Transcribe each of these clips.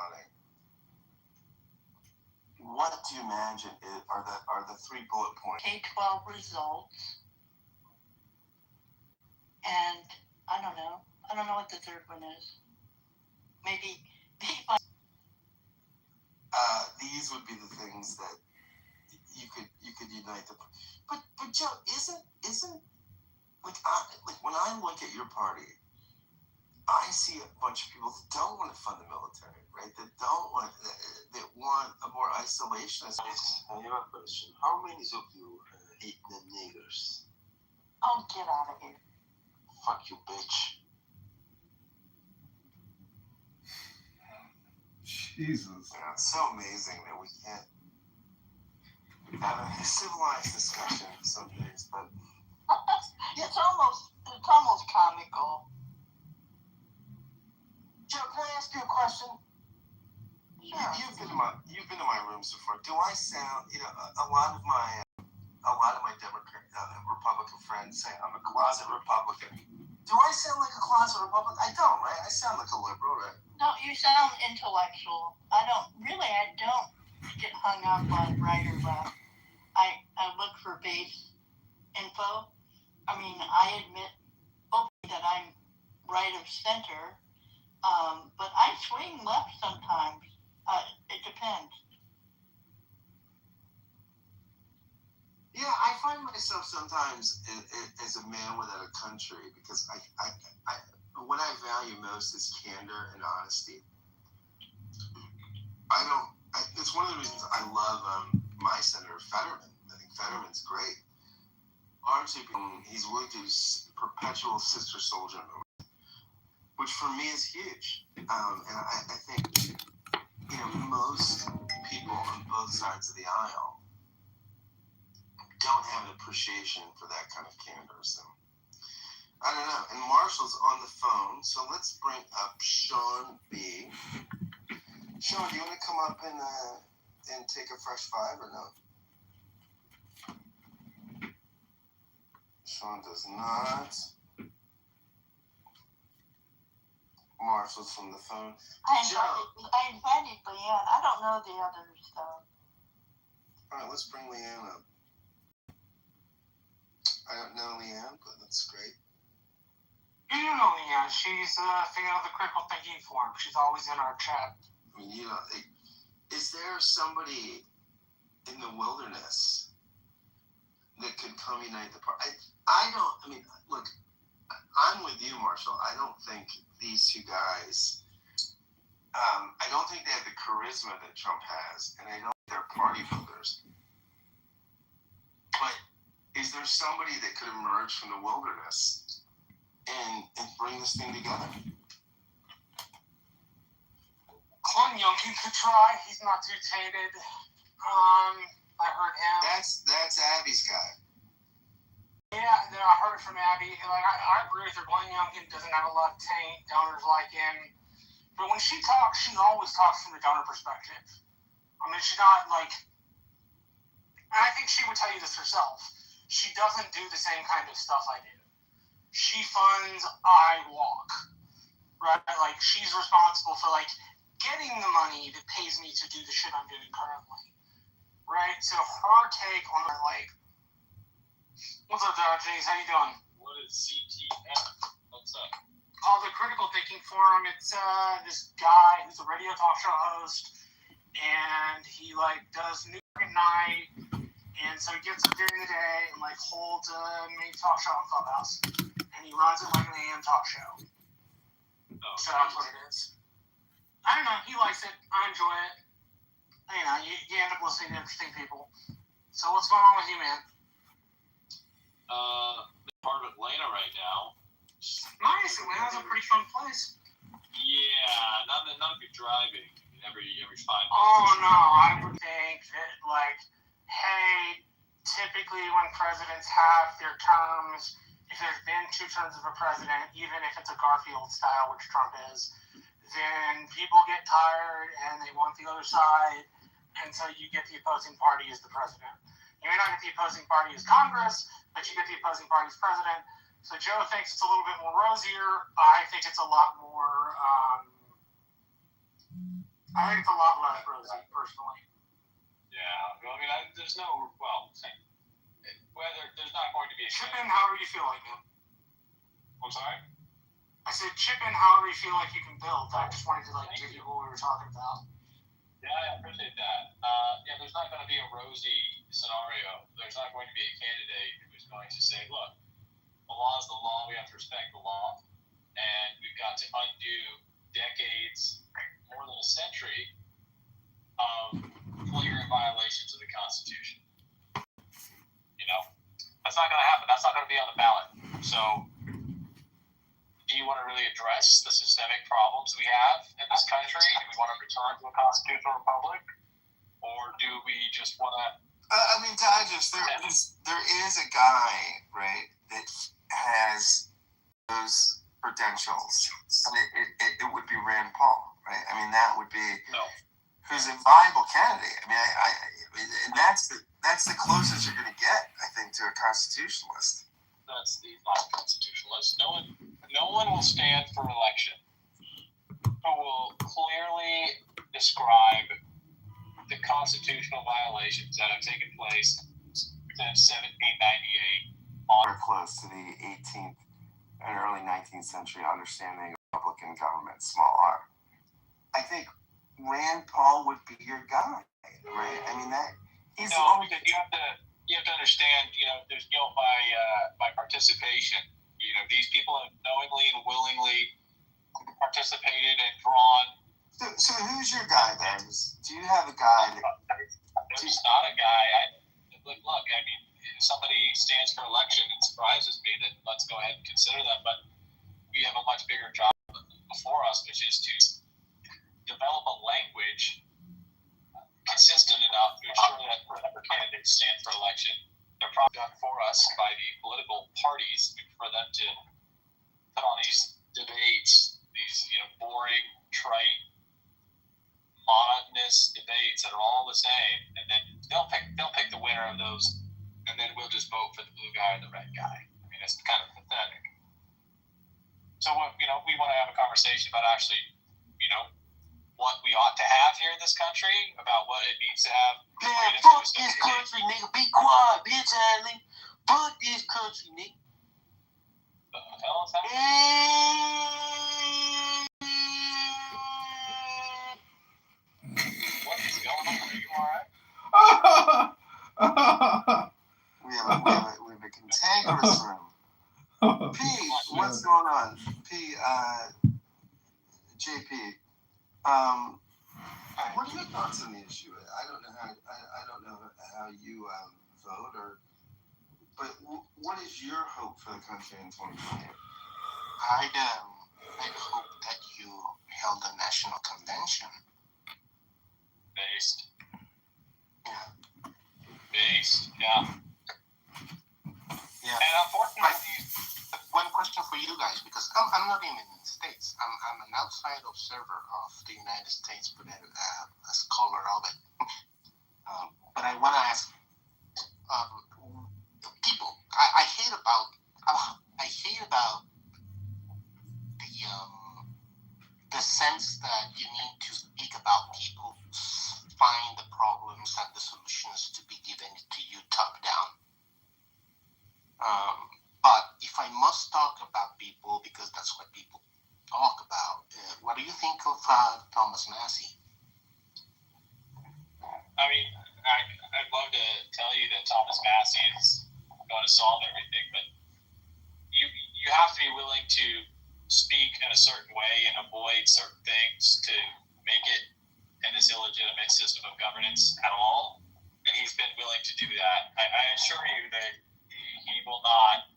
funny. What do you imagine are the 3 bullet points? K-12 results. And I don't know what the third one is. Maybe these would be the things that you could unite the. But Joe, isn't like when I look at your party, I see a bunch of people that don't want to fund the military, right? That want a more isolationist. I have a question. How many of you hate the niggers? Oh, get out of here. Fuck you, bitch. Jesus. Yeah, it's so amazing that we can't have a civilized discussion some days, but it's almost comical. Joe, can I ask you a question? Sure. You've been to my rooms before. Do I sound, a lot of my Democrat, Republican friends say I'm a closet Republican. Do I sound like a closet Republican? I don't, right? I sound like a liberal, right? No, you sound intellectual. I don't get hung up on right or left. I look for base info. I mean, I admit openly that I'm right of center, but I swing left sometimes. It depends. Yeah, I find myself sometimes as a man without a country because what I value most is candor and honesty. It's one of the reasons I love my Senator Fetterman. I think Fetterman's great. Largely because he's willing to do perpetual sister soldier movement, which for me is huge. And I think, most people on both sides of the aisle don't have an appreciation for that kind of candor. So I don't know. And Marshall's on the phone, so let's bring up Sean B. Sean, do you want to come up and take a fresh 5 or no? Sean does not. Marshall's from the phone. I invited Leanne. I don't know the others though. All right, let's bring Leanne up. I don't know Leanne, but that's great. You do know Leanne. She's a fan of the Critical Thinking Forum. She's always in our chat. I mean, is there somebody in the wilderness that could come unite the party? Look, I'm with you, Marshall. I don't think these two guys, I don't think they have the charisma that Trump has, and I don't think they're party builders. But is there somebody that could emerge from the wilderness and bring this thing together? Glenn Youngkin could try. He's not too tainted. I heard him. That's Abby's guy. Yeah, I heard it from Abby. Like I agree with her. Glenn Youngkin doesn't have a lot of taint. Donors like him, but when she talks, she always talks from the donor perspective. I mean, she's not like. And I think she would tell you this herself. She doesn't do the same kind of stuff I do. She funds, I walk. Right? Like, she's responsible for, getting the money that pays me to do the shit I'm doing currently. Right? So her take on, what's up, James? How you doing? What is CTF? What's up? Oh, the Critical Thinking Forum. It's this guy who's a radio talk show host, and he, does New York at night. And so he gets up during the day and holds a main talk show on Clubhouse, and he runs it like an AM talk show. Oh, so that's what it is. I don't know. He likes it. I enjoy it. You end up listening to interesting people. So what's going on with you, man? Part of Atlanta right now. Nice. Atlanta's a pretty fun place. Yeah, not if you're driving every 5 minutes. Oh no, I would think that hey, typically when presidents have their terms, if there's been 2 terms of a president, even if it's a Garfield style, which Trump is, then people get tired and they want the other side, and so you get the opposing party as the president. You may not get the opposing party as Congress, but you get the opposing party as president. So Joe thinks it's a little bit more rosier. I think it's a lot more, I think it's a lot less rosy, personally. Yeah. Well, I mean, there's no, whether there's not going to be a Chip in however you feel like, man. I'm sorry? I said chip in however you feel like you can build. I just wanted to give you what we were talking about. Yeah, I appreciate that. Yeah, there's not going to be a rosy scenario. There's not going to be a candidate who's going to say, look, the law is the law, we have to respect the law, and we've got to undo decades, more than a century, of flagrant violations of the Constitution. That's not going to happen. That's not going to be on the ballot. So, do you want to really address the systemic problems we have in this country? Do we want to return to a constitutional republic? Or do we just want to... I mean, Digest, there is a guy, right, that has those credentials. And it would be Rand Paul, right? I mean, that would be... No. Who's a viable candidate. I mean, and that's the closest you're going to get, I think, to a constitutionalist. That's the non-constitutionalist. No one will stand for election who will clearly describe the constitutional violations that have taken place since 1798 We're close to the 18th and early 19th century understanding of Republican government, small r. I think Rand Paul would be your guy, right? I mean, he's... No, because you have to understand, there's guilt by participation. These people have knowingly and willingly participated and drawn. So who's your guy, then? Do you have a guy that... There's not a guy. Look, I mean, if somebody stands for election, it surprises me that let's go ahead and consider them, but we have a much bigger job before us, which is to develop a language consistent enough to ensure that whatever candidates stand for election, they're probably done for us by the political parties for them to put on these debates, these boring, trite, monotonous debates that are all the same, and then they'll pick the winner of those, and then we'll just vote for the blue guy or the red guy. I mean, it's kind of pathetic. So we want to have a conversation about actually, what we ought to have here in this country, about what it needs to have. Man, fuck this country, nigga. Be quiet, bitch, Adley. Fuck this country, nigga. The hell is that? What is going on? Are you alright? We have a cantankerous room. P, what's going on? P, JP. What are your thoughts on the issue? I don't know how you vote, but what is your hope for the country in 2020? I'd hope that you held a national convention. Based. Yeah. Based, yeah. Yeah. And unfortunately, one question for you guys, because I'm not even in the States. I'm an outside observer of the United States, but a scholar of it. But I want to ask people. I hate about the sense that you need to speak about people, find the problems and the solutions to be given to you top down. But if I must talk about people, because that's what people talk about, what do you think of Thomas Massey? I mean, I'd love to tell you that Thomas Massey is going to solve everything, but you have to be willing to speak in a certain way and avoid certain things to make it in this illegitimate system of governance at all. And he's been willing to do that. I assure you that he will not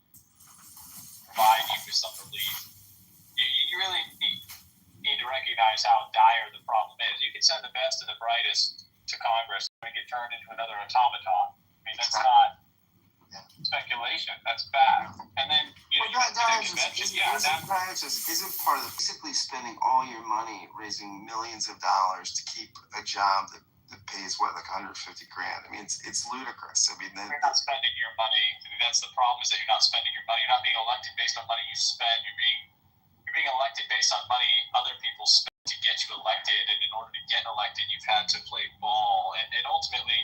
provide you with some relief. You really need to recognize how dire the problem is. You can send the best and the brightest to Congress and get turned into another automaton. I mean, that's not speculation. That's bad. And then isn't part of basically spending all your money raising millions of dollars to keep a job that pays what, like $150,000? I mean, it's ludicrous. I mean, you're not spending your money. I mean, that's the problem, is that you're not spending your money. You're not being elected based on money you spend. You're being elected based on money other people spend. to get you elected, and in order to get elected, you've had to play ball, and ultimately,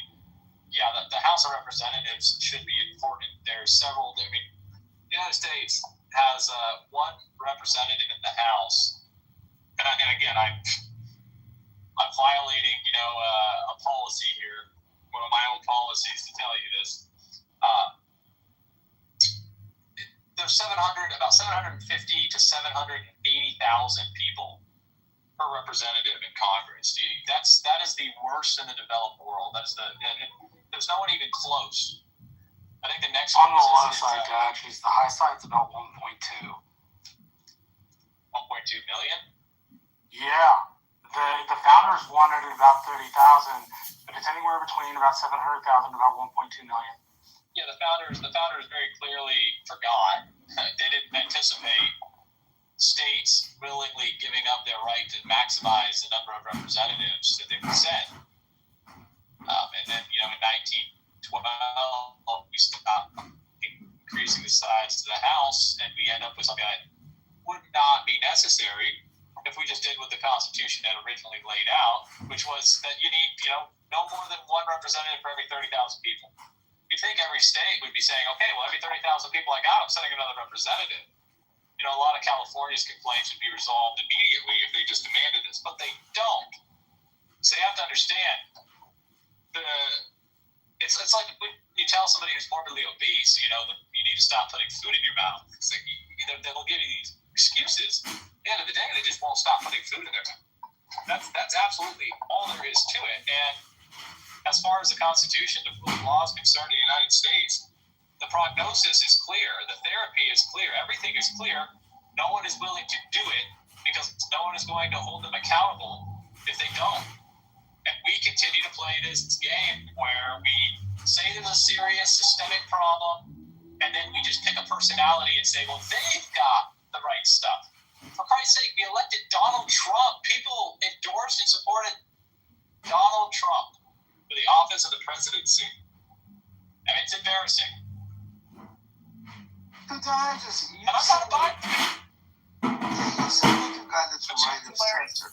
yeah, the House of Representatives should be important. There's several. I mean, the United States has one representative in the House, and again, I'm violating, a policy here, one of my own policies to tell you this. There's about 750 to 780,000 people per representative in Congress. That is the worst in the developed world. There's no one even close. I think the next On the low is, side, actually, the high side's about 1.2. 1.2 million. Yeah, the founders wanted about 30,000, but it's anywhere between about 700,000 to about 1.2 million. Yeah, the founders very clearly forgot. They didn't anticipate states willingly giving up their right to maximize the number of representatives that they would send. And then, in 1912, we stopped increasing the size of the House, and we end up with something that would not be necessary if we just did what the Constitution had originally laid out, which was that you need, no more than one representative for every 30,000 people. You'd think every state would be saying, okay, well, every 30,000 people I got, I'm sending another representative. A lot of California's complaints would be resolved immediately if they just demanded this, but they don't. So you have to understand, it's like when you tell somebody who's morbidly obese, you need to stop putting food in your mouth. It's like they'll give you these excuses. At the end of the day, they just won't stop putting food in their mouth. That's absolutely all there is to it. And as far as the Constitution, the rule of law is concerned in the United States, the prognosis is clear, the therapy is clear, everything is clear. No one is willing to do it because no one is going to hold them accountable if they don't. And we continue to play this game where we say there's a serious systemic problem, and then we just pick a personality and say, well, they've got the right stuff. For Christ's sake, we elected Donald Trump. People endorsed and supported Donald Trump for the office of the presidency. And it's embarrassing. But I just, And I'm not a Biden. you sound like a guy that's right of center.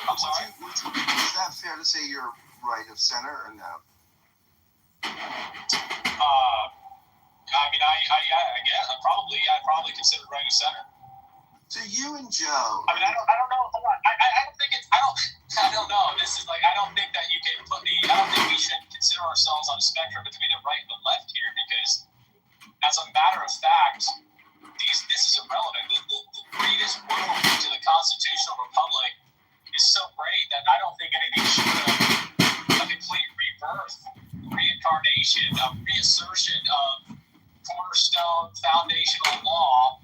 I'm sorry? Is that fair to say you're right of center or no? I guess I probably consider right of center. So you and Joe. I don't know. I don't think it's. I don't know. This is like, I don't think that you can put me. I don't think we should consider ourselves on a spectrum between the right and the left here, because, as a matter of fact, this is irrelevant. The greatest wound to the constitutional republic is so great that I don't think anything short of a complete rebirth, reincarnation, a reassertion of cornerstone foundational law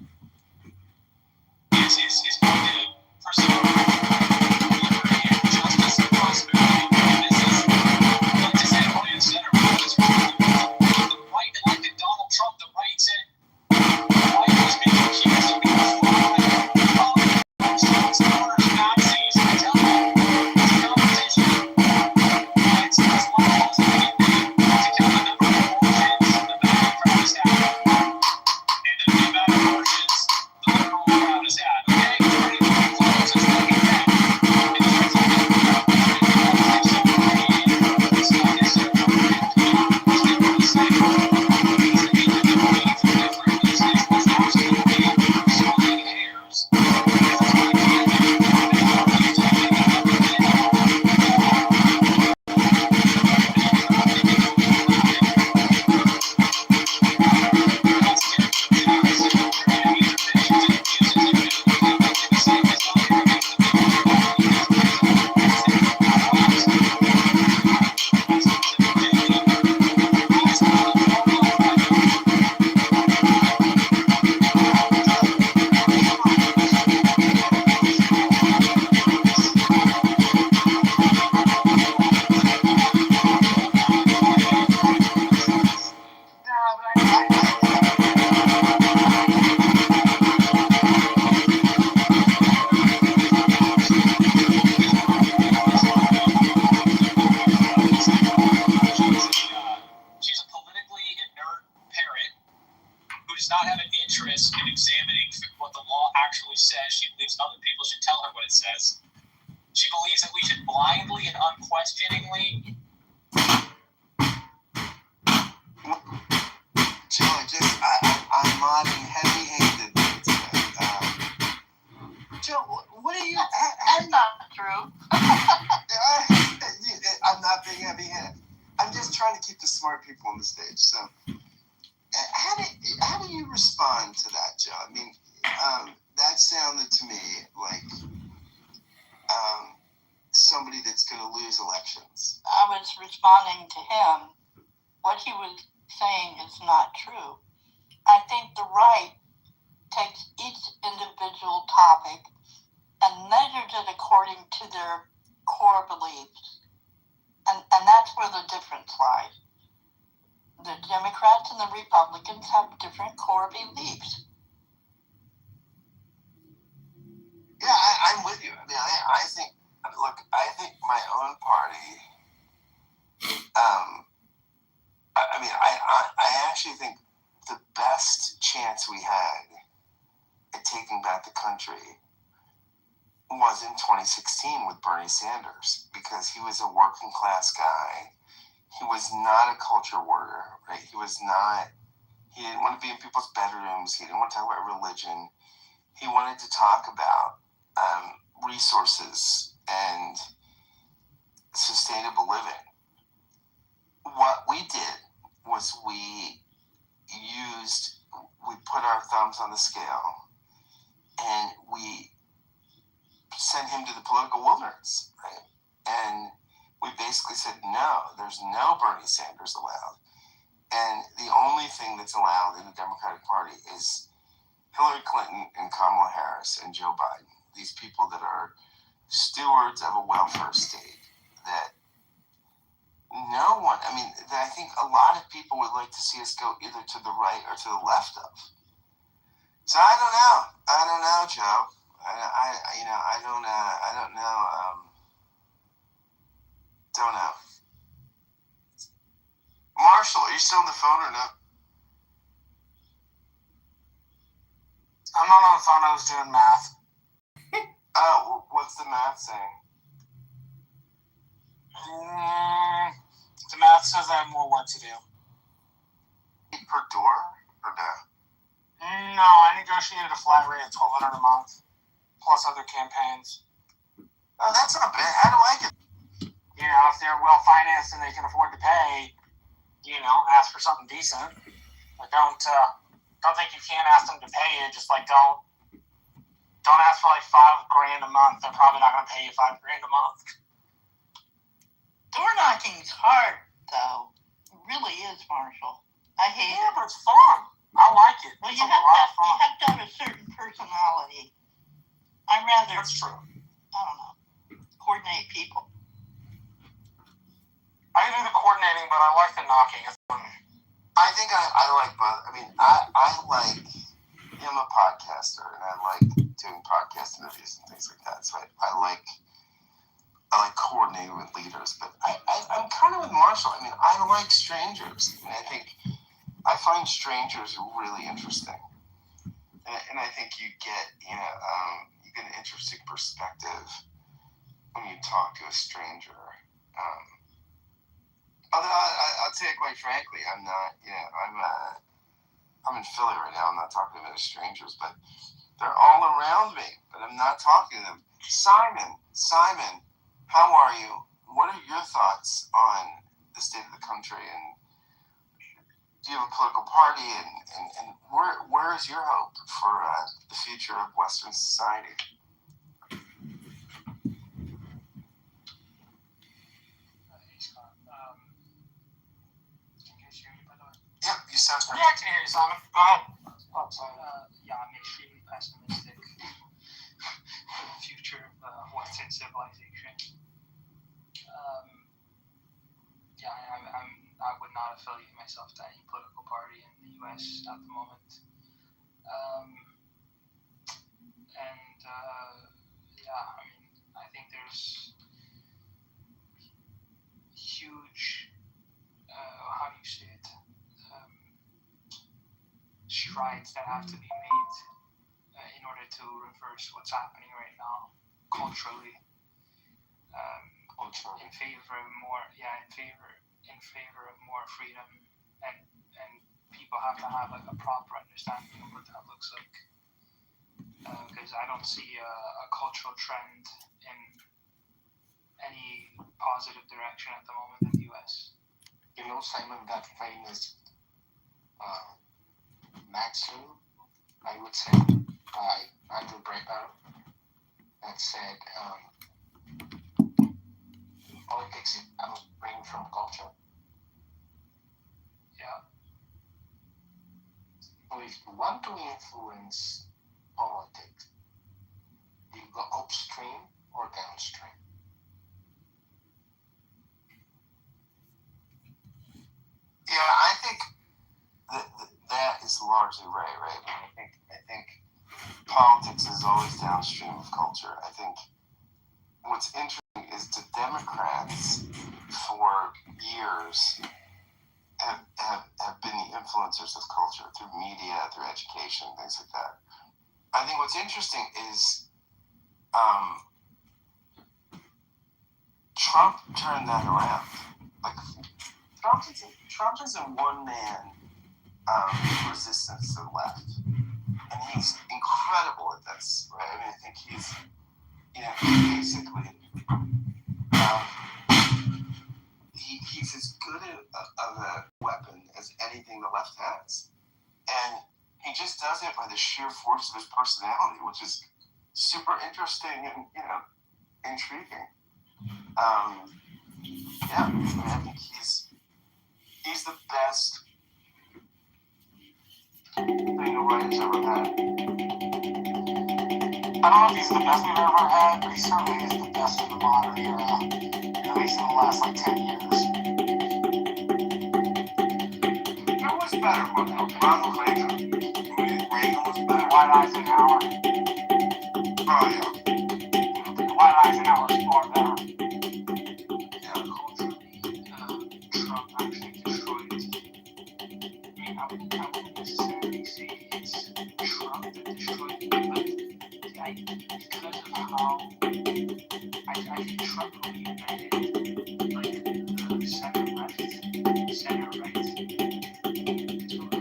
is going to preserve liberty and justice and prosperity. And this is, not to say right and center, but it's the right elected Donald Trump. The right said, why is being accused of being fraud, politics, Nazis, I'm telling you, it's a competition. It's one of the most important things to count the number of abortions the medical crowd has had, and the amount of abortions the liberal crowd has had. Okay? believes that we should blindly and unquestioningly. Joe, I'm nodding heavy-handedly today. Joe, what are you? That's not true. I'm not being heavy-handed. I'm just trying to keep the smart people on the stage. So, how do you respond to that, Joe? I mean, that sounded to me like somebody that's going to lose elections. I was responding to him. What he was saying is not true. I think the right takes each individual topic and measures it according to their core beliefs. And that's where the difference lies. The Democrats and the Republicans have different core beliefs. Yeah, I'm with you. I mean, I think my own party, I actually think the best chance we had at taking back the country was in 2016 with Bernie Sanders, because he was a working class guy. He was not a culture warrior, right? He didn't want to be in people's bedrooms. He didn't want to talk about religion. He wanted to talk about resources and sustainable living. What we did was we put our thumbs on the scale and we sent him to the political wilderness, right? And we basically said, no, there's no Bernie Sanders allowed. And the only thing that's allowed in the Democratic Party is Hillary Clinton and Kamala Harris and Joe Biden. These people that are stewards of a welfare state that no one, that I think a lot of people would like to see us go either to the right or to the left of. So I don't know, Joe. I don't know. Don't know. Marshall, are you still on the phone or not? I'm not on the phone. I was doing math. Oh, what's the math saying? The math says I have more work to do. Per door or no? No, I negotiated a flat rate of $1,200 a month, plus other campaigns. Oh, that's not bad. How do I get? If they're well financed and they can afford to pay, ask for something decent. But don't think you can't ask them to pay you. Just don't ask for like $5,000 a month. They're probably not going to pay you $5,000 a month. Door knocking's hard, though. It really is, Marshall. I hate it. But it's fun. I like it. Well, It's you a have lot of fun. to have a certain personality. I'd rather, That's true. I don't know, coordinate people. I do the coordinating, but I like the knocking. It's fun. I think I like both. I'm a podcaster, and I like doing podcast interviews and things like that. So I like coordinating with leaders. But I'm kind of with Marshall. I like strangers. I find strangers really interesting. And I think you get an interesting perspective when you talk to a stranger. Although I'll tell you quite frankly, I'm not, I'm in Philly right now. I'm not talking to many strangers, but they're all around me, but I'm not talking to them. Simon, how are you? What are your thoughts on the state of the country? And do you have a political party? And where is your hope for the future of Western society? Yeah, you sound great. Yeah, I can hear you, Simon. Go ahead. I'm extremely pessimistic for the future of Western civilization. I would not affiliate myself to any political party in the U.S. at the moment. I think there's huge, how do you say it, strides that have to be made in order to reverse what's happening right now culturally. in favor of more freedom, and people have to have like a proper understanding of what that looks like. Because I don't see a cultural trend in any positive direction at the moment in the U.S. You know, Simon, that famous maxim, I would say, by Andrew Breitbart, that said, politics comes spring from culture. Yeah. So if you want to influence politics, you go upstream or downstream. Yeah, I think that is largely right. I think politics is always downstream of culture. I think what's interesting is the Democrats for years have been the influencers of culture through media, through education, things like that. I think what's interesting is Trump turned that around. Like Trump is a one-man resistance to the left, and he's incredible at this. Right? I mean, I think he's, basically, he's as good of a weapon as anything the left has, and he just does it by the sheer force of his personality, which is super interesting and intriguing. I think he's the best thing a writer's ever had. I don't know if he's the best we've ever had, but he certainly is the best in the modern era, at least in the last 10 years. Who was better? Ronald Reagan. Reagan was better. Dwight Eisenhower. Oh, yeah. Dwight Eisenhower's far better. Trump actually destroyed. I mean, I wouldn't necessarily say it's Trump that destroyed it, but because of how I think Trump reunited the center left, center right. So I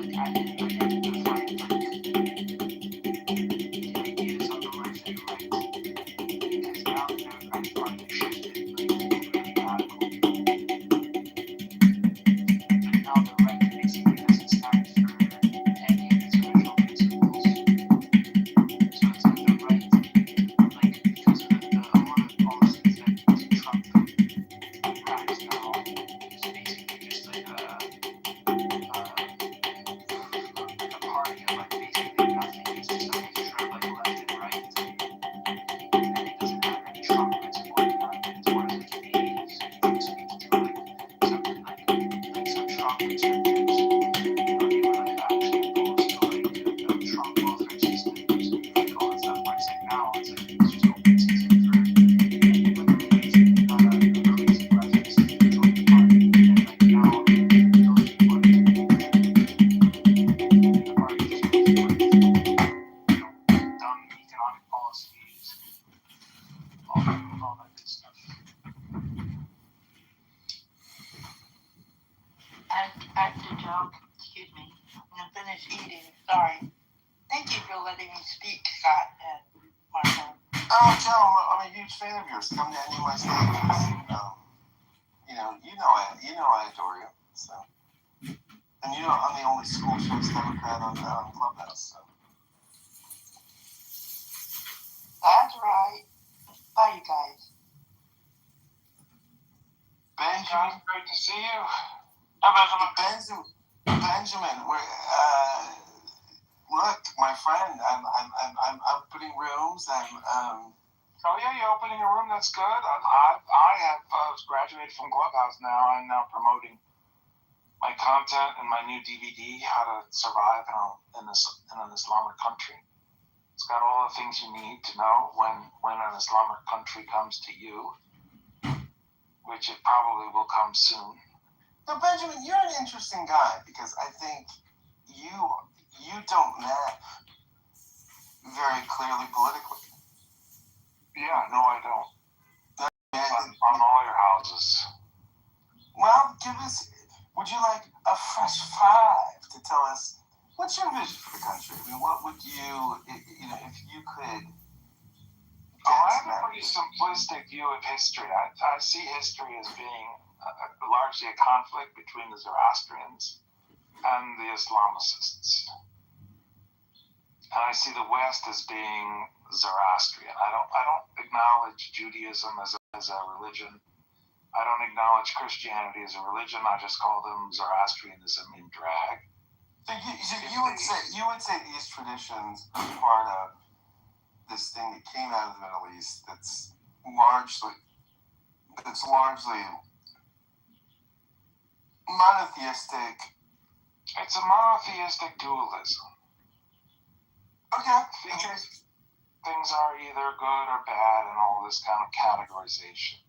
didn't find the ideas on the left and right, because now the Democratic Party shifted really radical. Now the right basically doesn't stand for any of its original principles. So it's like the right, because of the amount of policies that Trump has now, it's basically just like a party of basically nothing. It's just a mixture of left and right. And it doesn't have any Trump principle as far as it can be. So it speaks to something like some strong conservatives, they were actually opposed to Trump welfare system and all that stuff. But it's now it's just open season for crazy leftists to join the party. And now those people in the party just dumb economic policies, all that good stuff. I have to jump. Excuse me. I'm gonna finish eating. Sorry. Thank you for letting me speak, Scott and Marco. Oh, Joe, I'm a huge fan of yours. Come to any of my stages. I adore you. So, and I'm the only school choice Democrat on Clubhouse. So. That's right. Bye, you guys. Benjamin, Great to see you. Benjamin, look, my friend, I'm putting rooms. Oh yeah, you're opening a room. That's good. I have graduated from Clubhouse now. I'm now promoting my content and my new DVD, How to Survive in an Islamic Country. It's got all the things you need to know when an Islamic country comes to you, which it probably will come soon. Now, Benjamin, you're an interesting guy because I think you don't map very clearly politically. Yeah, no, I don't. And would you like a fresh five to tell us what's your vision for the country? I mean, what would you, if you could? I have a pretty simplistic view of history. I see history as being largely a conflict between the Zoroastrians and the Islamicists. And I see the West as being Zoroastrian. I don't acknowledge Judaism as a religion. I don't acknowledge Christianity as a religion. I just call them Zoroastrianism in drag. So you would say these traditions are part of this thing that came out of the Middle East that's largely monotheistic. It's a monotheistic dualism. Okay. Things are either good or bad and all this kind of categorization.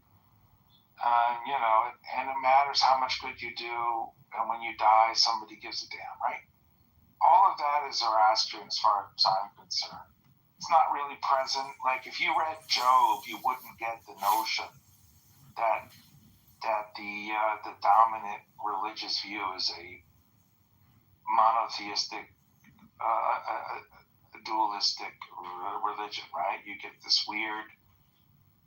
And it matters how much good you do, and when you die, somebody gives a damn, right? All of that is Zoroastrian as far as I'm concerned. It's not really present. Like, if you read Job, you wouldn't get the notion that the dominant religious view is a monotheistic, dualistic religion, right? You get this weird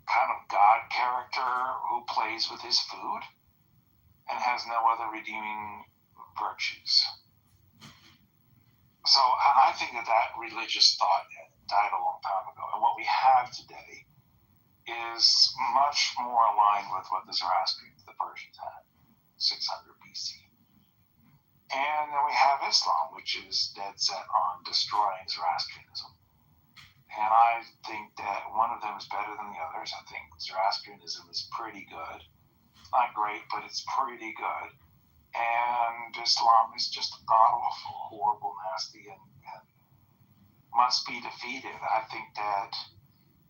kind of God character who plays with his food and has no other redeeming virtues. So I think that religious thought died a long time ago. And what we have today is much more aligned with what the Zoroastrians, the Persians had, 600 BC. And then we have Islam, which is dead set on destroying Zoroastrianism. And I think that one of them is better than the others. I think Zoroastrianism is pretty good. Not great, but it's pretty good. And Islam is just god-awful, horrible, nasty, and must be defeated. I think that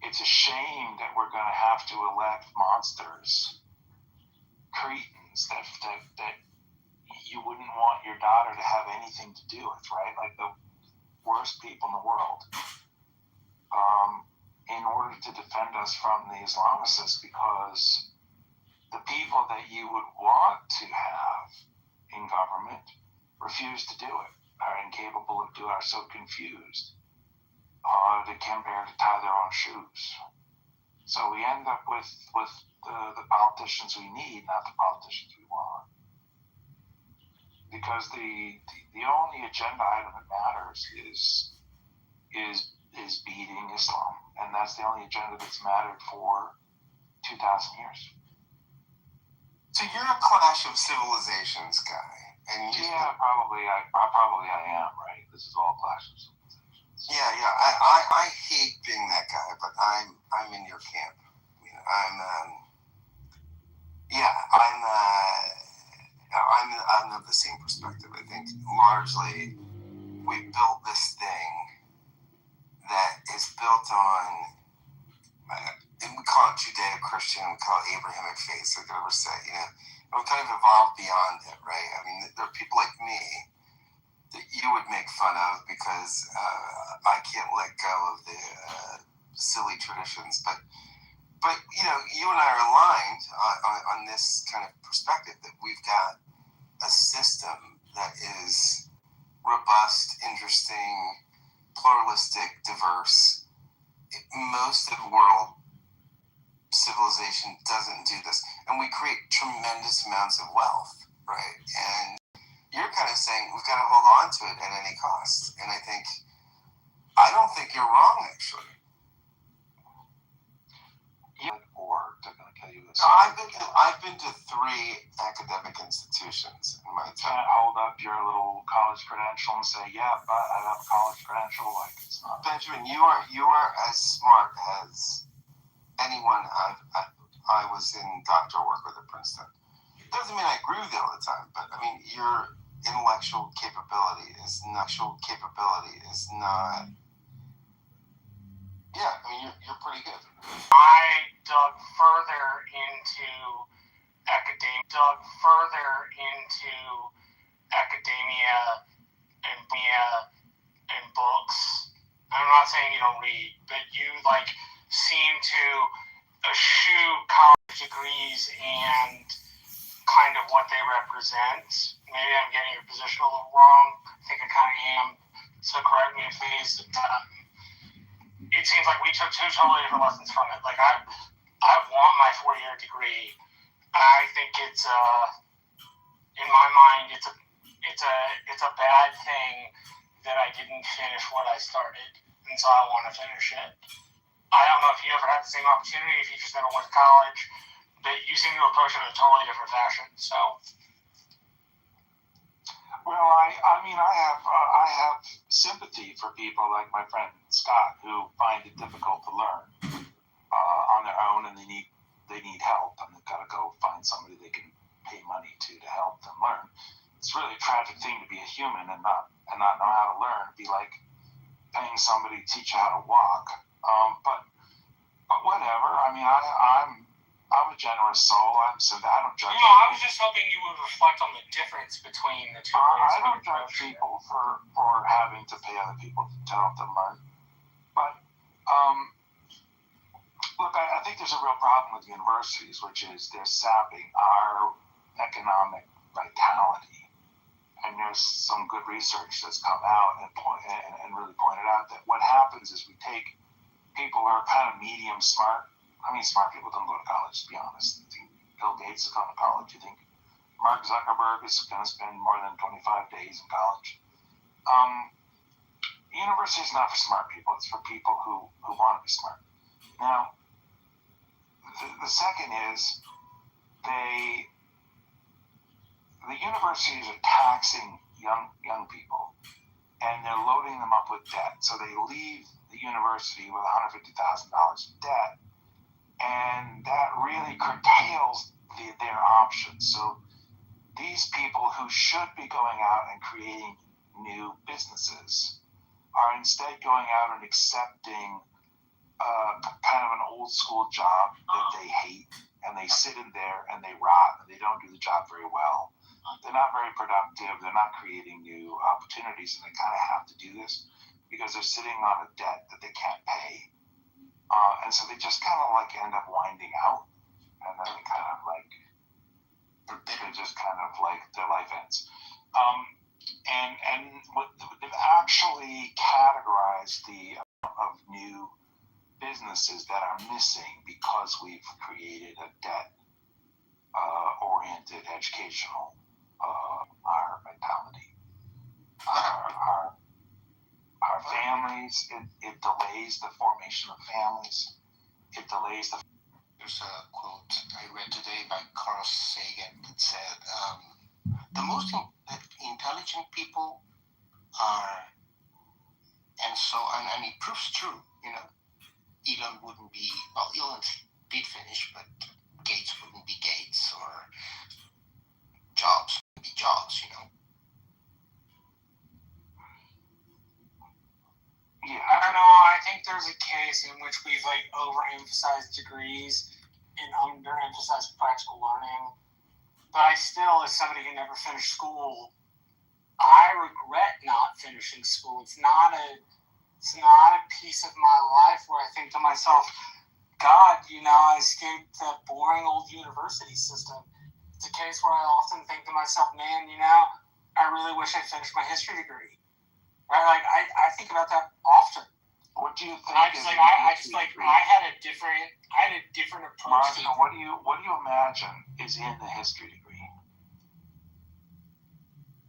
it's a shame that we're going to have to elect monsters, cretins, that you wouldn't want your daughter to have anything to do with, right? Like the worst people in the world. In order to defend us from the Islamicists, because the people that you would want to have in government refuse to do it, are incapable of doing it, are so confused. They can't bear to tie their own shoes. So we end up with the politicians we need, not the politicians we want. Because the only agenda item that matters is beating Islam. And that's the only agenda that's mattered for 2,000 years. So you're a Clash of Civilizations guy. And probably I am, right? This is all Clash of Civilizations. Yeah. I hate being that guy, but I'm in your camp. I mean, I'm of the same perspective. I think largely we built this thing that is built on, and we call it Judeo-Christian, we call it Abrahamic faith, so I could ever say, and we kind of evolved beyond it, right? I mean, there are people like me that you would make fun of because I can't let go of the silly traditions, but you and I are aligned on this kind of perspective that we've got a system that is robust, interesting, pluralistic, diverse. Most of the world civilization doesn't do this, and we create tremendous amounts of wealth, right? And you're kind of saying we've got to hold on to it at any cost, and I don't think you're wrong, actually. Or they're going to kill you. I've been to 3 academic institutions in my You time. can't hold up your little college credential and say, yeah, but I have a college credential. Like, it's not. Benjamin, you are as smart as anyone. I was in doctoral work with at Princeton. Doesn't mean I agree with you all the time, but I mean your intellectual capability is not. Yeah, I mean you're pretty good. I dug further into academia and books. I'm not saying you don't read, but you seem to eschew college degrees and kind of what they represent. Maybe I'm getting your position a little wrong. I think I kind of am. So correct me, please. It seems like we took two totally different lessons from it. Like I want my 4-year degree. I think it's in my mind it's a bad thing that I didn't finish what I started, and so I want to finish it. I don't know if you ever had the same opportunity, if you just never went to college, but you seem to approach it in a totally different fashion. So. Well, I have sympathy for people like my friend Scott who find it difficult to learn on their own, and they need help, and they've got to go find somebody they can pay money to help them learn. It's really a tragic thing to be a human and not know how to learn. It'd be like paying somebody to teach you how to walk. But whatever. I mean, I'm a generous soul. I don't judge. I was just hoping you would reflect on the difference between the two. I don't judge people for having to pay other people to help them learn. But look, I think there's a real problem with universities, which is they're sapping our economic vitality. And there's some good research that's come out and really pointed out that what happens is we take people who are kind of medium smart. I mean, smart people don't go to college, to be honest. You think Bill Gates is going to college? You think Mark Zuckerberg is going to spend more than 25 days in college? University is not for smart people. It's for people who want to be smart. Now, the second is the universities are taxing young people, and they're loading them up with debt. So they leave the university with $150,000 in debt, and that really curtails their options. So these people who should be going out and creating new businesses are instead going out and accepting kind of an old school job that they hate, and they sit in there and they rot, and they don't do the job very well. They're not very productive. They're not creating new opportunities, and they kind of have to do this because they're sitting on a debt that they can't pay. And so they just kind of like end up winding out, and then they kind of like, they just kind of like their life ends. And what they've actually categorized the of new businesses that are missing because we've created a debt oriented educational our mentality. Our families, it delays the formation of families. It delays the. There's a quote I read today by Carl Sagan that said, the most intelligent people are, and it proves true, Elon wouldn't be, well, Elon did finish, but Gates wouldn't be Gates, or Jobs wouldn't be Jobs, Yeah. I don't know. I think there's a case in which we've overemphasized degrees and underemphasized practical learning. But I still, as somebody who never finished school, I regret not finishing school. It's not a piece of my life where I think to myself, God, I escaped that boring old university system. It's a case where I often think to myself, man, I really wish I finished my history degree. Right? Like I think about that often. What do you think? I had a different approach. Marshall, what do you imagine is in the history degree?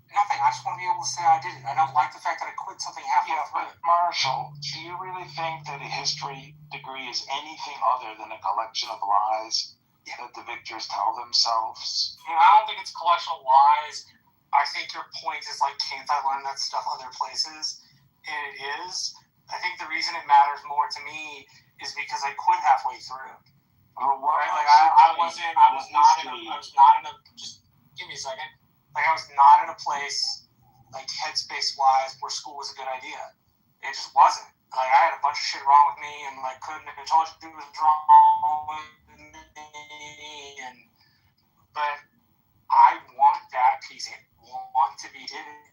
Nothing. I just want to be able to say I did it. I don't like the fact that I quit something halfway through. But Marshall, do you really think that a history degree is anything other than a collection of lies that the victors tell themselves? I don't think it's a collection of lies. I think your point is can't I learn that stuff other places? And it is. I think the reason it matters more to me is because I quit halfway through. Well, right? I was not in a. Just give me a second. I was not in a place headspace wise where school was a good idea. It just wasn't. I had a bunch of shit wrong with me, and couldn't have told you it was wrong with me. But I want that piece. I want to be did it.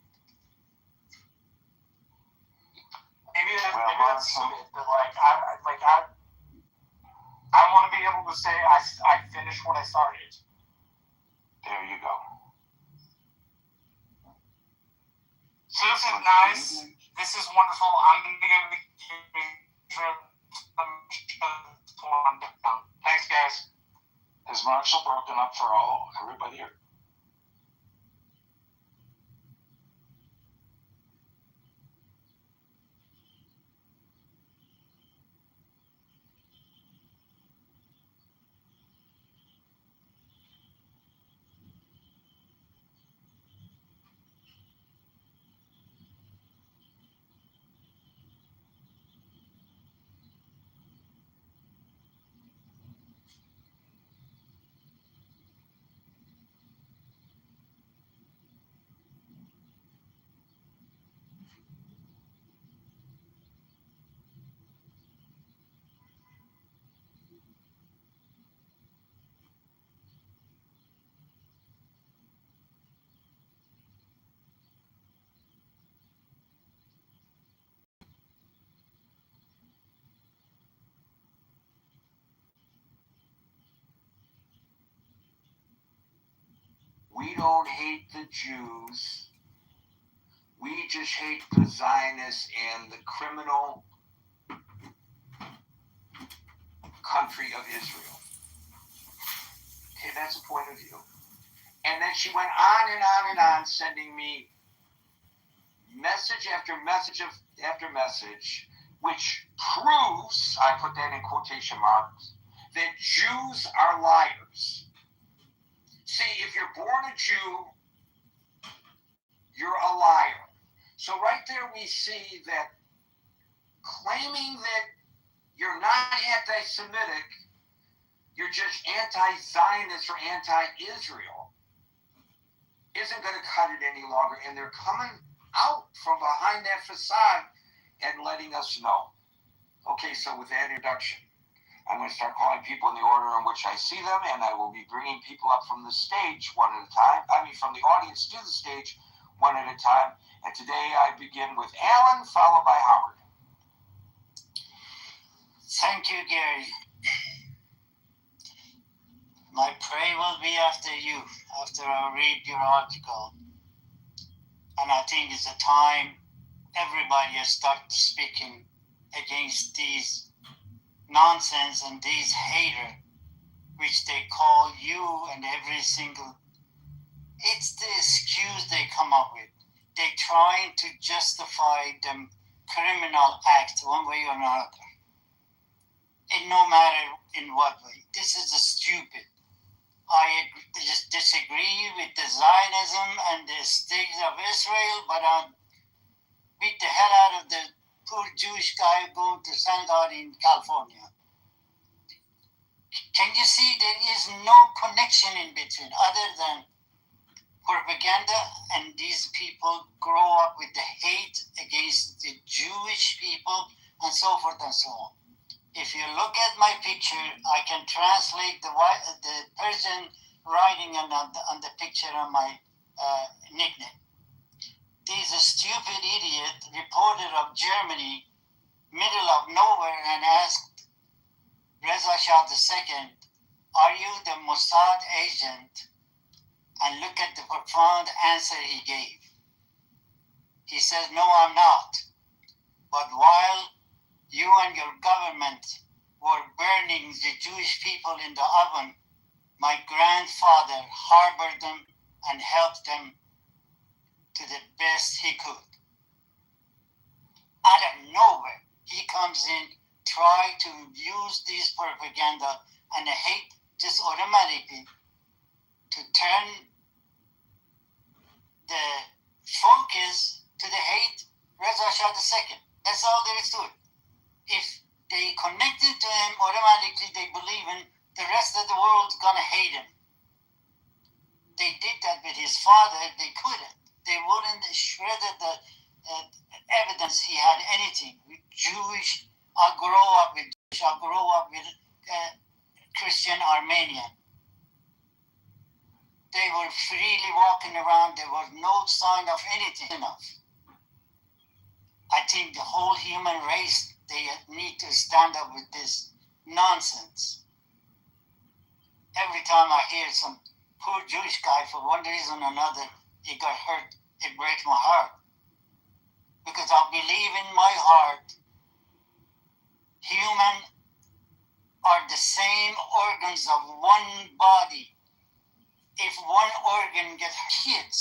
Maybe that's stupid, but I want to be able to say I finished what I started. There you go. So this is nice. This is wonderful. I'm going to one down. Thanks, guys. Has Marshall broken up for everybody? Or? We don't hate the Jews. We just hate the Zionists and the criminal country of Israel. Okay, that's a point of view. And then she went on and on and on, sending me message after message after message, which proves, I put that in quotation marks, that Jews are liars. See, if you're born a Jew, you're a liar. So right there we see that claiming that you're not anti-Semitic, you're just anti-Zionist or anti-Israel, isn't going to cut it any longer. And they're coming out from behind that facade and letting us know. Okay, so with that introduction, I'm going to start calling people in the order in which I see them, and I will be bringing people up from the stage one at a time. From the audience to the stage one at a time. And today I begin with Alan, followed by Howard. Thank you, Gary. My prayer will be after you, after I read your article. And I think it's a time everybody has started speaking against these nonsense and these haters, which they call you and every single. It's the excuse they come up with. They're trying to justify them criminal act one way or another. And no matter in what way. This is a stupid. I just disagree with the Zionism and the state of Israel, but I beat the hell out of the poor Jewish guy going to synagogue in California. Can you see there is no connection in between other than propaganda, and these people grow up with the hate against the Jewish people and so forth and so on. If you look at my picture, I can translate the Persian writing on the picture on my nickname. This stupid idiot reporter of Germany, middle of nowhere, and asked Reza Shah II, "Are you the Mossad agent?" And look at the profound answer he gave. He says, "No, I'm not. But while you and your government were burning the Jewish people in the oven, my grandfather harbored them and helped them to the best he could." Out of nowhere, he comes in, try to use this propaganda and hate just automatically to turn the focus to the hate Reza Shah II. That's all there is to it. If they connected to him, automatically they believe in the rest of the world's gonna hate him. They did that with his father. They couldn't. They wouldn't shred the evidence he had anything with Jewish. I grew up with Christian Armenian. They were freely walking around. There was no sign of anything enough. I think the whole human race, they need to stand up with this nonsense. Every time I hear some poor Jewish guy, for one reason or another, he got hurt. It breaks my heart. Because I believe in my heart, human are the same organs of one body. If one organ gets hit,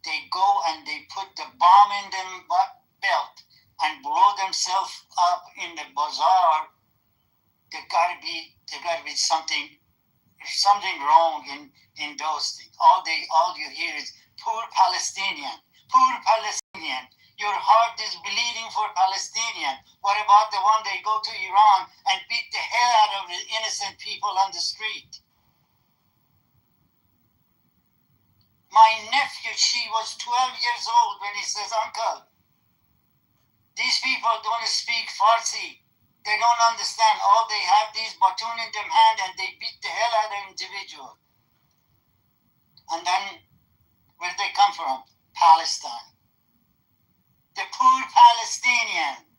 they go and they put the bomb in them belt and blow themselves up in the bazaar. There gotta be something wrong in those things. All you hear is poor Palestinian. Your heart is bleeding for Palestinian. What about the one they go to Iran and beat the hell out of the innocent people on the street? My nephew, she was 12 years old when he says, Uncle, these people don't speak Farsi. They don't understand. All they have these batoon in their hand and they beat the hell out of an individual. And then, where they come from? Palestine. The poor Palestinian.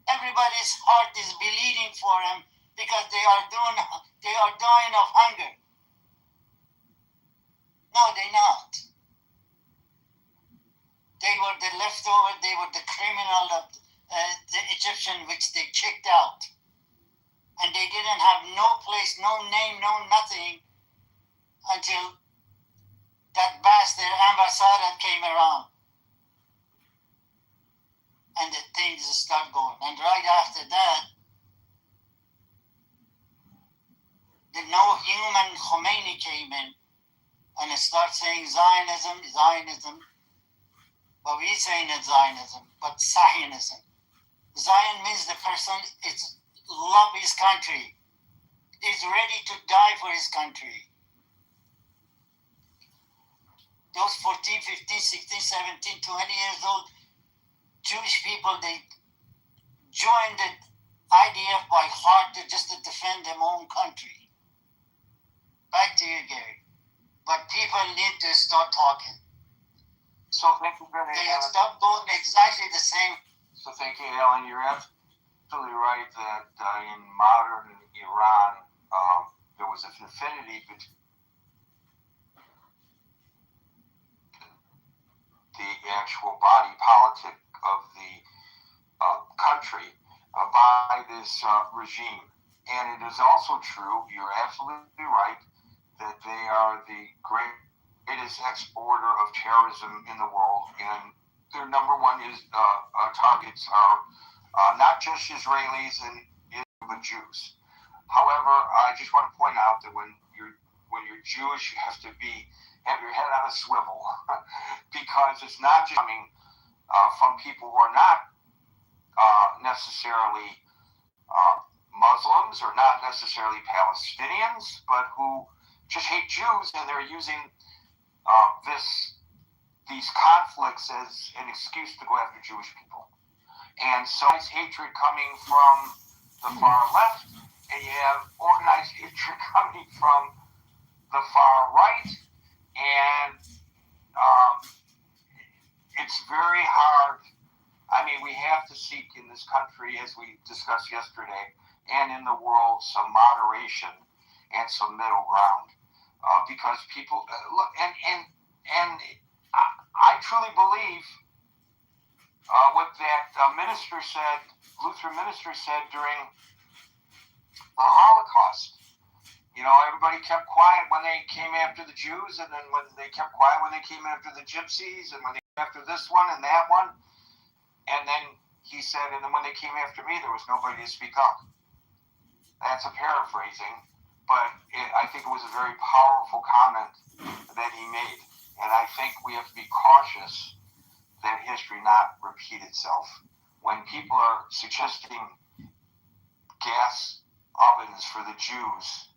Everybody's heart is bleeding for them because they are dying of hunger. No, they're not. They were the leftover, they were the criminal of the Egyptian which they kicked out. And they didn't have no place, no name, no nothing until that bastard ambassador came around. And the things start going. And right after that, the no human Khomeini came in and start saying Zionism. But we say not Zionism, but Zionism. Zion means the person is love his country, is ready to die for his country. Those 14, 15, 16, 17, 20 years old Jewish people, they joined the IDF by heart just to defend their own country. Back to you, Gary. But people need to start talking. So thank you very much. They have stopped going exactly the same. So thank you, Alan. You're absolutely right that in modern Iran, there was an affinity between the actual body politic of the country by this regime. And it is also true, you're absolutely right, that they are the greatest exporter of terrorism in the world. And their number one targets are not just Israelis but Jews. However, I just want to point out that when you're Jewish, you have to have your head on a swivel because it's not just coming from people who are not necessarily Muslims or not necessarily Palestinians, but who just hate Jews, and they're using these conflicts as an excuse to go after Jewish people. And so it's hatred coming from the far left, and you have organized hatred coming from the far right, and it's very hard. I mean, we have to seek in this country, as we discussed yesterday, and in the world, some moderation and some middle ground, because people look, and I truly believe what that minister said, Lutheran minister said during the Holocaust. You know, everybody kept quiet when they came after the Jews, and then when they kept quiet when they came after the Gypsies, and when they came after this one and that one. And then he said, and then when they came after me, there was nobody to speak up. That's a paraphrasing, but I think it was a very powerful comment that he made. And I think we have to be cautious that history not repeat itself. When people are suggesting gas ovens for the Jews,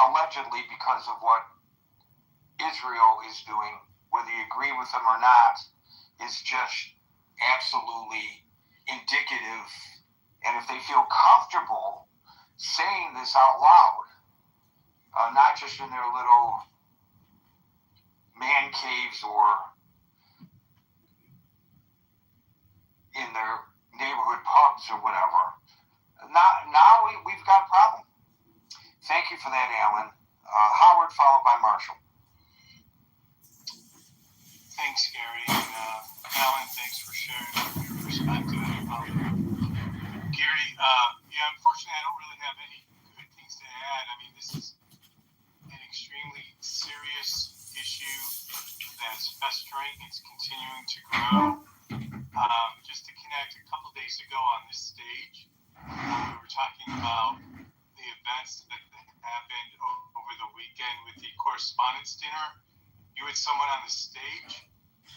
allegedly because of what Israel is doing, whether you agree with them or not, is just absolutely indicative. And if they feel comfortable saying this out loud, not just in their little man caves or in their neighborhood pubs or whatever, now we've got a problem. Thank you for that, Alan. Marshall. Thanks, Gary, and Alan, thanks for sharing your perspective. Gary, unfortunately, I don't really have any good things to add. I mean, this is an extremely serious issue that's festering. It's continuing to grow. Just to connect, a couple days ago on this stage, we were talking about the events that happened over the weekend with the correspondence dinner. You had someone on the stage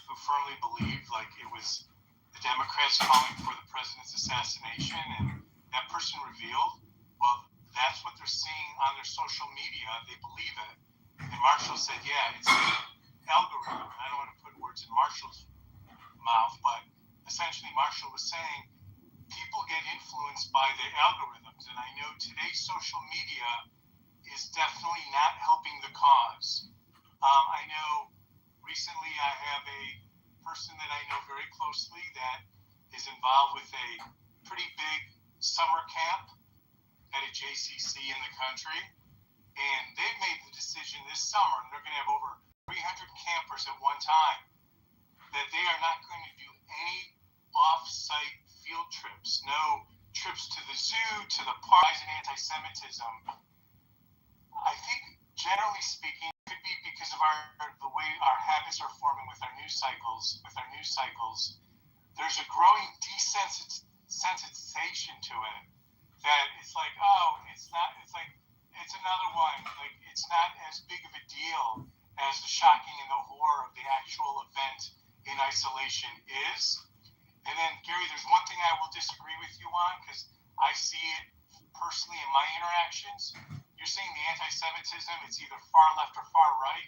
who firmly believed like it was the Democrats calling for the president's assassination, and that person revealed, well, that's what they're seeing on their social media. They believe it. And Marshall said, yeah, it's an algorithm. I don't want to put words in Marshall's mouth, but essentially Marshall was saying people get influenced by the algorithms. And I know today's social media is definitely not helping the cause. I know recently I have a person that I know very closely that is involved with a pretty big summer camp at a JCC in the country. And they've made the decision this summer, and they're going to have over 300 campers at one time, that they are not going to do any off-site field trips, no trips to the zoo, to the parks, and anti-Semitism. I think, generally speaking, it could be because of the way our habits are forming with our news cycles. There's a growing desensitization to it. That it's like, oh, it's another one. Like, it's not as big of a deal as the shocking and the horror of the actual event in isolation is. And then, Gary, there's one thing I will disagree with you on, because I see it personally in my interactions. You're saying the anti-Semitism, it's either far left or far right.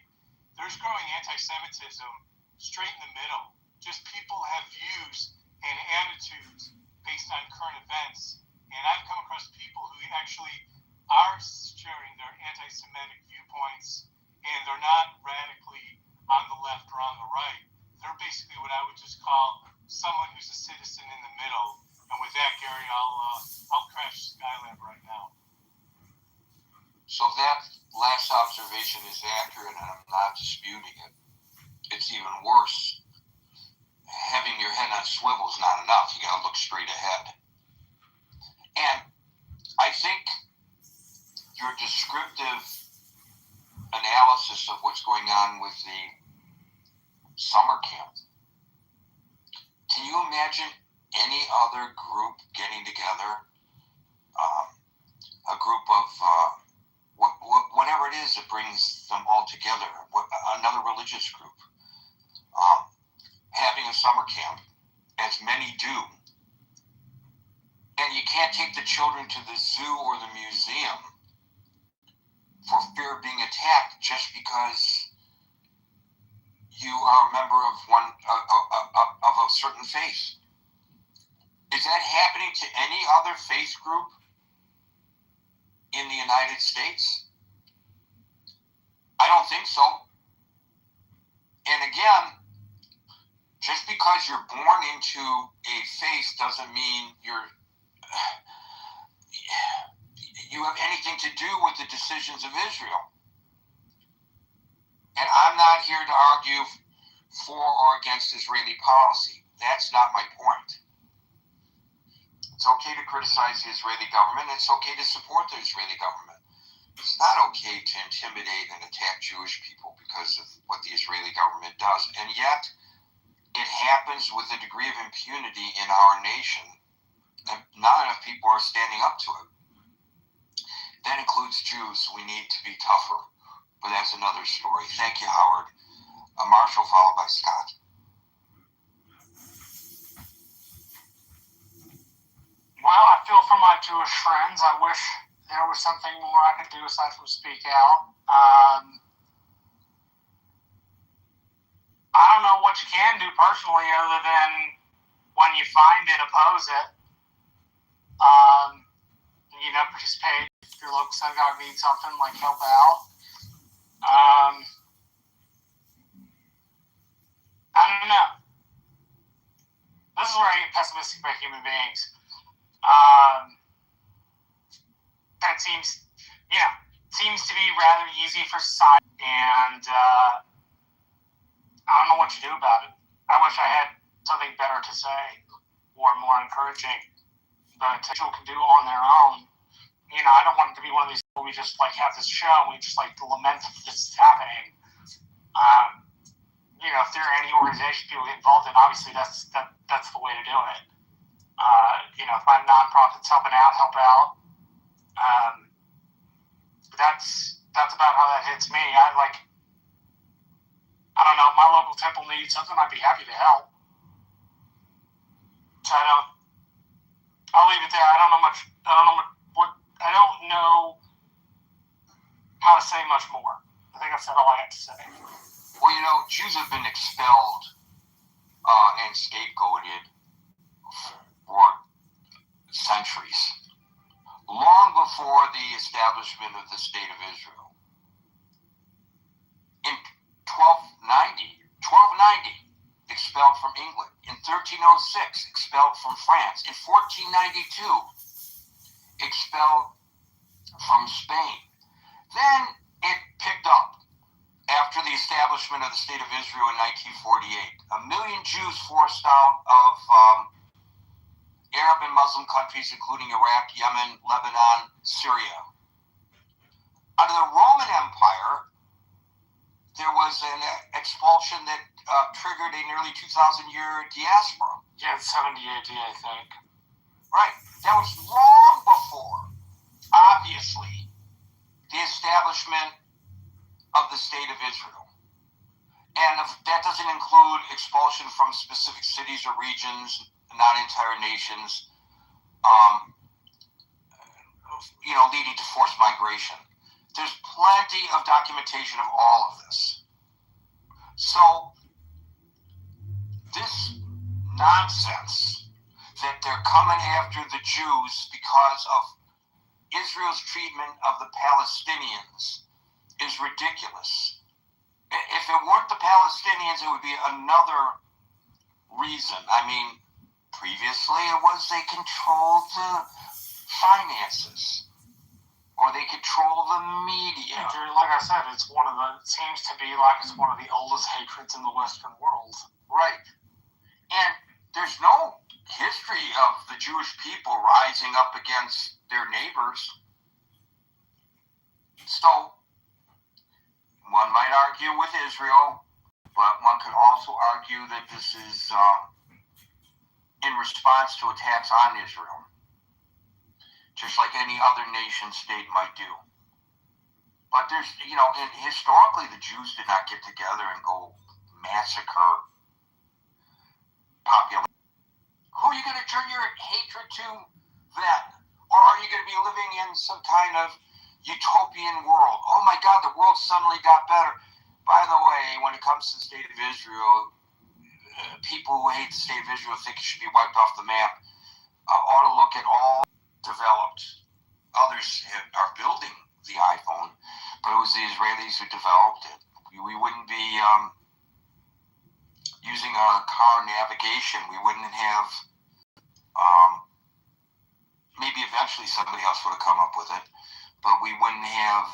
There's growing anti-Semitism straight in the middle. Just people have views and attitudes based on current events. And I've come across people who actually are sharing their anti-Semitic viewpoints, and they're not radically on the left or on the right. They're basically what I would just call someone who's a citizen in the middle. And with that, Gary, I'll crash Skylab right now. So that last observation is accurate, and I'm not disputing it. It's even worse. Having your head on swivel is not enough. You got to look straight ahead. And I think your descriptive analysis of what's going on with the summer camp. Can you imagine any other group getting together? A group of whatever it is that brings them all together, another religious group, having a summer camp, as many do. And you can't take the children to the zoo or the museum for fear of being attacked just because you are a member of a certain faith. Is that happening to any other faith group in the United States? I don't think so. And again, just because you're born into a faith doesn't mean you have anything to do with the decisions of Israel. And I'm not here to argue for or against Israeli policy. That's not my point. It's okay to criticize the Israeli government. It's okay to support the Israeli government. It's not okay to intimidate and attack Jewish people because of what the Israeli government does. And yet, it happens with a degree of impunity in our nation. And not enough people are standing up to it. That includes Jews. We need to be tougher. But that's another story. Thank you, Howard. Marshall, followed by Scott. Well, I feel for my Jewish friends. I wish there was something more I could do aside from speak out. I don't know what you can do personally other than when you find it, oppose it. Participate. If your local synagogue needs something, like help out. I don't know. This is where I get pessimistic about human beings. That seems, seems to be rather easy for society, and I don't know what to do about it. I wish I had something better to say or more encouraging, but people can do on their own. You know, I don't want it to be one of these people we just like have this show and we just like lament that this is happening. You know, if there are any organization people get involved in, obviously that's the way to do it. You know, if my nonprofit's helping out, help out. That's about how that hits me. I don't know, if my local temple needs something, I'd be happy to help. So I'll leave it there. I don't know how to say much more. I think I've said all I have to say. Well, you know, Jews have been expelled and scapegoated for centuries, long before the establishment of the State of Israel. In 1290, expelled from England. In 1306, expelled from France. In 1492, expelled from Spain. Then it picked up after the establishment of the State of Israel in 1948. 1 million Jews forced out of Arab and Muslim countries, including Iraq, Yemen, Lebanon, Syria. Under the Roman Empire, there was an expulsion that triggered a nearly 2,000-year diaspora. Yeah, 70 AD, I think. Right. That was long before, obviously, the establishment of the State of Israel. And that doesn't include expulsion from specific cities or regions, not entire nations, leading to forced migration. There's plenty of documentation of all of this. So, this nonsense that they're coming after the Jews because of Israel's treatment of the Palestinians is ridiculous. If it weren't the Palestinians, it would be another reason. I mean, previously it was they controlled the finances, or they control the media. Like I said, it seems to be like it's one of the oldest hatreds in the Western world. Right. And there's no history of the Jewish people rising up against their neighbors. So, one might argue with Israel, but one could also argue that this is in response to attacks on Israel, just like any other nation state might do. But there's, and historically the Jews did not get together and go massacre population. Who are you going to turn your hatred to then? Or are you going to be living in some kind of utopian world? Oh my God, the world suddenly got better. By the way, when it comes to the State of Israel, people who hate the State of Israel think it should be wiped off the map. Ought to look at all developed. Others are building the iPhone, but it was the Israelis who developed it. We wouldn't be using car navigation. We wouldn't have, maybe eventually somebody else would have come up with it, but we wouldn't have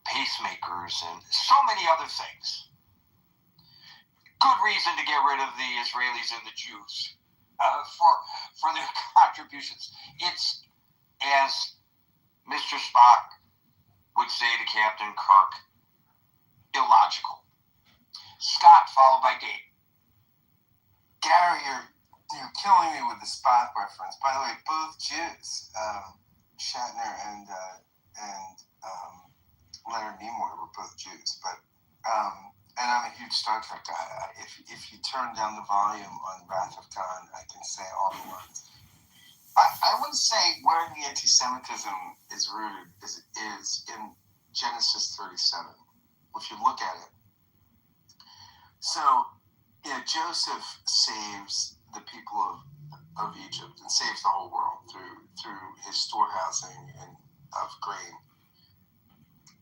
pacemakers and so many other things. Good reason to get rid of the Israelis and the Jews for their contributions. It's, as Mr. Spock would say to Captain Kirk, illogical. Scott, followed by Dave. Gary, you're killing me with the Spock reference. By the way, both Jews, Shatner and Leonard Nimoy were both Jews, but and I'm a huge Star Trek guy. If you turn down the volume on Wrath of Khan, I can say all the words. I would say where the anti-Semitism is rooted is in Genesis 37. If you look at it. So, Joseph saves the people of Egypt and saves the whole world through his storehousing of grain.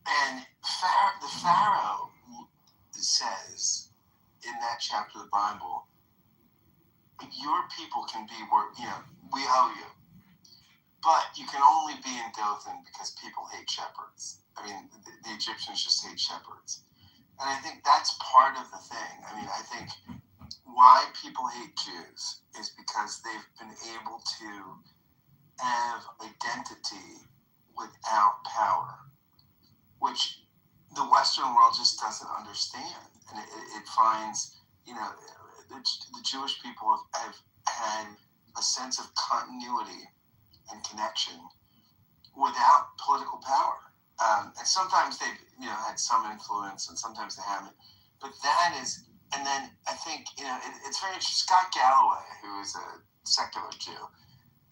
And the Pharaoh says in that chapter of the Bible, your people can be where, we owe you. But you can only be in Dothan because people hate shepherds. I mean, the Egyptians just hate shepherds. And I think that's part of the thing. I mean, I think why people hate Jews is because they've been able to have identity without power, which the Western world just doesn't understand. And it finds, the Jewish people have had a sense of continuity and connection without political power. And sometimes they've, had some influence, and sometimes they haven't. But that is, and then I think, it's very interesting. Scott Galloway, who is a secular Jew,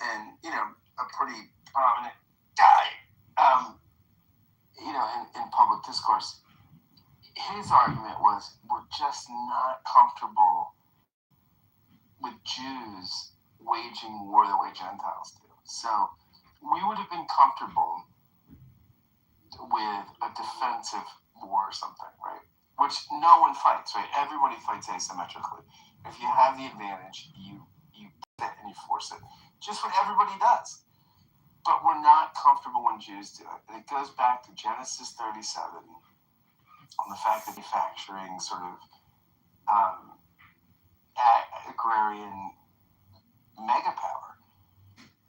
and, a pretty prominent guy, in public discourse, his argument was, we're just not comfortable with Jews waging war the way Gentiles do. So we would have been comfortable with a defensive war or something, right? Which no one fights, right? Everybody fights asymmetrically. If you have the advantage, you get it and you force it. Just what everybody does. But we're not comfortable when Jews do it. And it goes back to Genesis 37 on the fact that manufacturing sort of agrarian mega power.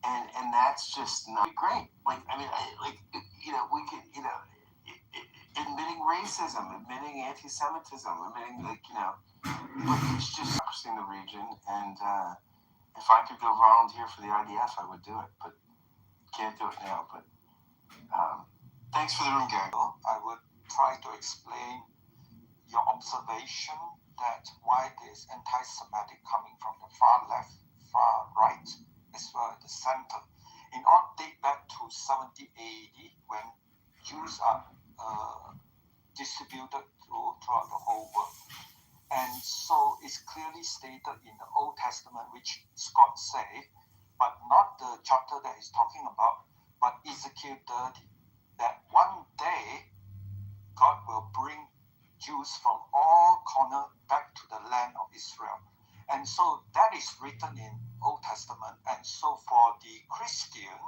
And that's just not great. Like, I mean, we could, admitting racism, admitting anti-Semitism, admitting, it's just in the region. And if I could go volunteer for the IDF, I would do it. But can't do it now. But thanks for the room, Gary. I would try to explain your observation that why there's anti-Semitic coming from the far left, far right, as well as the center. It all date back to 70 AD when Jews are distributed throughout the whole world. And so it's clearly stated in the Old Testament, which Scott said, but not the chapter that he's talking about, but Ezekiel 30, that one day God will bring Jews from all corners back to the land of Israel. And so that is written in Old Testament. And so for the Christian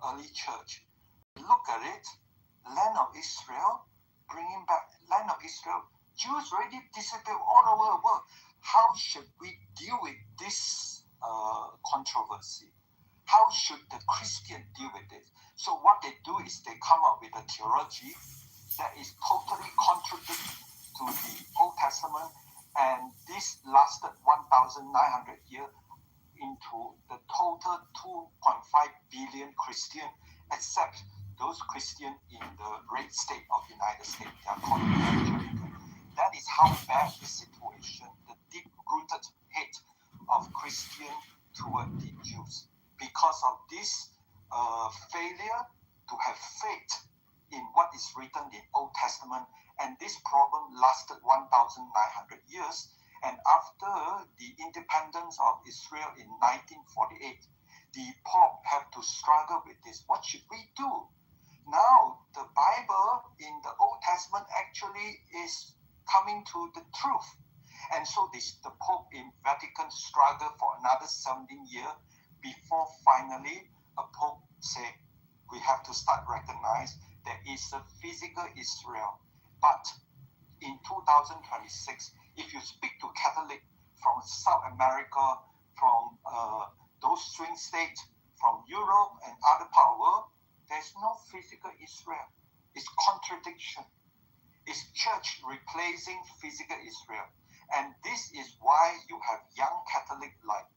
early church, look at it, land of Israel, bringing back land of Israel, Jews already disappeared all over the world. How should we deal with this controversy? How should the Christian deal with this? So what they do is they come up with a theology that is totally contradictory to the Old Testament, and this lasted 1,900 years into the total 2.5 billion Christian, except those Christian in the red state of the United States. They are called evangelical. That is how bad the situation, the deep-rooted hate of Christian toward the Jews. Because of this failure to have faith in what is written in Old Testament, and this problem lasted 1,900 years. And after the independence of Israel in 1948, the Pope had to struggle with this. What should we do? Now, the Bible in the Old Testament actually is coming to the truth. And so the Pope in Vatican struggled for another 17 years before finally a Pope said, we have to start recognize there is a physical Israel. But in 2026, if you speak to Catholic from South America, from those swing states, from Europe and other part of the world, there's no physical Israel. It's contradiction. It's church replacing physical Israel. And this is why you have young Catholic like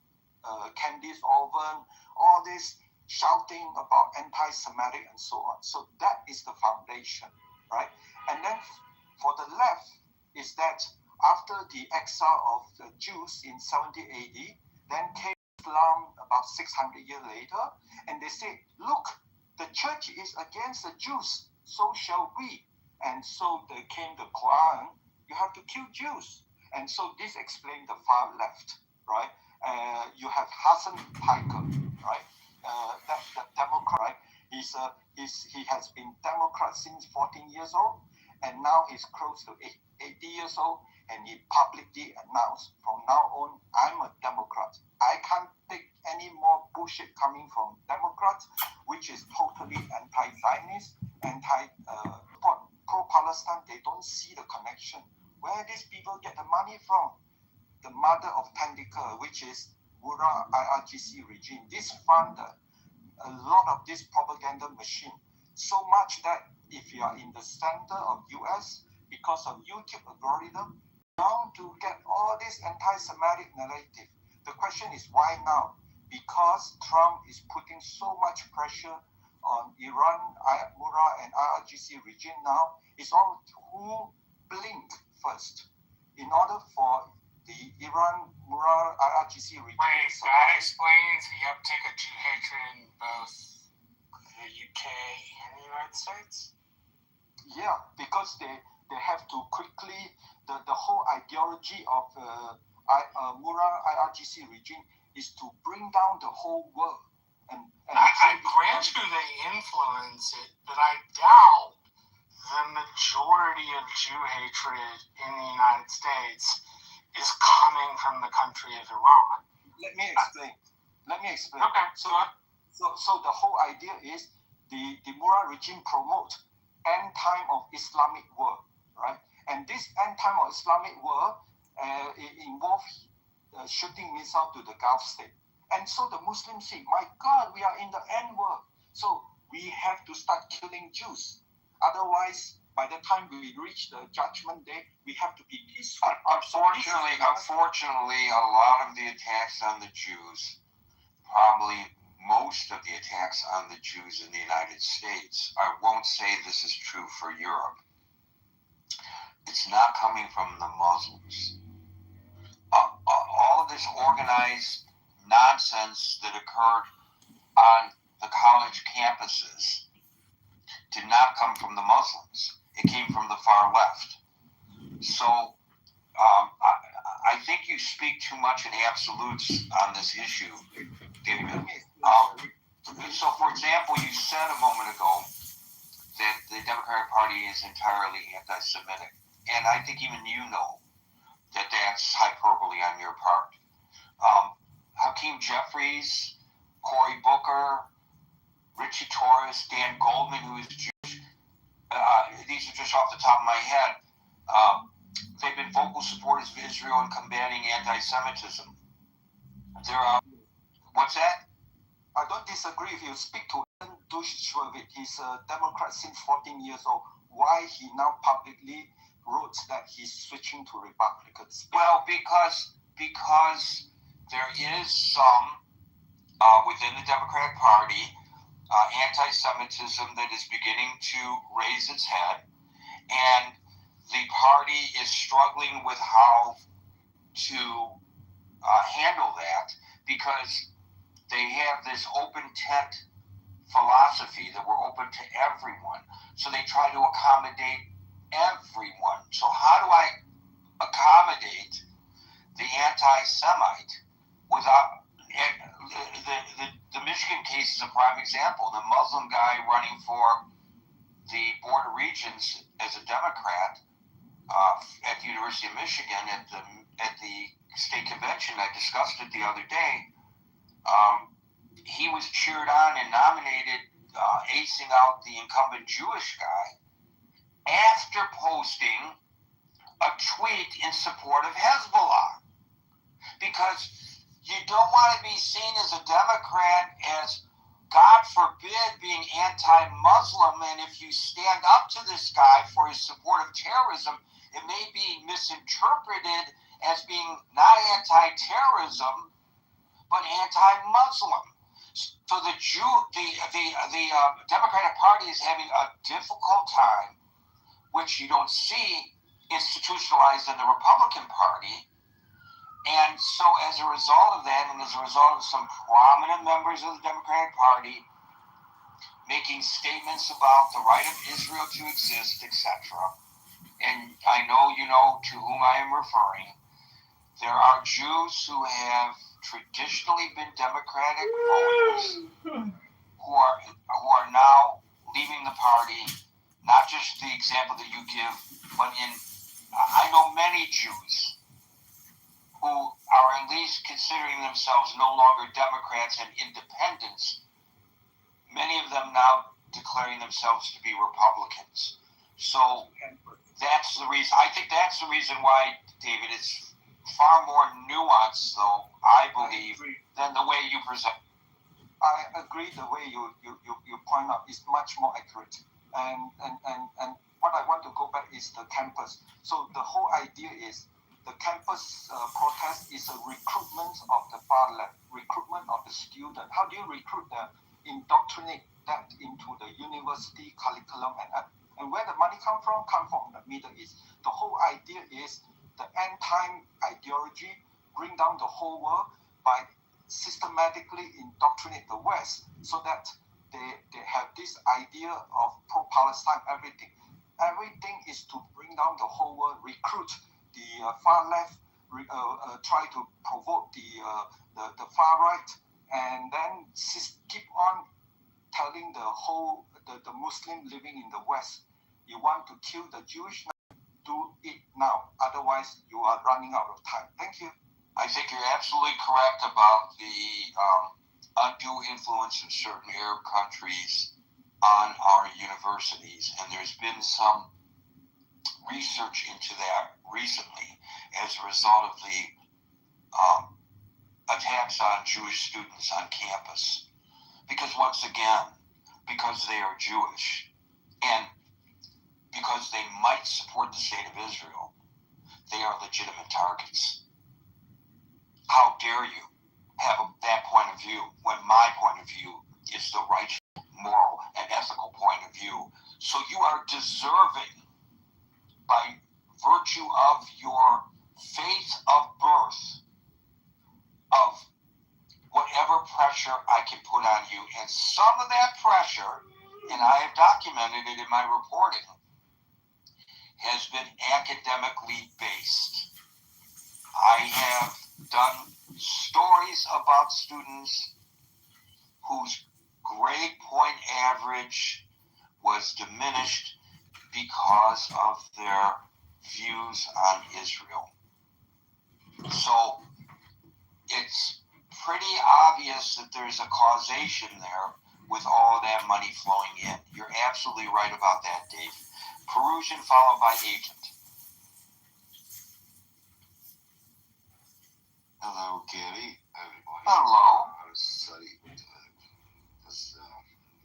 Candice Orban, all this shouting about anti-Semitic and so on. So that is the foundation, right? And then for the left is that after the exile of the Jews in 70 AD, then came Islam about 600 years later, and they say, look, the church is against the Jews, so shall we. And so there came the Quran, you have to kill Jews. And so this explains the far left, right? You have Hassan Piker, right? The Democrat, right? He has been Democrat since 14 years old, and now he's close to 80 years old, and he publicly announced, from now on, I'm a Democrat. I can't take any more bullshit coming from Democrats, which is totally anti-Zionist, pro-Palestine. They don't see the connection. Where these people get the money from? The mother of Tentacle, which is Mura IRGC regime. This funded a lot of this propaganda machine. So much that if you are in the center of US, because of YouTube algorithm, bound to get all this anti-Semitic narrative. The question is why now? Because Trump is putting so much pressure on Iran, Mura, and IRGC regime now. It's all who blink first in order for the Iran, Mura, IRGC regime. Wait, that explains the uptick of Jew hatred in both the UK and the United States? Yeah, because they have to quickly, the whole ideology of Mura IRGC regime is to bring down the whole world. And I grant you they influence it, but I doubt the majority of Jew hatred in the United States is coming from the country of Iran. Let me explain. Okay, so the whole idea is the Mura regime promote end time of Islamic war, right? And this end time of Islamic war it involves shooting missiles to the Gulf state. And so the Muslims say, my God, we are in the end war. So we have to start killing Jews. Otherwise, by the time we reach the judgment day, we have to be peaceful. Unfortunately, a lot of the attacks on the Jews, probably most of the attacks on the Jews in the United States, I won't say this is true for Europe. It's not coming from the Muslims. All of this organized nonsense that occurred on the college campuses did not come from the Muslims. It came from the far left. So I think you speak too much in absolutes on this issue, David. So, for example, you said a moment ago that the Democratic Party is entirely anti-Semitic. And I think even you know that that's hyperbole on your part. Hakeem Jeffries, Cory Booker, Richie Torres, Dan Goldman, who is Jewish, these are just off the top of my head. They've been vocal supporters of Israel in combating anti-Semitism. What's that? I don't disagree if you speak to Ellen Dershowitz. He's a Democrat since 14 years old. Why he now publicly wrote that he's switching to Republicans? Well, because there is some within the Democratic Party anti-Semitism that is beginning to raise its head, and the party is struggling with how to handle that, because they have this open tent philosophy that we're open to everyone. So they try to accommodate everyone. So how do I accommodate the anti-Semite without... The Michigan case is a prime example. The Muslim guy running for the Board of Regents as a Democrat at the University of Michigan at the state convention, I discussed it the other day. He was cheered on and nominated, acing out the incumbent Jewish guy after posting a tweet in support of Hezbollah. Because you don't want to be seen as a Democrat as, God forbid, being anti-Muslim, and if you stand up to this guy for his support of terrorism, it may be misinterpreted as being not anti-terrorism, but anti-Muslim. So the Democratic Party is having a difficult time, which you don't see institutionalized in the Republican Party. And so as a result of that, and as a result of some prominent members of the Democratic Party making statements about the right of Israel to exist, etc., and I know you know to whom I am referring, there are Jews who have traditionally been Democratic voters who are now leaving the party. Not just the example that you give, but I know many Jews who are at least considering themselves no longer Democrats and independents, many of them now declaring themselves to be Republicans. So that's the reason. I think that's the reason why, David, it's far more nuanced, though, I believe, than the way you present. I agree the way you point out is much more accurate. And what I want to go back is the campus. So the whole idea is the campus protest is a recruitment of the far left, recruitment of the student. How do you recruit them? Indoctrinate that into the university curriculum and where the money come from the Middle East. The whole idea is the end-time ideology bring down the whole world by systematically indoctrinate the West so that they have this idea of pro-Palestine everything. Everything is to bring down the whole world, recruit the far left, try to provoke the far right, and then keep on telling the Muslim living in the West, you want to kill the Jewish, do it now. Otherwise, you are running out of time. Thank you. I think you're absolutely correct about the undue influence of certain Arab countries on our universities, and there's been some research into that recently as a result of the attacks on Jewish students on campus. Because once again, because they are Jewish, and because they might support the state of Israel, they are legitimate targets. How dare you have that point of view when my point of view is the right, moral, and ethical point of view? So you are deserving, by virtue of your faith of birth, of whatever pressure I can put on you. And some of that pressure, and I have documented it in my reporting, has been academically based. I have done stories about students whose grade point average was diminished because of their views on Israel. So it's pretty obvious that there's a causation there with all of that money flowing in. You're absolutely right about that, Dave. Perusian followed by agent. Hello, Gary, everybody. Hello. Sorry, just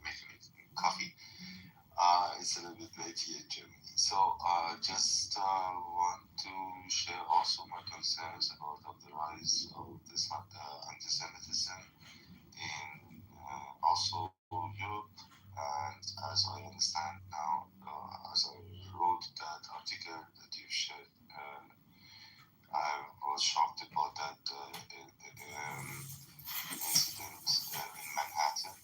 making coffee. It's a little bit late here in Germany. So just want to share also my concerns about the rise of this anti-Semitism in also Europe. And as I understand now, as I wrote that article that you shared, I was shocked about that incident in Manhattan.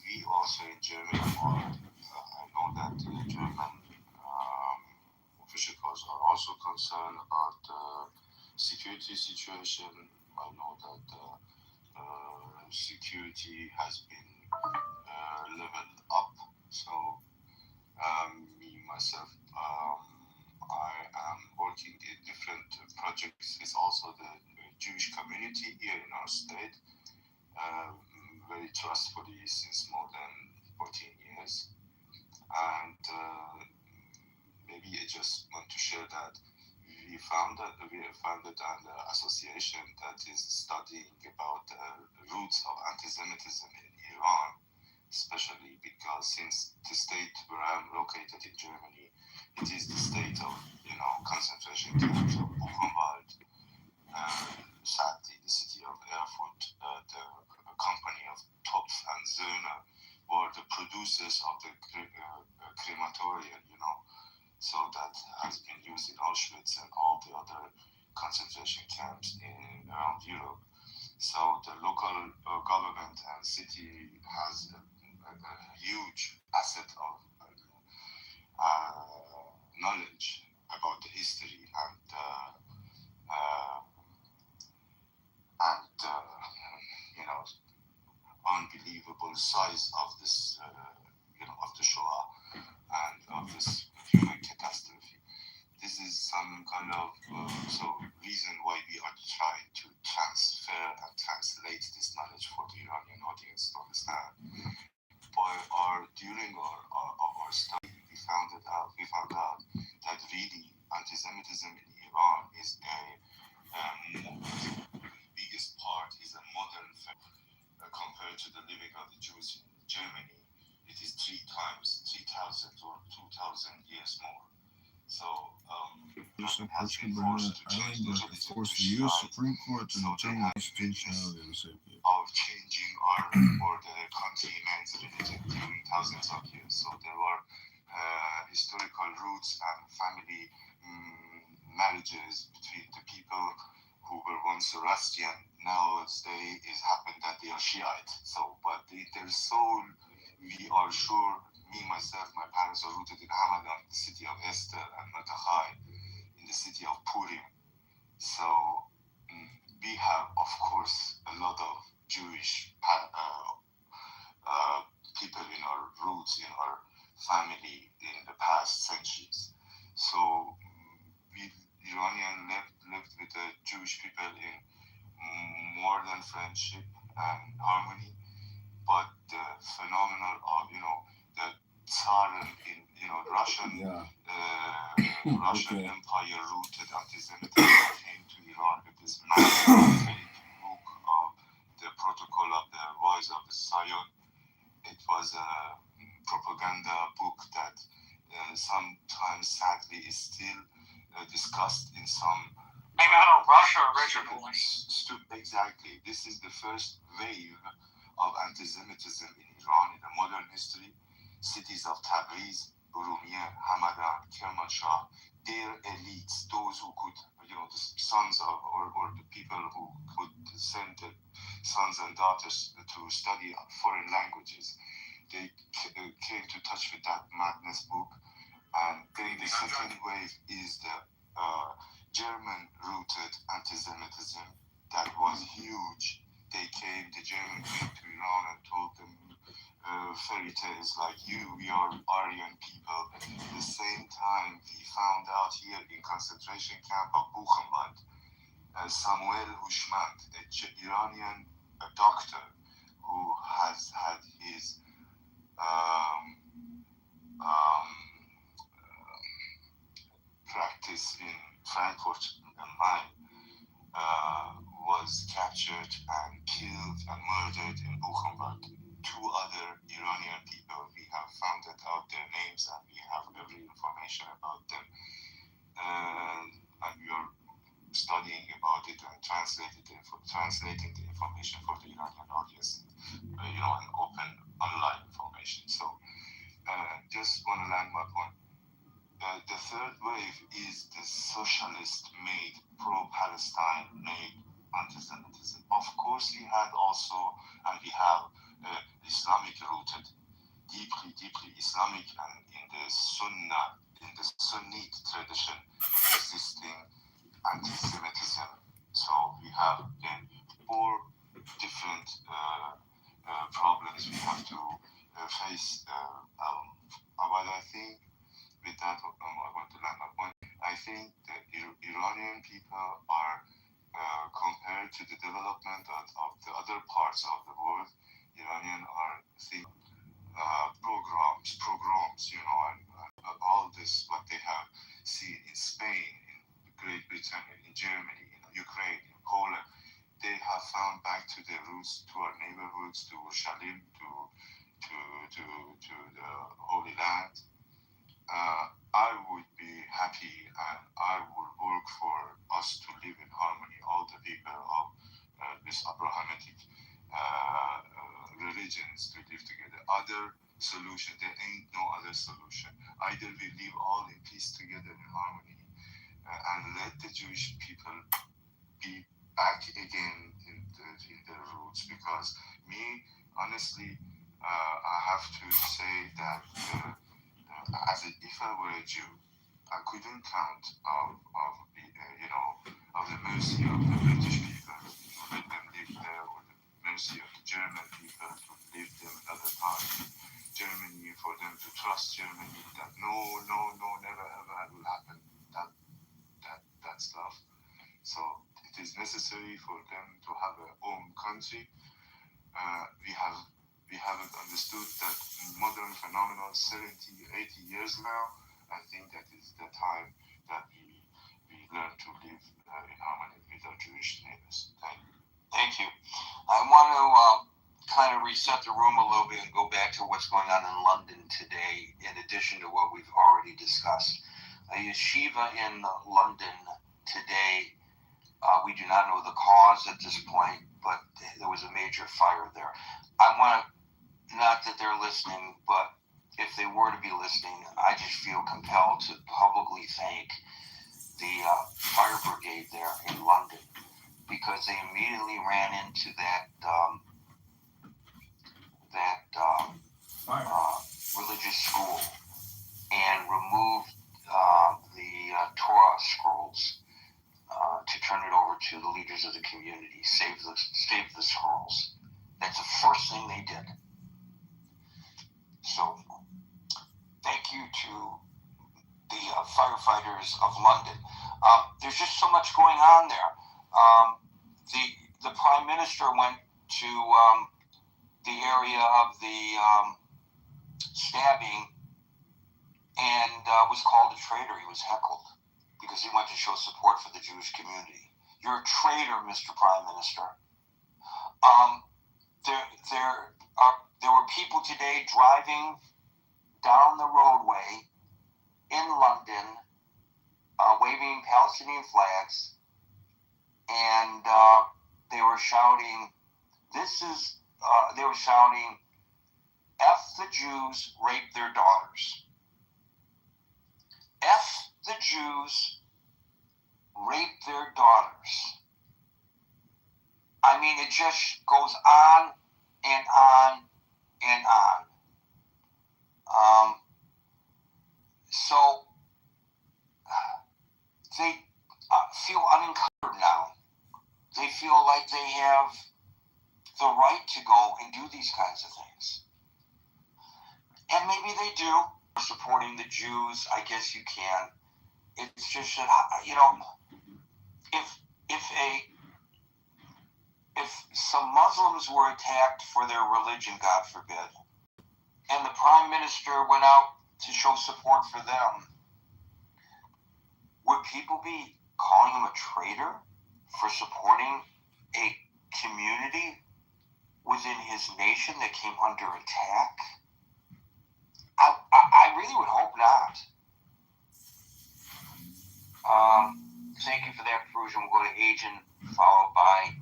We also in Germany, I know that the German officials are also concerned about the security situation. I know that security has been leveled up. So me, myself, I am working in different projects. It's also the Jewish community here in our state. Very trustworthy since more than 14 years. And maybe I just want to share that we founded an association that is studying about the roots of anti-Semitism in Iran, especially because since the state where I'm located in Germany, it is the state of concentration camps of Buchenwald, sadly the city of Erfurt, the company of Topf and Söhne were the producers of the crematorium, so that has been used in Auschwitz and all the other concentration camps around Europe. So the local government and city has a huge asset of knowledge about the history and unbelievable size of this, of the Shoah and of this human catastrophe. This is some kind during our study, we found out that really anti-Semitism in Iran is the biggest part is a modern compared to the living of the Jews in Germany. It is 3,000 or 2,000 years more. So, has been forced to change the religion to the U.S. Shiite. Supreme Court to So determine they have constitutionality of the same people. of changing our or the countrymen's religion during thousands of years. So there were historical roots and family marriages between the people who were once Zoroastrian. Nowadays it happened that they are Shiite. So, but in their soul, we are sure. Me, myself, my parents are rooted in Hamadan, the city of Esther, and Mordechai, in the city of Purim. So we have, of course, a lot of Jewish people in our roots, in our family in the past centuries. So we Iranian lived with the Jewish people in more than friendship and harmony, but the phenomenon of the Tsar in Russian Russian Empire rooted anti-Semitism came to Iran with this massive fake book of the Protocol of the Wise of the Zion. It was a propaganda book that sometimes sadly is still discussed in some came out of Russia originally. Exactly. This is the first wave of anti-Semitism in Iran in the modern history. Cities of Tabriz, Urumiyeh, Hamadan, Kermanshah, their elites, those who could, the sons of, or the people who could send their sons and daughters to study foreign languages, they came to touch with that madness book. And then the second wave is the German-rooted anti-Semitism that was huge. The German came to Iran and told them fairy tales like we are Aryan people. At the same time, we found out here in concentration camp of Buchenwald, Samuel Hushmand, an Iranian doctor who has had his practice in Frankfurt am Main, was captured and killed and murdered in Buchenwald. Two other Iranian people, we have found out their names and we have every information about them. And we are studying about it and translating the information for the Iranian audience, and open online information. So just want to land my point. The third wave is the socialist-made, pro-Palestine-made anti-Semitism. Of course, we have Islamic-rooted, deeply Islamic, and in the Sunnite tradition, existing anti-Semitism. So we have then four different problems we have to face. But I think with that, I want to land my point. I think the Iranian people are, compared to the development of the other parts of the world, Iranian are seeing pogroms, and all this, what they have seen in Spain, in Great Britain, in Germany, in Ukraine, in Poland. They have found back to their roots, to our neighborhoods, to Shalim, to the Holy Land. I would be happy and I would work for us to live in harmony, all the people of this Abrahamic religions to live together. Other solution, there ain't no other solution. Either we live all in peace together in harmony and let the Jewish people be back again in their roots, because me, honestly, I have to say that if I were a Jew, I couldn't count of the mercy of the British people to let them live there, or the mercy of the German people to live there another time. Germany, for them to trust Germany that no, never ever will happen. That stuff. So it is necessary for them to have their own country. We haven't understood that modern phenomenon 70, 80 years now. I think that is the time that we learn to live in harmony with our Jewish neighbors. Thank you. I want to kind of reset the room a little bit and go back to what's going on in London today, in addition to what we've already discussed. A yeshiva in London today, we do not know the cause at this point, but there was a major fire there. I want to, not that they're listening, but if they were to be listening, I just feel compelled to publicly thank the fire brigade there in London, because they immediately ran into that religious school and removed the Torah scrolls to turn it over to the leaders of the community, save the scrolls. That's the first thing they did. So, thank you to the firefighters of London. There's just so much going on there. The Prime Minister went to the area of the stabbing and was called a traitor. He was heckled because he went to show support for the Jewish community. You're a traitor, Mr. Prime Minister. There were people today driving down the roadway in London, waving Palestinian flags, and they were shouting, F the Jews, rape their daughters. F the Jews, rape their daughters. I mean, it just goes on and on and on. So they feel unencumbered now. They feel like they have the right to go and do these kinds of things. And maybe they do. Supporting the Jews, I guess you can. It's just that, if some Muslims were attacked for their religion, God forbid, and the Prime Minister went out to show support for them, would people be calling him a traitor for supporting a community within his nation that came under attack? I really would hope not. Thank you for that, Perusian. We'll go to Agent, followed by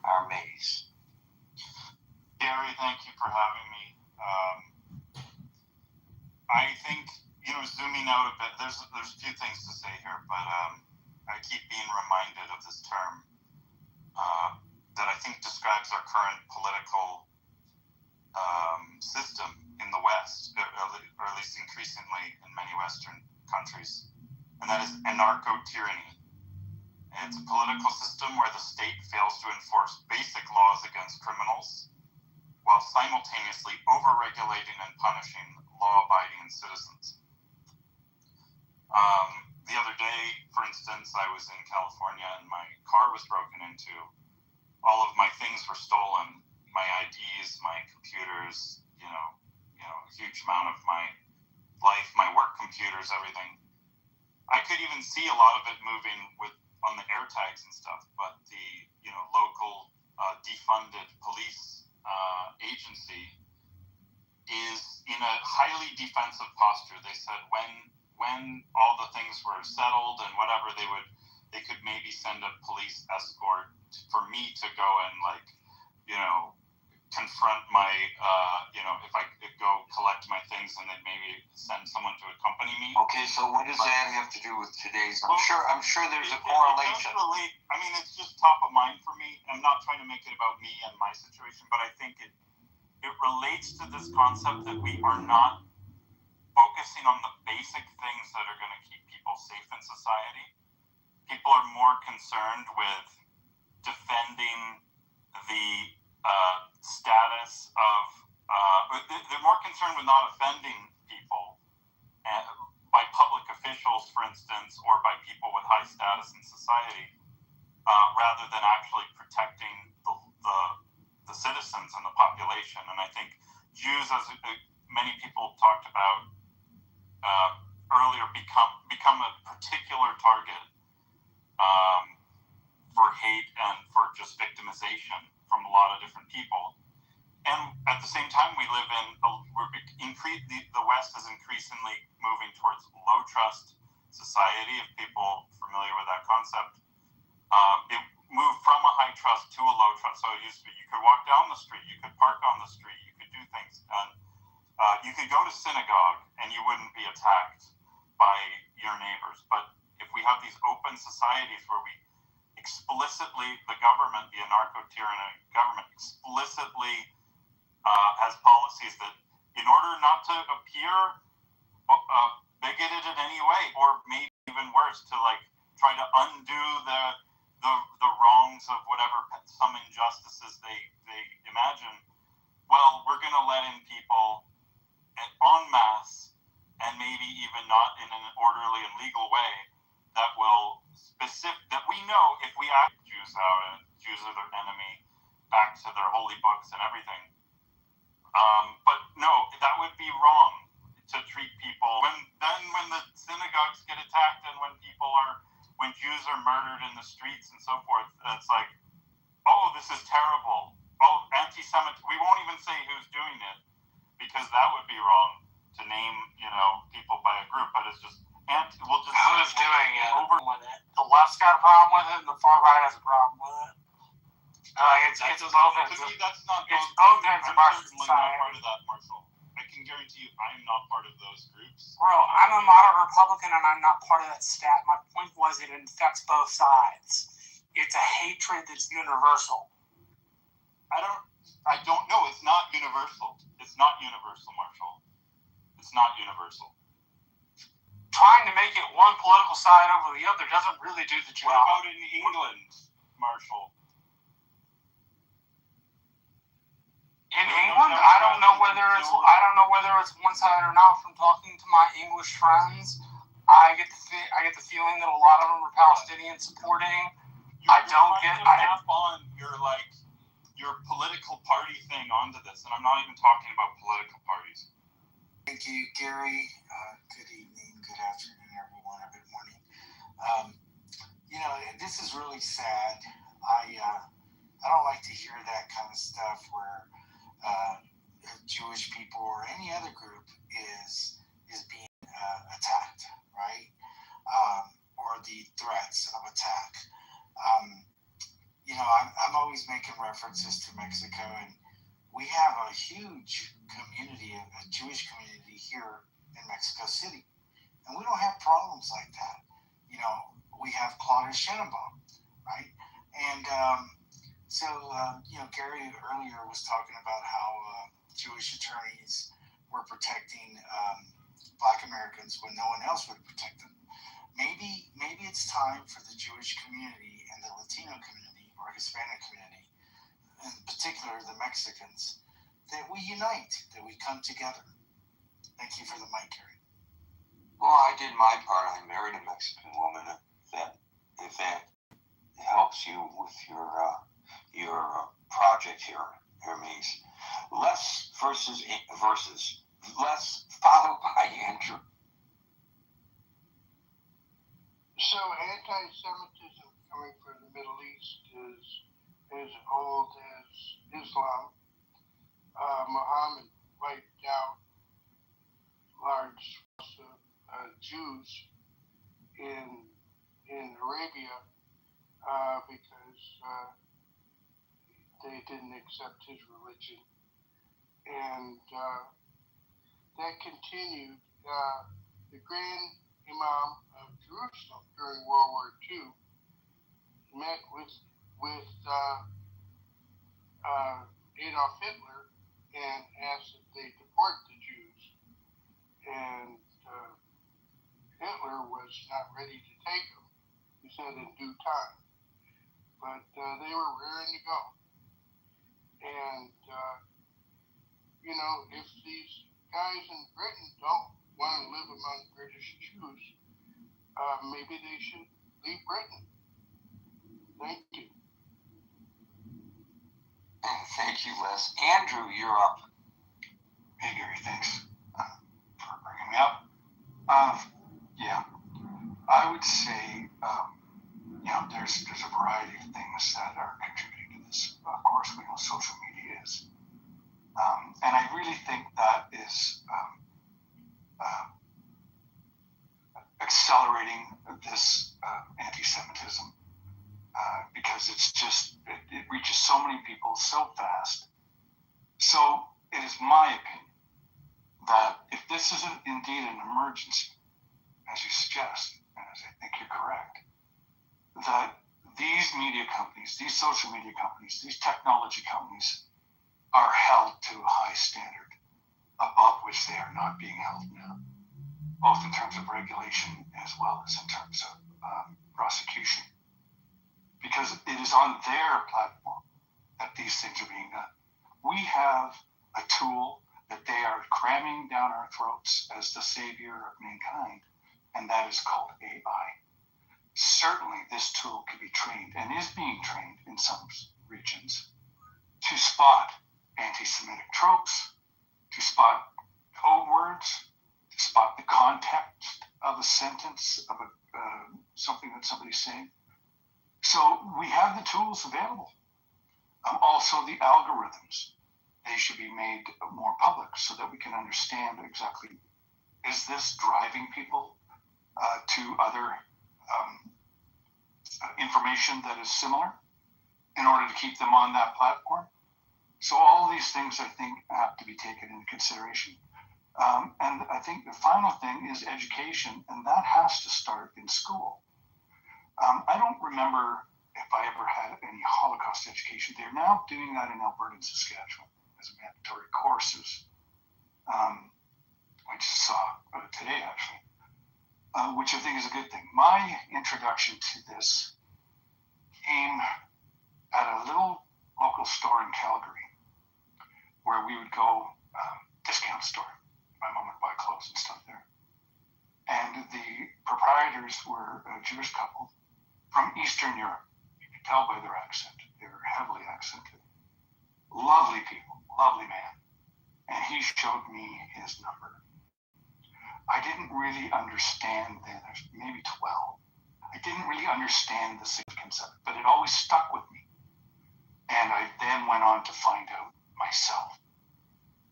our Maze. Gary, thank you for having me. I think, zooming out a bit, there's a few things to say here, but I keep being reminded of this term that I think describes our current political system in the West, or at least increasingly in many Western countries, and that is anarcho-tyranny. It's a political system where the state fails to enforce basic laws against criminals while simultaneously over-regulating and punishing law-abiding citizens. The other day, for instance, I was in California and my car was broken into. All of my things were stolen, my IDs, my computers, a huge amount of my life, my work computers, everything. I could even see a lot of it moving on the air tags and stuff, but the local defunded police agency is in a highly defensive posture. They said when all the things were settled and whatever, they could maybe send a police escort for me to go and confront my if I could go collect my things and then maybe send someone to accompany me. Okay, so what does that have to do with today's? I'm sure there's a correlation. It's just top of mind for me. I'm not trying to make it about me and my situation, but I think it relates to this concept that we are not focusing on the basic things that are going to keep people safe in society. People are more concerned with defending the status of, they're more concerned with not offending people by public officials, for instance, or by people with high status in society, rather than actually protecting the citizens and the population. And I think Jews, as many people talked about earlier, become a particular target for hate and for just victimization from a lot of different people. And at the same time, we live in the West is increasingly moving towards low trust society. If people familiar with that concept, it moved from a high trust to a low trust. So it used to be you could walk down the street, you could park on the street, you could do things, and you could go to synagogue and you wouldn't be attacked by your neighbors. But if we have these open societies where we explicitly, the government, the anarcho-tyrannic government, explicitly has policies that, in order not to appear bigoted in any way, or maybe even worse, to like try to undo the wrongs of whatever some injustices they imagine. Well, we're going to let in people en masse, and maybe even not in an orderly and legal way, that will that we know if we act Jews out and Jews are their enemy, back to their holy books and everything. But no, that would be wrong to treat people when the synagogues get attacked and when Jews are murdered in the streets and so forth. It's like, oh, this is terrible. Oh, anti-Semitic. We won't even say who's doing it, because that would be wrong to name, people by a group. But it's just we'll just who's doing it over with it. The left's got a problem with it, and the far right has a problem with it. It's both ends. To me, that's not. It's both ends of our certainly not society. part of that, Marshall. I can guarantee you, I'm not part of those groups. Bro, I'm a moderate Republican, and I'm not part of that stat. My point was it infects both sides. It's a hatred that's universal. I don't know. It's not universal. It's not universal, Marshall. It's not universal. Trying to make it one political side over the other doesn't really do the job. What about in England, Marshall? In England, I don't know whether it's one side or not. From talking to my English friends, I get the feeling that a lot of them are Palestinian supporting. I don't get. Map on your political party thing onto this, and I'm not even talking about political parties. Thank you, Gary. Good evening, good afternoon, everyone, or good morning. This is really sad. I don't like to hear that kind of stuff where Jewish people or any other group is being attacked, right? Or the threats of attack. I'm always making references to Mexico, and we have a huge community, a Jewish community here in Mexico City, and we don't have problems like that. We have Claudia Sheinbaum, right? And Gary earlier was talking about how Jewish attorneys were protecting Black Americans when no one else would protect them. Maybe it's time for the Jewish community and the Latino community or Hispanic community, in particular the Mexicans, that we unite, that we come together. Thank you for the mic, Gary. Well, I did my part. I married a Mexican woman. If that helps you with your project here, Hermes. Less versus less, followed by Andrew. So anti-Semitism coming from the Middle East is as old as Islam. Muhammad wiped out large swaths of Jews in Arabia because they didn't accept his religion, and that continued. The Grand Imam of Jerusalem during World War II met with Adolf Hitler and asked that they deport the Jews, and Hitler was not ready to take them. He said in due time, but they were raring to go. And if these guys in Britain don't want to live among British Jews, maybe they should leave Britain. Thank you. Thank you, Les. Andrew, you're up. Hey Gary, thanks for bringing me up. Yeah, I would say there's a variety of things that are contributing to this. Of course, we know social media is, and I really think that is accelerating this anti-Semitism because it reaches so many people so fast. So it is my opinion that if this is indeed an emergency, as you suggest, and as I think you're correct, that these media companies, these social media companies, these technology companies are held to a high standard above which they are not being held now, both in terms of regulation as well as in terms of prosecution. Because it is on their platform that these things are being done. We have a tool that they are cramming down our throats as the savior of mankind, and that is called AI. Certainly this tool can be trained and is being trained in some regions to spot anti-Semitic tropes, to spot code words, to spot the context of a sentence, of something that somebody's saying. So we have the tools available. Also the algorithms, they should be made more public so that we can understand exactly, is this driving people to other information that is similar in order to keep them on that platform? So all of these things, I think, have to be taken into consideration. And I think the final thing is education, and that has to start in school. I don't remember if I ever had any Holocaust education. They're now doing that in Alberta and Saskatchewan as mandatory courses, I just saw today, actually, which I think is a good thing. My introduction to this came at a little local store in Calgary where we would go, discount store. My mom would buy clothes and stuff there. And the proprietors were a Jewish couple from Eastern Europe. You could tell by their accent. They were heavily accented. Lovely people, lovely man. And he showed me his number. I didn't really understand then, there's maybe 12. I didn't really understand the significance of it, but it always stuck with me. And I then went on to find out myself.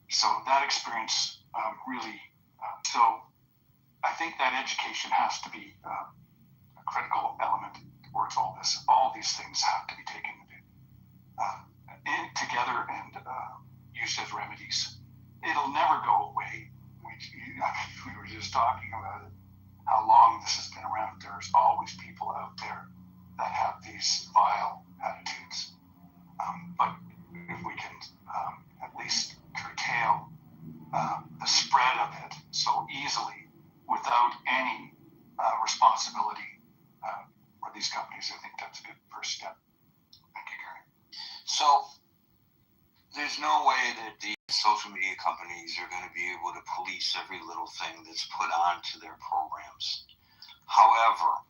So that experience really, so I think that education has to be a critical element towards all this. All these things have to be taken together and used as remedies. It'll never go away. We were just talking about it, how long this has been around. There's always people out there that have these vile attitudes. But if we can at least curtail the spread of it so easily without any responsibility for these companies, I think that's a good first step. Thank you, Gary. So there's no way that the social media companies are going to be able to police every little thing that's put onto their programs. However,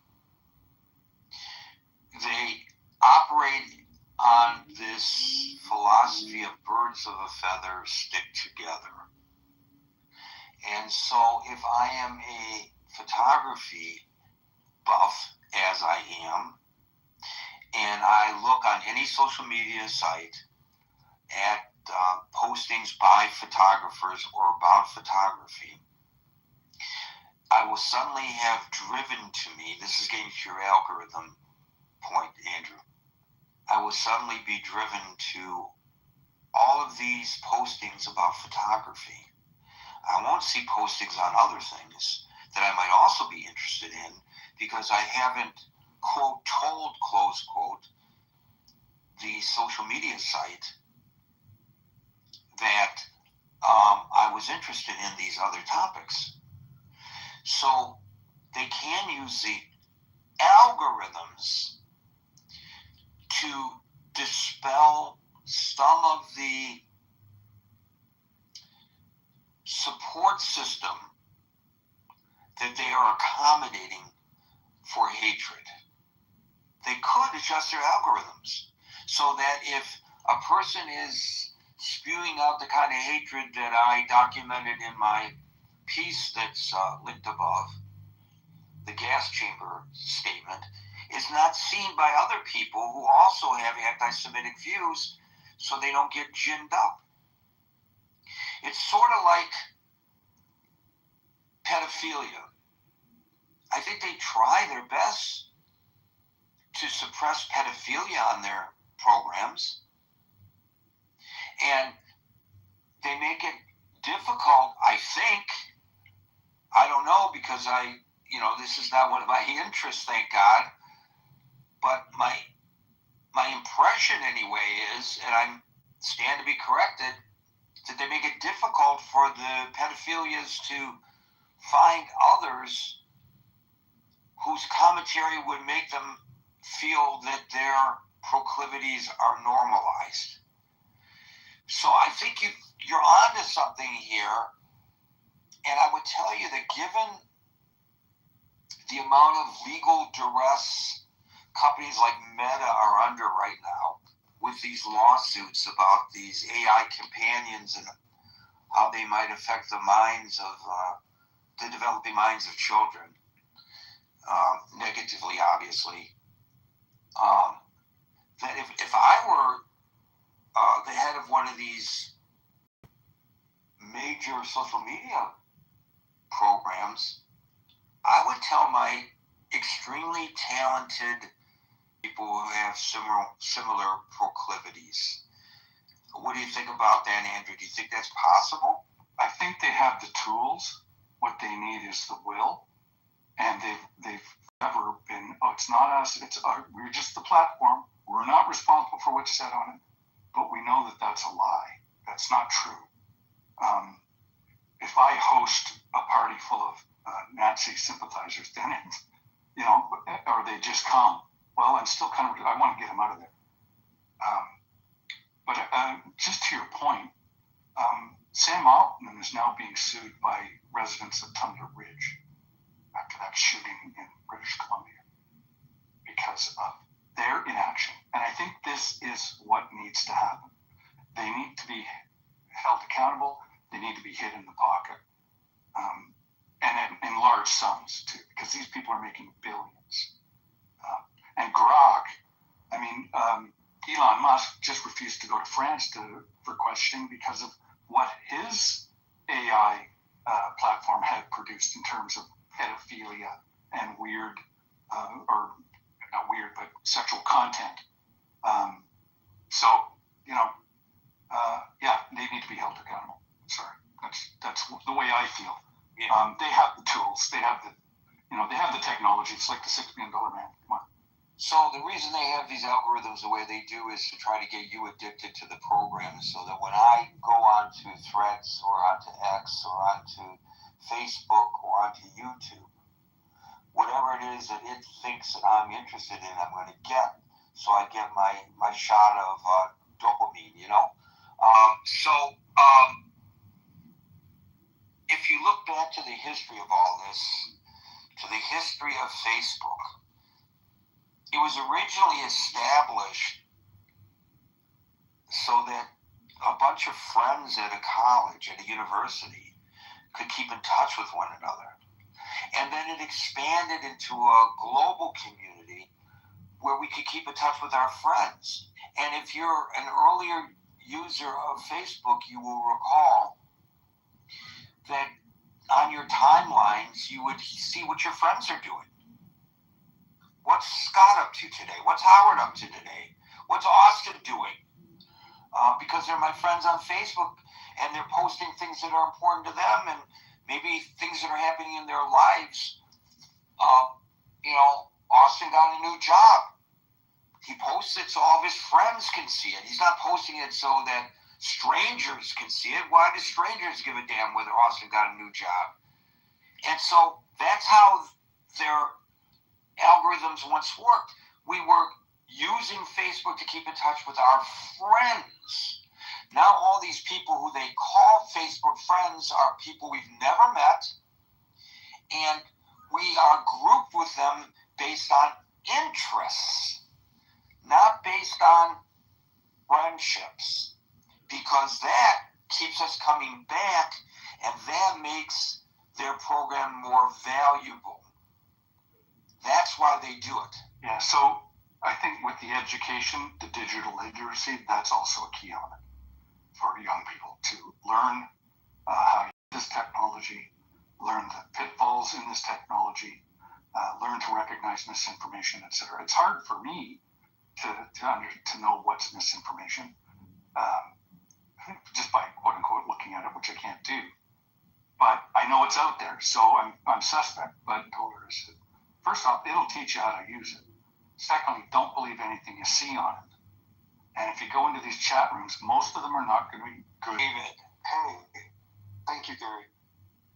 they operate on this philosophy of birds of a feather stick together. And so if I am a photography buff, as I am, and I look on any social media site at postings by photographers or about photography, I will suddenly have driven to me, this is getting to your algorithm point, Andrew, I will suddenly be driven to all of these postings about photography. I won't see postings on other things that I might also be interested in because I haven't, quote, told, close quote, the social media site that I was interested in these other topics. So they can use the algorithms to dispel some of the support system that they are accommodating for hatred. They could adjust their algorithms so that if a person is spewing out the kind of hatred that I documented in my piece that's linked above, the gas chamber statement, is not seen by other people who also have anti-Semitic views, so they don't get ginned up. It's sort of like pedophilia. I think they try their best to suppress pedophilia on their programs, and they make it difficult, I think. I don't know, because this is not one of my interests, thank God, but my impression anyway is, and I stand to be corrected, that they make it difficult for the pedophilias to find others whose commentary would make them feel that their proclivities are normalized. So I think you're onto something here, and I would tell you that given the amount of legal duress companies like Meta are under right now, with these lawsuits about these AI companions and how they might affect the minds of the developing minds of children, negatively, obviously. That if I were the head of one of these major social media programs, I would tell my extremely talented people who have similar proclivities. What do you think about that, Andrew? Do you think that's possible? I think they have the tools. What they need is the will, and they've never been. Oh, it's not us. We're just the platform. We're not responsible for what's said on it. But we know that that's a lie. That's not true. If I host a party full of Nazi sympathizers, then or they just come. Well, I'm still I want to get them out of there. But just to your point, Sam Altman is now being sued by residents of Thunder Ridge after that shooting in British Columbia because of their inaction. And I think this is what needs to happen. They need to be held accountable. They need to be hit in the pocket. And in large sums, too, because these people are making billions. And Grok, Elon Musk just refused to go to France for questioning because of what his AI platform had produced in terms of pedophilia and weird, or not weird, but sexual content. They need to be held accountable. Sorry, that's the way I feel. Yeah. They have the tools. They have the technology. It's like the $6 million man. Come on. So the reason they have these algorithms the way they do is to try to get you addicted to the program, so that when I go onto Threads or onto X or onto Facebook or onto YouTube, whatever it is that it thinks that I'm interested in, I'm going to get. So I get my shot of dopamine, if you look back to the history of all this, to the history of Facebook, it was originally established so that a bunch of friends at a college, at a university, could keep in touch with one another. And then it expanded into a global community where we could keep in touch with our friends. And if you're an earlier user of Facebook, you will recall that on your timelines, you would see what your friends are doing. What's Scott up to today? What's Howard up to today? What's Austin doing? Because they're my friends on Facebook, and they're posting things that are important to them, and maybe things that are happening in their lives. Austin got a new job. He posts it so all of his friends can see it. He's not posting it so that strangers can see it. Why do strangers give a damn whether Austin got a new job? And so that's how their algorithms once worked. We were using Facebook to keep in touch with our friends. Now all these people who they call Facebook friends are people we've never met, and we are grouped with them based on interests, not based on friendships. because that keeps us coming back, and that makes their program more valuable. That's why they do it. Yeah, so I think with the education, the digital literacy, that's also a key element for young people to learn how to use this technology, learn the pitfalls in this technology, learn to recognize misinformation, etc. It's hard for me to know what's misinformation, just by quote unquote looking at it, which I can't do. But I know it's out there, so I'm suspect. But first off, it'll teach you how to use it. Secondly, don't believe anything you see on it. And if you go into these chat rooms, most of them are not going to be good. David, hey, thank you, Gary.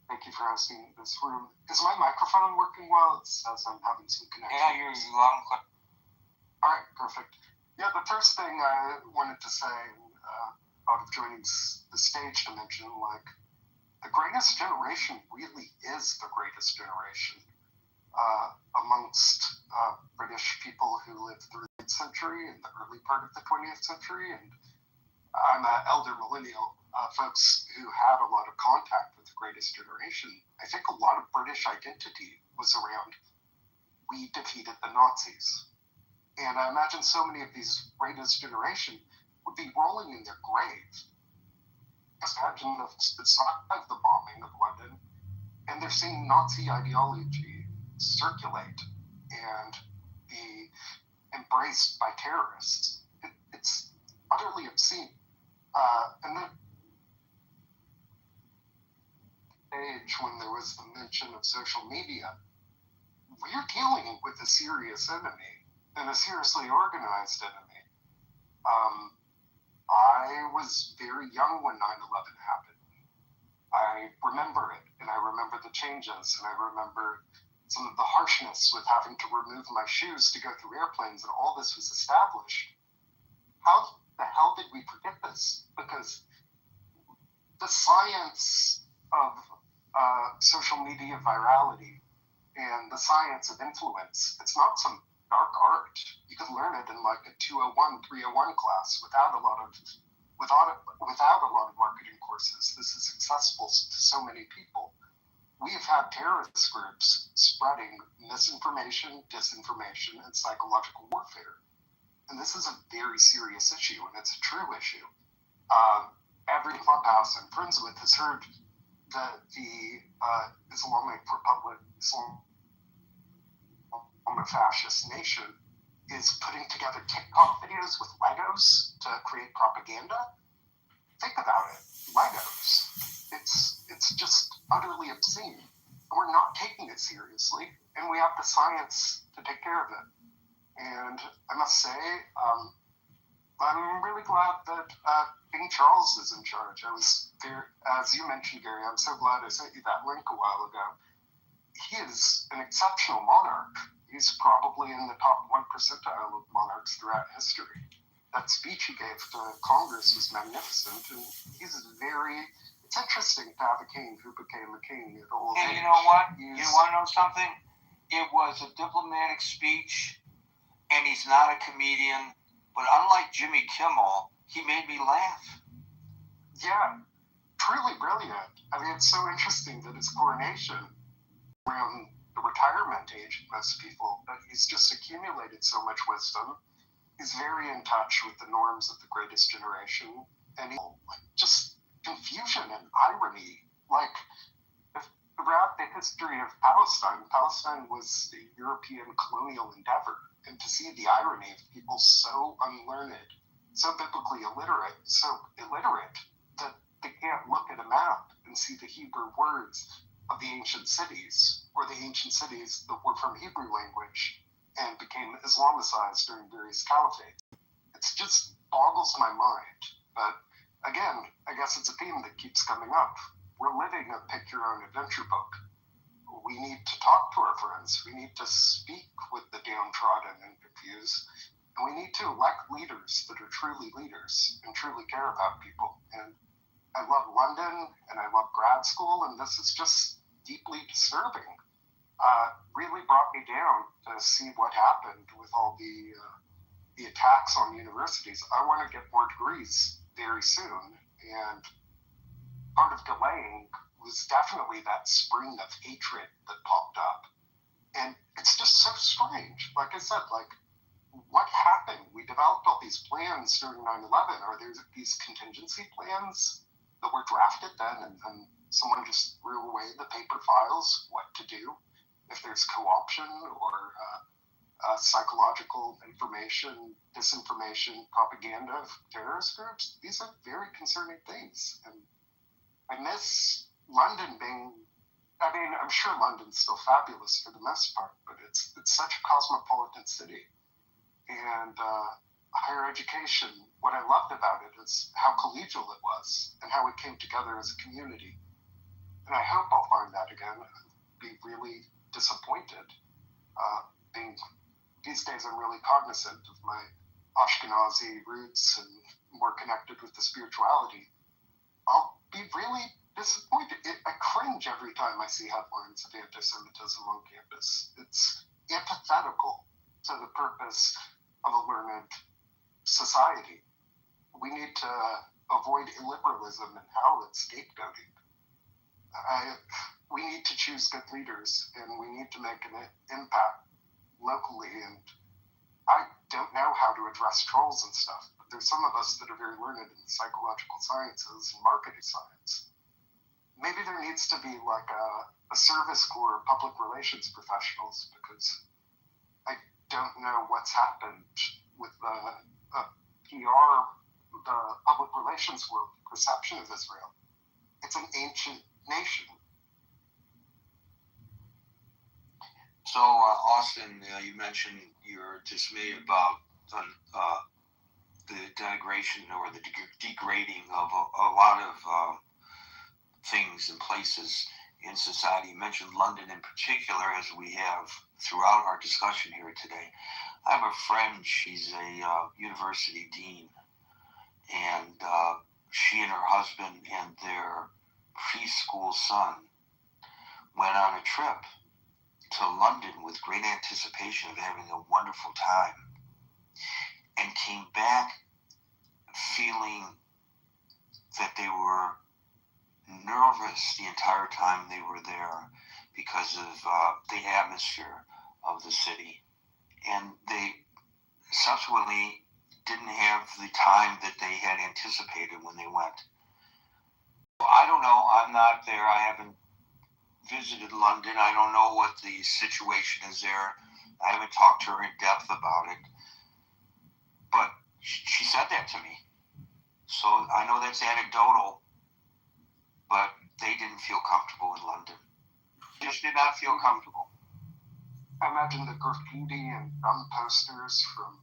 Thank you for hosting this room. Is my microphone working well? It says I'm having some connection. Yeah, you're long. All right, perfect. Yeah, the first thing I wanted to say out of joining the stage to mention, like, the greatest generation really is the greatest generation amongst British people who lived through the 19th century and the early part of the 20th century. And I'm an elder millennial, folks who had a lot of contact with the greatest generation. I think a lot of British identity was around, we defeated the Nazis. And I imagine so many of these greatest generation would be rolling in their grave. Just imagine the side of the bombing of London, and they're seeing Nazi ideology circulate and be embraced by terrorists. It's utterly obscene. And then age when there was the mention of social media, we're dealing with a serious enemy and a seriously organized enemy. I was very young when 9/11 happened. I remember it, and I remember the changes, and I remember some of the harshness with having to remove my shoes to go through airplanes, and all this was established. How the hell did we forget this? Because the science of social media virality and the science of influence, it's not some dark art. You could learn it in like a 201, 301 class without a lot of marketing courses. This is accessible to so many people. We have had terrorist groups spreading misinformation, disinformation, and psychological warfare. And this is a very serious issue, and it's a true issue. Every clubhouse I'm friends with has heard that the Islamic Republic, fascist nation is putting together TikTok videos with Legos to create propaganda. Think about it. Legos. It's just utterly obscene. And we're not taking it seriously, and we have the science to take care of it. And I must say, I'm really glad that King Charles is in charge. I was there, as you mentioned, Gary, I'm so glad I sent you that link a while ago. He is an exceptional monarch. He's probably in the top 1 percentile of monarchs throughout history. That speech he gave to Congress was magnificent, and it's interesting to have a king who became a king at old age. And you know what? You want to know something? It was a diplomatic speech, and he's not a comedian, but unlike Jimmy Kimmel, he made me laugh. Yeah, truly brilliant. I mean, it's so interesting that his coronation around the retirement age of most people, but he's just accumulated so much wisdom. He's very in touch with the norms of the greatest generation, and just confusion and irony. Like, throughout the history of Palestine was a European colonial endeavor, and to see the irony of people so unlearned, so biblically illiterate that they can't look at a map and see the Hebrew words of the ancient cities, or the ancient cities that were from Hebrew language and became Islamicized during various caliphates. It just boggles my mind. But again, I guess it's a theme that keeps coming up. We're living a pick-your-own-adventure book. We need to talk to our friends. We need to speak with the downtrodden and confused. And we need to elect leaders that are truly leaders and truly care about people. And I love London, and I love grad school, and this is just deeply disturbing. Really brought me down to see what happened with all the attacks on universities. I want to get more degrees. very soon. And part of delaying was definitely that spring of hatred that popped up. And it's just so strange. Like I said, like, what happened? We developed all these plans during 9/11. Are there these contingency plans that were drafted then, and then someone just threw away the paper files, what to do if there's co-option or psychological information, disinformation, propaganda of terrorist groups? These are very concerning things. And I miss London being, I mean, I'm sure London's still fabulous for the most part, but it's such a cosmopolitan city. And higher education, what I loved about it is how collegial it was and how it came together as a community. And I hope I'll find that again. I'd be really disappointed. These days I'm really cognizant of my Ashkenazi roots and more connected with the spirituality. I'll be really disappointed. I cringe every time I see headlines of anti-Semitism on campus. It's antithetical to the purpose of a learned society. We need to avoid illiberalism and how it's scapegoating. We need to choose good leaders, and we need to make an impact locally. And I don't know how to address trolls and stuff, but there's some of us that are very learned in psychological sciences and marketing science. Maybe there needs to be like a service corps of public relations professionals, because I don't know what's happened with the PR, the public relations world perception of Israel. It's an ancient nation. So, Austin, you mentioned your dismay about the denigration or the degrading of a lot of things and places in society. You mentioned London in particular, as we have throughout our discussion here today. I have a friend, she's a university dean, and she and her husband and their preschool son went on a trip to London with great anticipation of having a wonderful time, and came back feeling that they were nervous the entire time they were there because of the atmosphere of the city. And they subsequently didn't have the time that they had anticipated when they went. I don't know. I'm not there. I haven't visited London. I don't know what the situation is there. I haven't talked to her in depth about it. But she said that to me. So I know that's anecdotal, but they didn't feel comfortable in London. Just did not feel comfortable. I imagine the graffiti and dumb posters from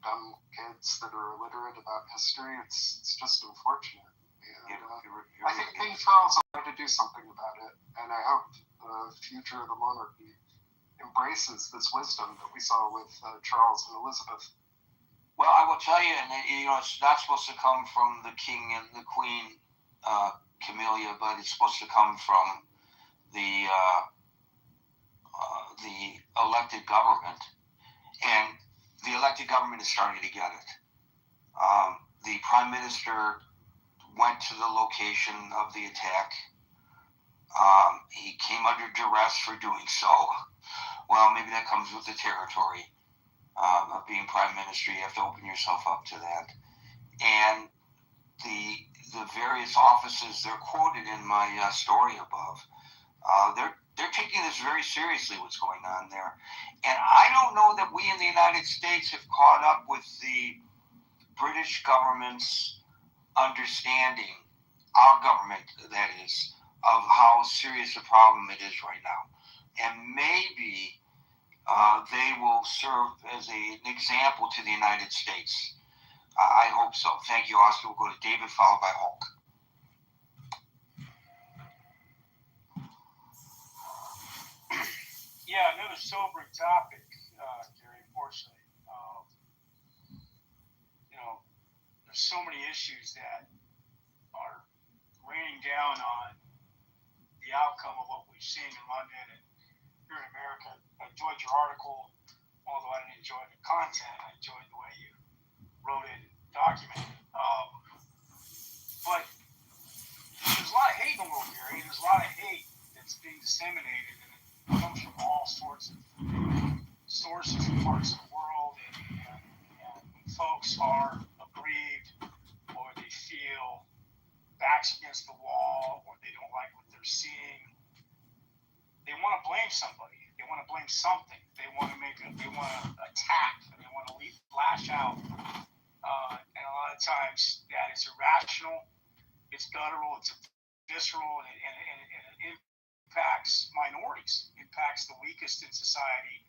dumb kids that are illiterate about history. It's just unfortunate. And, I think King Charles will try to do something about it, and I hope the future of the monarchy embraces this wisdom that we saw with Charles and Elizabeth. Well, I will tell you, and it's not supposed to come from the king and the queen, Camellia, but it's supposed to come from the elected government, and the elected government is starting to get it. The prime minister went to the location of the attack. He came under duress for doing so. Well, maybe that comes with the territory of being prime minister. You have to open yourself up to that. And the various offices, they're quoted in my story above. They're taking this very seriously, what's going on there. And I don't know that we in the United States have caught up with the British government's understanding, our government, that is, of how serious a problem it is right now. And maybe they will serve as an example to the United States. I hope so. Thank you, Oscar. We'll go to David, followed by Hulk. Yeah, another sobering topic, Gary, unfortunately. There's so many issues that are raining down on the outcome of what we've seen in London and here in America. I enjoyed your article, although I didn't enjoy the content. I enjoyed the way you wrote it and documented it. But there's a lot of hate in the world, Gary. There's a lot of hate that's being disseminated, and it comes from all sorts of sources and parts of the world. And when folks are aggrieved, or they feel backs against the wall, or they don't like what they're seeing, they want to blame somebody. They want to blame something. They want to attack, and they want to lash out. And a lot of times that is irrational. It's guttural. It's visceral, and it impacts minorities. Impacts the weakest in society,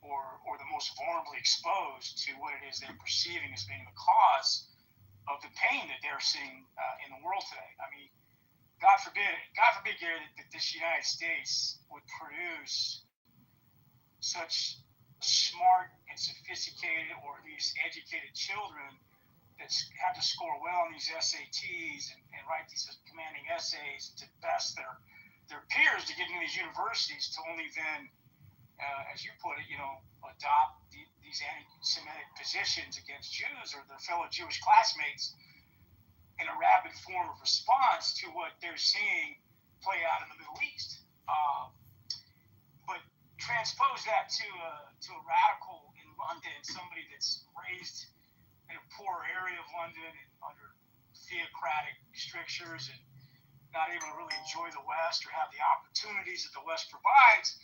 or the most vulnerably exposed to what it is they're perceiving as being the cause of the pain that they're seeing in the world today. I mean, God forbid, Gary, that this United States would produce such smart and sophisticated, or at least educated children that have to score well on these SATs and write these commanding essays to best their peers to get into these universities, to only then, as you put it, adopt these anti-Semitic positions against Jews or their fellow Jewish classmates in a rapid form of response to what they're seeing play out in the Middle East. But transpose that to a radical in London, somebody that's raised in a poor area of London and under theocratic strictures and not able to really enjoy the West or have the opportunities that the West provides.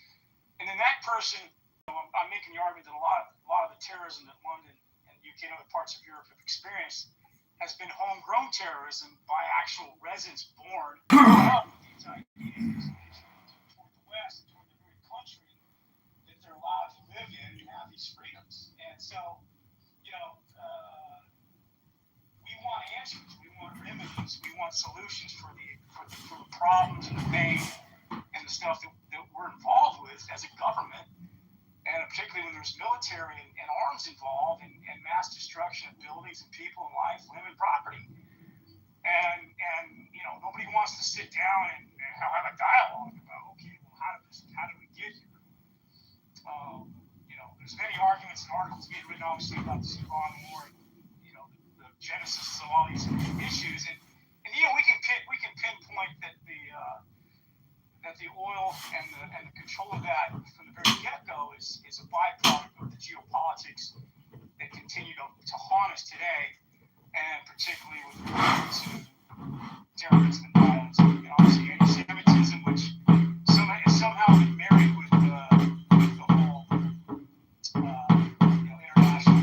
And then that person, I'm making the argument that a lot of the terrorism that London and UK and other parts of Europe have experienced has been homegrown terrorism by actual residents born with these ideas toward the West, toward the very country that they're allowed to live in and have these freedoms. And so, we want answers, we want remedies, we want solutions for the problems and the pain and the stuff that we're involved with as a government, and particularly when there's military and arms involved and mass destruction of buildings and people and life, limb and property. And nobody wants to sit down and have a dialogue about, okay, well, how did we get here? There's many arguments and articles being written, obviously, about the Sudan War and the genesis of all these issues, and we can pinpoint that the oil and the control of that from the very get-go is a byproduct of the geopolitics that continue to haunt us today, and particularly with regard to terrorism and violence, and obviously anti-Semitism, which is somehow been married with the whole international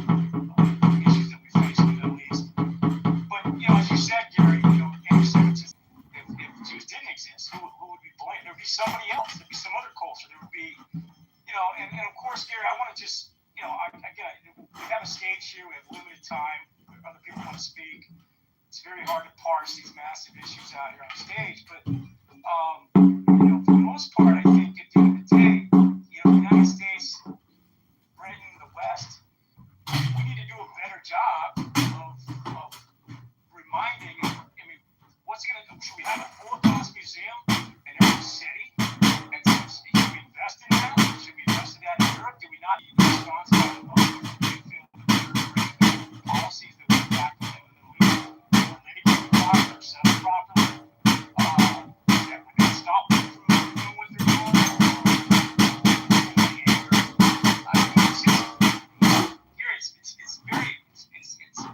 issues that we face in the Middle East. But as you said, Gary, anti-Semitism, if Jews didn't exist, who would be blamed? There would be somebody else. There'd be some other culture. There would be, and of course, Gary, I want to just, again, we have a stage here. We have limited time. Other people want to speak. It's very hard to parse these massive issues out here on stage. But, for the most part, I think at the end of the day, the United States, Britain, the West, we need to do a better job of reminding, should we have a Holocaust museum in every city? And should we invest in that? Should we invest in that in Europe? Do we not need to be responsible for policies that we back in the Middle East? Litigate the property or settle properly? That would not stop them from doing what they're doing?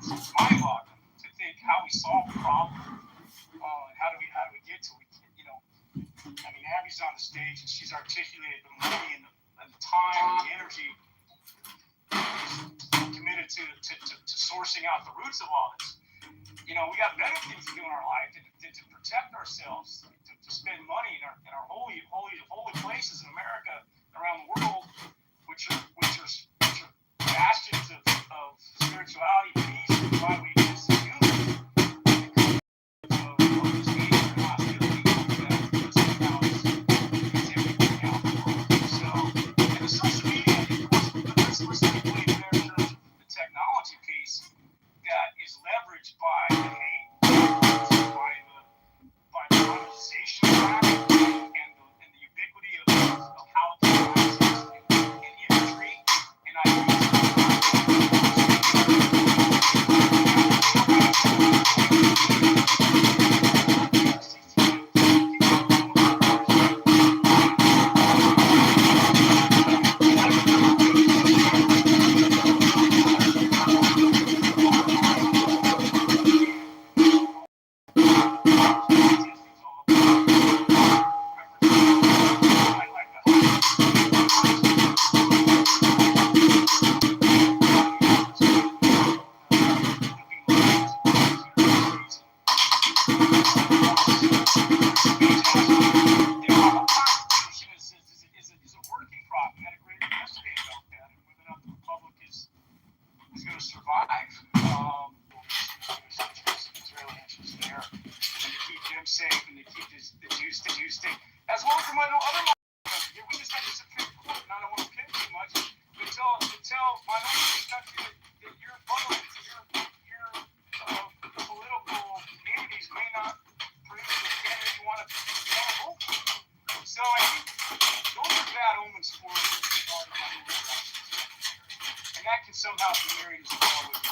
It's mind-boggling to think how we solve the problem. How do we get to it? Abby's on the stage and she's articulated the money and the time and the energy committed to sourcing out the roots of all this. We got better things to do in our life to protect ourselves, to spend money in our holy places in America and around the world, which are bastions of spirituality, peace, and why we exist as humans. Technology piece that is leveraged by the hate, by the monetization of that, and the ubiquity of other minorities, we just had the Supreme Court, and I don't want to pin too much, but tell minorities in the country that your vote, your political communities may not produce the candidate you want to vote for. So I think those are bad omens for and that can somehow be married as well with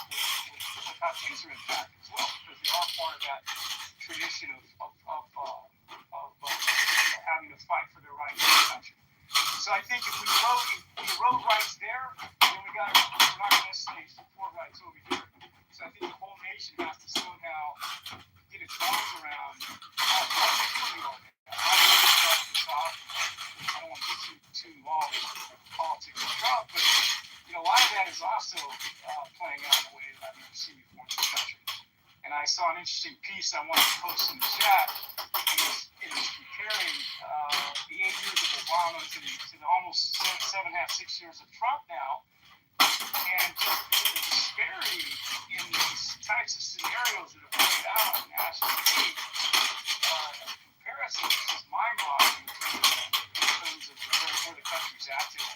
how things are impacted as well, because they are part of that tradition of having to fight for their rights in the country. So I think if we wrote rights there, then we're not going to necessarily support rights over here. So I think the whole nation has to somehow get its arms around how we are. I don't want to get too involved in politics of Trump, but a lot of that is also playing out in a way that I've never seen before in this country. And I saw an interesting piece I wanted to post in the chat. It was comparing the 8 years of Obama to the almost 7.5, 6 years of Trump now. And just the disparity in these types of scenarios that have played out on the national stage, comparison is just mind-boggling in terms of where the country's at today.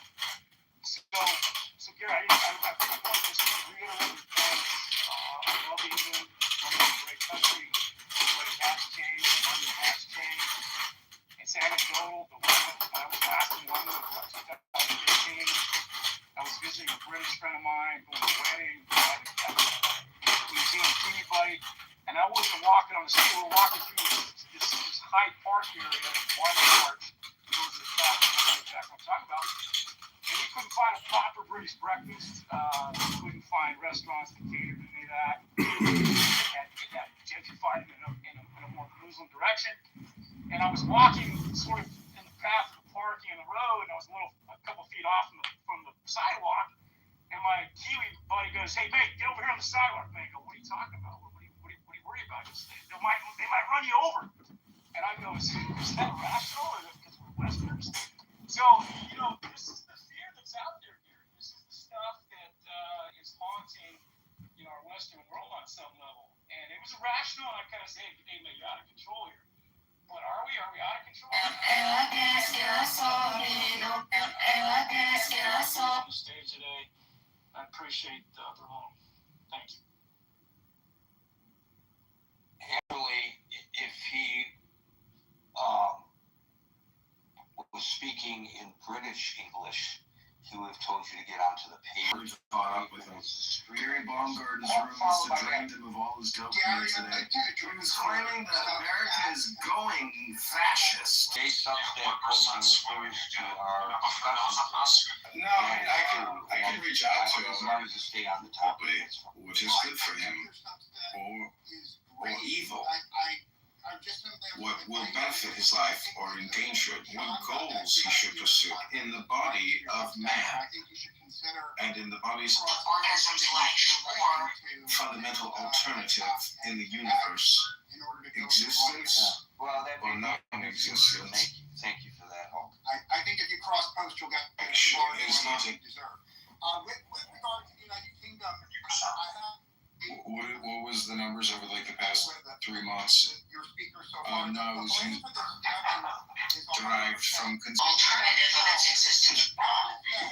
So Gary, I want to just reiterate your points. I love England. It's a great country. But it has changed. London has changed. It's anecdotal, but when I was last in London in 2015, I was visiting a British friend of mine going to a wedding at a museum Kitover, and I wasn't walking on the street. We were walking through this Hyde Park area, Watermark, to go to the shop and check what I'm talking about. And we couldn't find a proper British breakfast. We couldn't find restaurants that catered to any of that. That gentrified in a more Muslim direction. And I was walking sort of in the path of the parking and the road, and I was a couple feet off from the sidewalk. And my Kiwi buddy goes, "Hey, mate, get over here on the sidewalk." And I go, "What are you talking about? What are you worried about? They might run you over." And I go, "Is that rational, or is it because we're Westerners?" So, this is the fear that's out there, Gary. This is the stuff that is haunting, our Western world on some level. And it was irrational, and I kind of say, "Hey, man, you're out of control here." But are we? Are we out of control? On the stage today, I appreciate the room. Thank you. Actually, if he was speaking in British English, he would have told you to get onto the page. Caught up with him. Gary Baumgarten's rumors that drained him of all his dopamine today. He was claiming that America is going fascist. Jay Substack posting refers to our discussions. No, I can reach out to him. As long as you stay on the topic, which is good for him, or evil. What will benefit his life or endanger it? What goals he should pursue in the body of man and in the body's fundamental alternative in the universe, existence or non-existence. Thank you for that. I think if you cross post, you'll get Action is not a with regard to the United Kingdom, What was the numbers over the past 3 months? No, it was derived from alternative of its existence.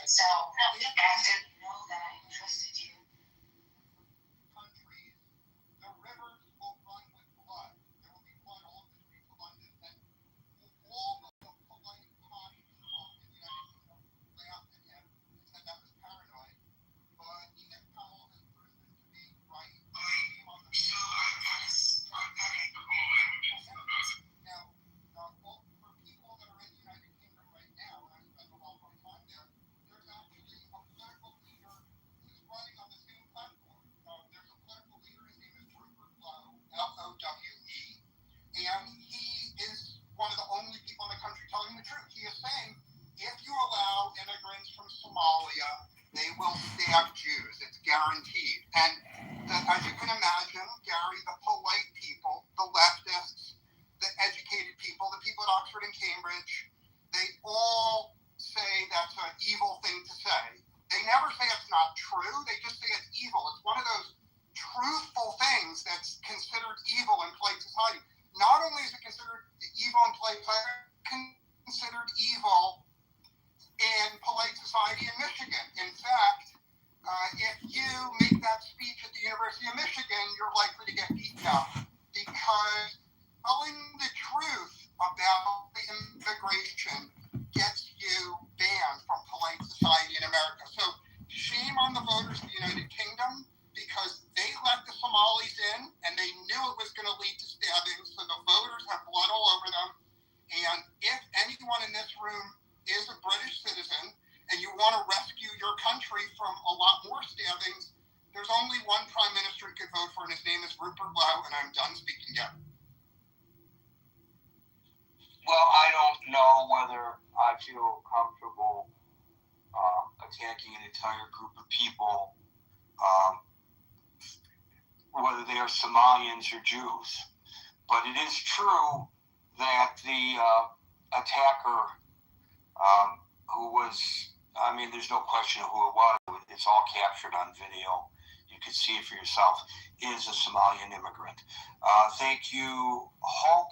So, no, I didn't know that I interested you. The rivers will run with blood. There will be blood all over the streets of London, and all of the polite bodies in the United Kingdom laughed at him and said that was paranoid. But Nick Powell has proven to be right. Now, for people that are in the United Kingdom right now, and I spend a lot of time there, there's actually a political leader who's running on the same platform. There's a political leader, his name is Rupert Lowe, L-O-W-E, and he is one of the only people in the country telling the truth. He is saying, if you allow immigrants from Somalia, they will stab Jews. It's guaranteed. And as you can imagine, Gary, the polite people, the leftists, the educated people, the people at Oxford and Cambridge, they all say that's an evil thing to say. They never say it's not true. They just say it's evil. It's one of those truthful things that's considered evil in polite society. Not only is it considered evil in polite society, it's considered this room is a British citizen and you want to rescue your country from a lot more stabbings, there's only one prime minister you could vote for, and his name is Rupert Lau, and I'm done speaking yet. Well, I don't know whether I feel comfortable attacking an entire group of people, whether they are Somalians or Jews. But it is true that the attacker, who was, I mean, there's no question of who it was. It's all captured on video. You can see it for yourself, is a Somalian immigrant. Thank you, Hulk.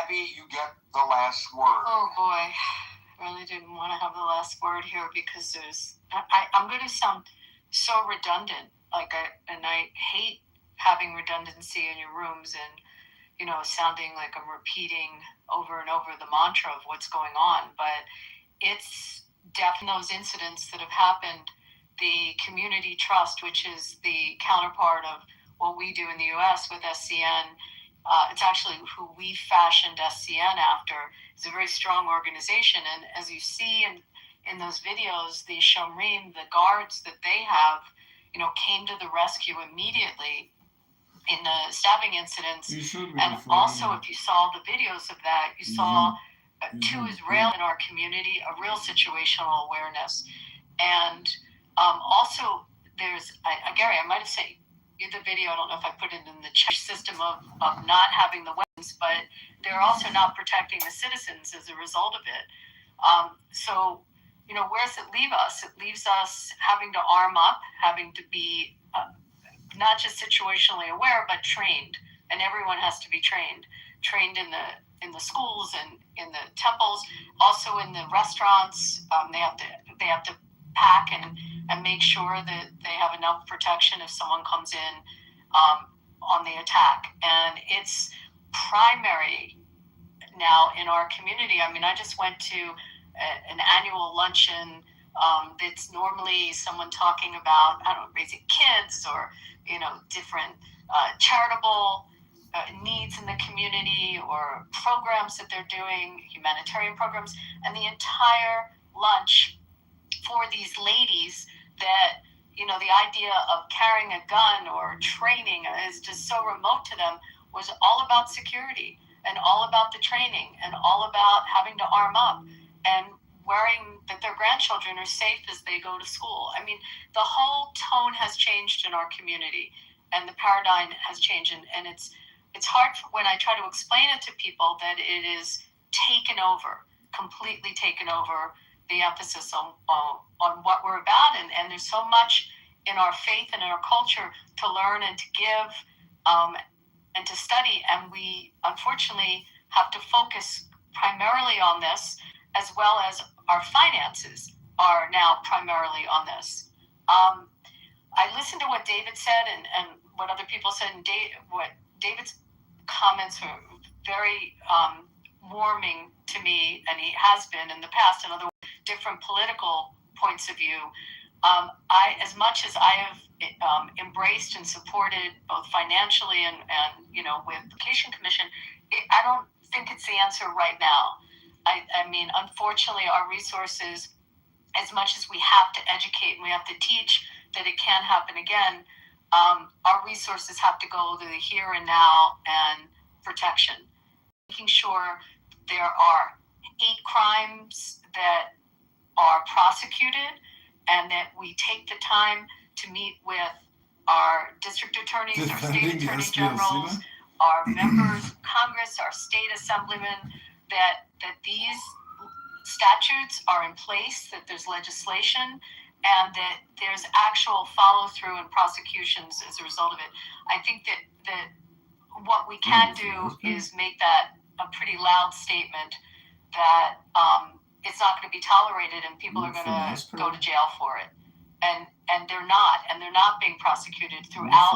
Abby, you get the last word. Oh boy, I really didn't want to have the last word here because I'm going to sound so redundant. And I hate having redundancy in your rooms and, sounding like I'm repeating over and over the mantra of what's going on. But it's definitely those incidents that have happened. The community trust, which is the counterpart of what we do in the U.S. with SCN, it's actually who we fashioned SCN after. It's a very strong organization. And as you see in those videos, the Shomrim, the guards that they have, came to the rescue immediately in the stabbing incidents. And also, if you saw the videos of that, you saw two Israel in our community, a real situational awareness. And also, there's, Gary, I might have said the video, I don't know if I put it in the chat, system of not having the weapons, but they're also not protecting the citizens as a result of it. So, where does it leave us? It leaves us having to arm up, having to be not just situationally aware, but trained. And everyone has to be trained in the schools and in the temples, also in the restaurants. They have to pack and make sure that they have enough protection if someone comes in on the attack. And it's primary now in our community. I mean, I just went to an annual luncheon that's normally someone talking about, I don't know, raising kids or, different charitable needs in the community or programs that they're doing, humanitarian programs, and the entire lunch for these ladies that, the idea of carrying a gun or training is just so remote to them, was all about security and all about the training and all about having to arm up and worrying that their grandchildren are safe as they go to school. I mean, the whole tone has changed in our community and the paradigm has changed. And it's hard when I try to explain it to people that it is completely taken over the emphasis on what we're about. And there's so much in our faith and in our culture to learn and to give and to study. And we unfortunately have to focus primarily on this, as well as our finances are now primarily on this. I listened to what David said and what other people said, and what David's comments are very warming to me, and he has been in the past in other different political points of view. As much as I have embraced and supported both financially and with the Education Commission, I don't think it's the answer right now. I mean, unfortunately, our resources, as much as we have to educate and we have to teach that it can happen again, our resources have to go to the here and now and protection. Making sure there are hate crimes that are prosecuted and that we take the time to meet with our district attorneys, our state attorney generals, our members of Congress, our state assemblymen, that these statutes are in place, that there's legislation, and that there's actual follow-through and prosecutions as a result of it. I think that what we can do is make that a pretty loud statement that it's not going to be tolerated and people are going to go to jail for it. And they're not being prosecuted throughout.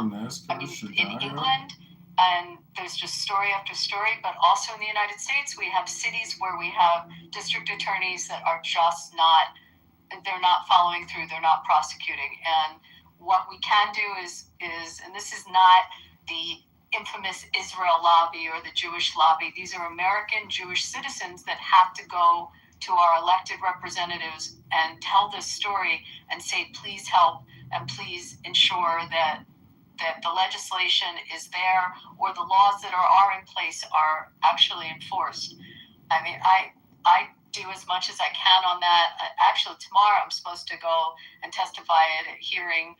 I mean, in England, and there's just story after story, but also in the United States, we have cities where we have district attorneys that are just they're not following through, they're not prosecuting. And what we can do is, and this is not the infamous Israel lobby or the Jewish lobby, these are American Jewish citizens that have to go to our elected representatives and tell this story and say, please help and please ensure that the legislation is there or the laws that are in place are actually enforced. I mean, I do as much as I can on that. Actually, tomorrow I'm supposed to go and testify at a hearing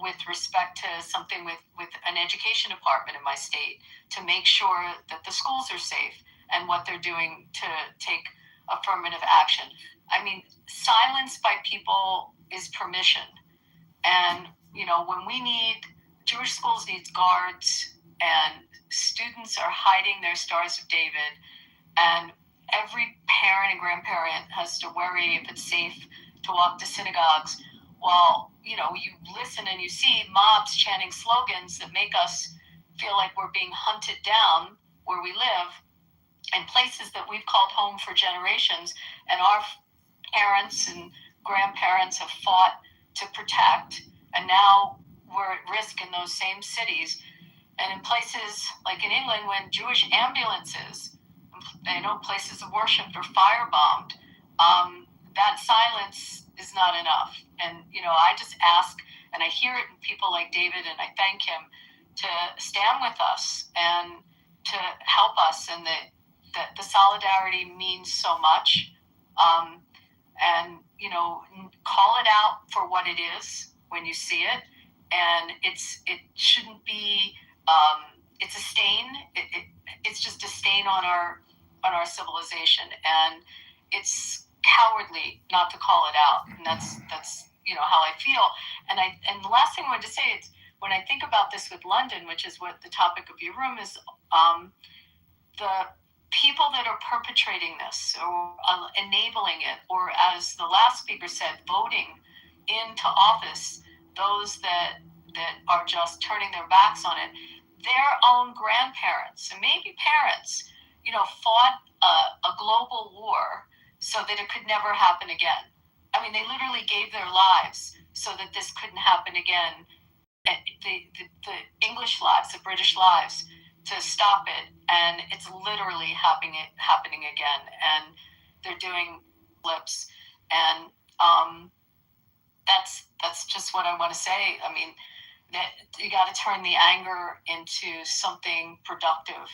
with respect to something with an education department in my state to make sure that the schools are safe and what they're doing to take affirmative action. I mean, silence by people is permission. And, you know, when we need, Jewish schools needs guards and students are hiding their Stars of David, and every parent and grandparent has to worry if it's safe to walk to synagogues. Well, you know, you listen and you see mobs chanting slogans that make us feel like we're being hunted down where we live in places that we've called home for generations, and our parents and grandparents have fought to protect, and now we're at risk in those same cities. And in places like in England, when Jewish ambulances, you know, places of worship are firebombed, that silence is not enough. And, you know, I just ask, and I hear it in people like David, and I thank him to stand with us and to help us, and that the solidarity means so much. And, you know, call it out for what it is when you see it. And it shouldn't be, it's a stain. It's just a stain on our civilization. And it's cowardly not to call it out. And that's you know, how I feel. And the last thing I wanted to say is, when I think about this with London, which is what the topic of your room is, the people that are perpetrating this or enabling it, or as the last speaker said, voting into office, those that are just turning their backs on it, their own grandparents and maybe parents, you know, fought a global war so that it could never happen again. I mean, they literally gave their lives so that this couldn't happen again. The English lives, the British lives, to stop it, and it's literally happening again, and they're doing flips, and that's just what I want to say. I mean, that you got to turn the anger into something productive,